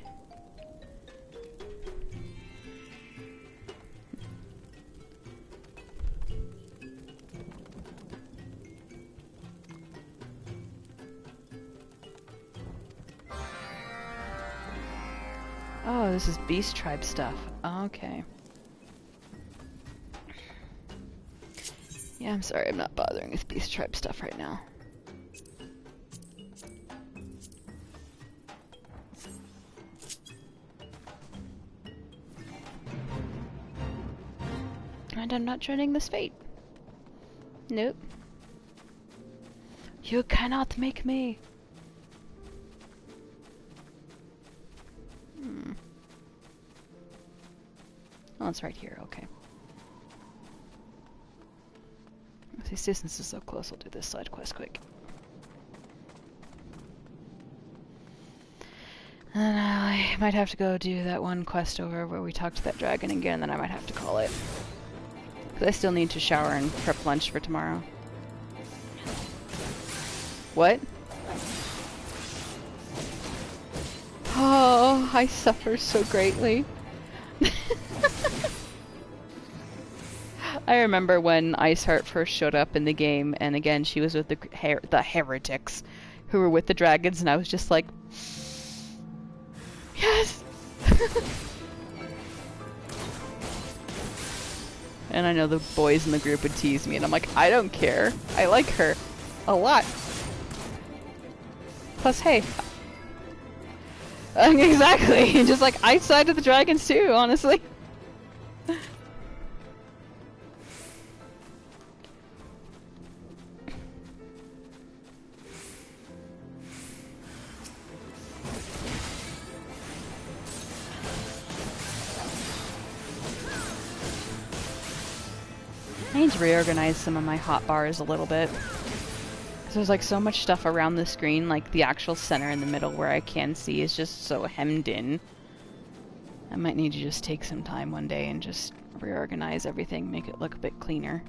Oh, this is Beast Tribe stuff. Okay. Yeah, I'm sorry, I'm not bothering with Beast Tribe stuff right now. And I'm not joining this fate. Nope. You cannot make me. Oh, it's right here, okay. Since this is so close, I'll do this side quest quick. And I might have to go do that one quest over where we talked to that dragon again, then I might have to call it. Because I still need to shower and prep lunch for tomorrow. What? Oh, I suffer so greatly. I remember when Iceheart first showed up in the game, and again, she was with the heretics who were with the dragons, and I was just like, yes! And I know the boys in the group would tease me, and I'm like, I don't care. I like her a lot. Plus, hey. Exactly! Just like, I sided the dragons too, honestly. I need to reorganize some of my hotbars a little bit. Because there's like so much stuff around the screen, like the actual center in the middle where I can see is just so hemmed in. I might need to just take some time one day and just reorganize everything, make it look a bit cleaner.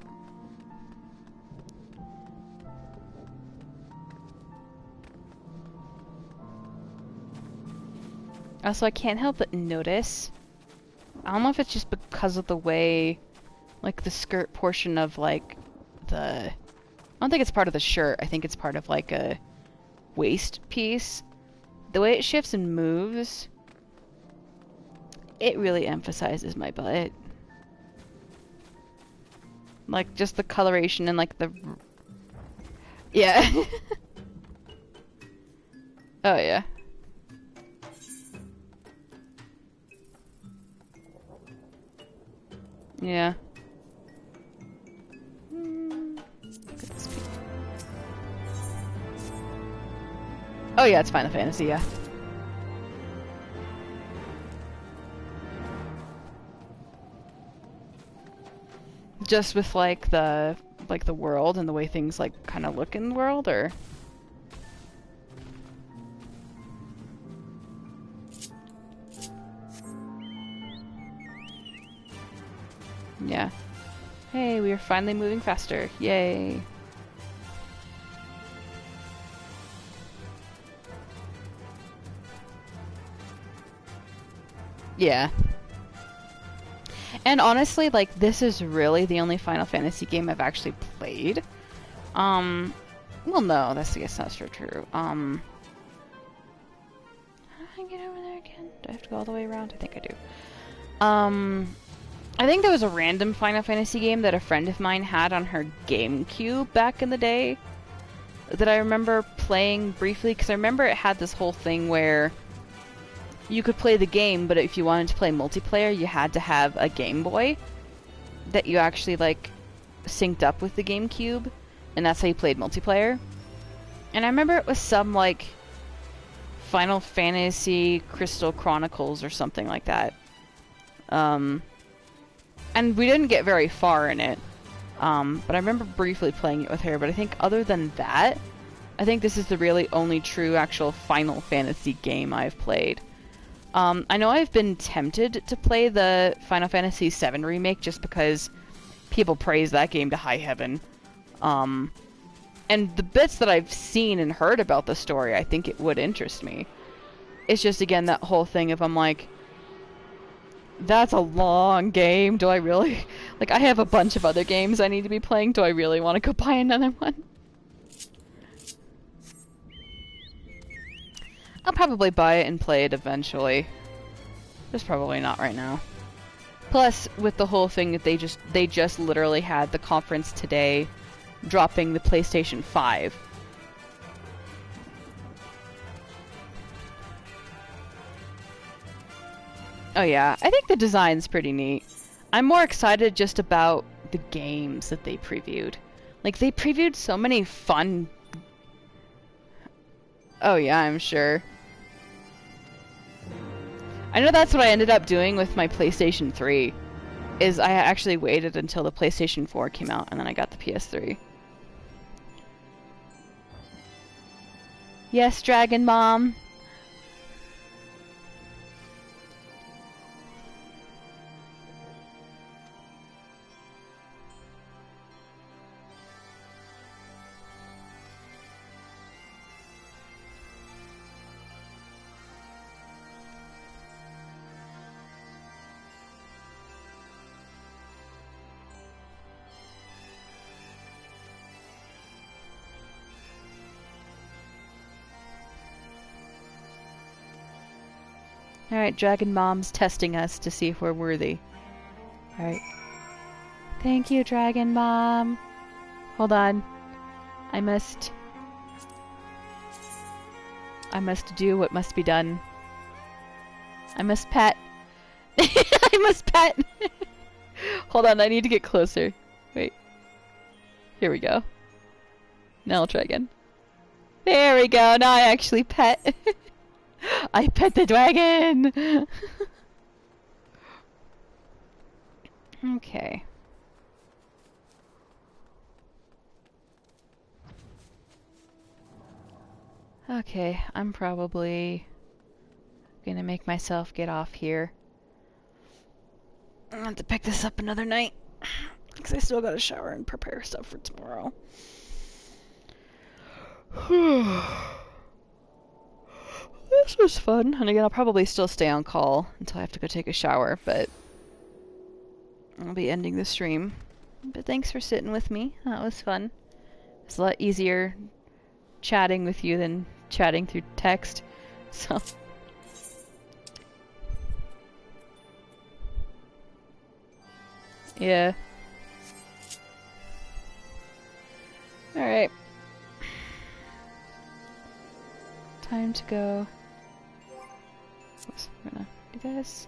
Also, I can't help but notice, I don't know if it's just because of the way, like the skirt portion of like I don't think it's part of the shirt, I think it's part of like a waist piece. The way it shifts and moves, it really emphasizes my butt. Like just the coloration and like the... Yeah. Oh yeah. Yeah. Oh yeah, it's Final Fantasy, yeah. Just with like the world and the way things like kind of look in the world, or... Yeah. Hey, we are finally moving faster. Yay. Yeah. And honestly, like, this is really the only Final Fantasy game I've actually played. Well, no, I guess that's not true. How do I get over there again? Do I have to go all the way around? I think I do. I think there was a random Final Fantasy game that a friend of mine had on her GameCube back in the day that I remember playing briefly, because I remember it had this whole thing where you could play the game, but if you wanted to play multiplayer, you had to have a Game Boy that you actually, like, synced up with the GameCube, and that's how you played multiplayer. And I remember it was some, like, Final Fantasy Crystal Chronicles or something like that. And we didn't get very far in it. But I remember briefly playing it with her, but I think other than that, I think this is the really only true actual Final Fantasy game I've played. I know I've been tempted to play the Final Fantasy VII Remake just because people praise that game to high heaven. And the bits that I've seen and heard about the story, I think it would interest me. It's just, again, that whole thing of I'm like, that's a long game. Do I really... Like, I have a bunch of other games I need to be playing. Do I really want to go buy another one? I'll probably buy it and play it eventually. Just probably not right now. Plus, with the whole thing that they just literally had the conference today dropping the PlayStation 5. Oh yeah, I think the design's pretty neat. I'm more excited just about the games that they previewed. Like, they previewed so many fun... Oh yeah, I'm sure. I know that's what I ended up doing with my PlayStation 3. Is I actually waited until the PlayStation 4 came out, and then I got the PS3. Yes, Dragon Mom! Alright, Dragon Mom's testing us to see if we're worthy. Alright. Thank you, Dragon Mom. Hold on. I must do what must be done. I must pet. I must pet! Hold on, I need to get closer. Wait. Here we go. Now I'll try again. There we go, now I actually pet. I pet the dragon! Okay. Okay, I'm probably gonna make myself get off here. I'll have to pick this up another night. Because I still gotta shower and prepare stuff for tomorrow. This was fun. And again, I'll probably still stay on call until I have to go take a shower, but I'll be ending the stream. But thanks for sitting with me. That was fun. It's a lot easier chatting with you than chatting through text. So... yeah. Alright. Time to go. Oops, I'm gonna do this.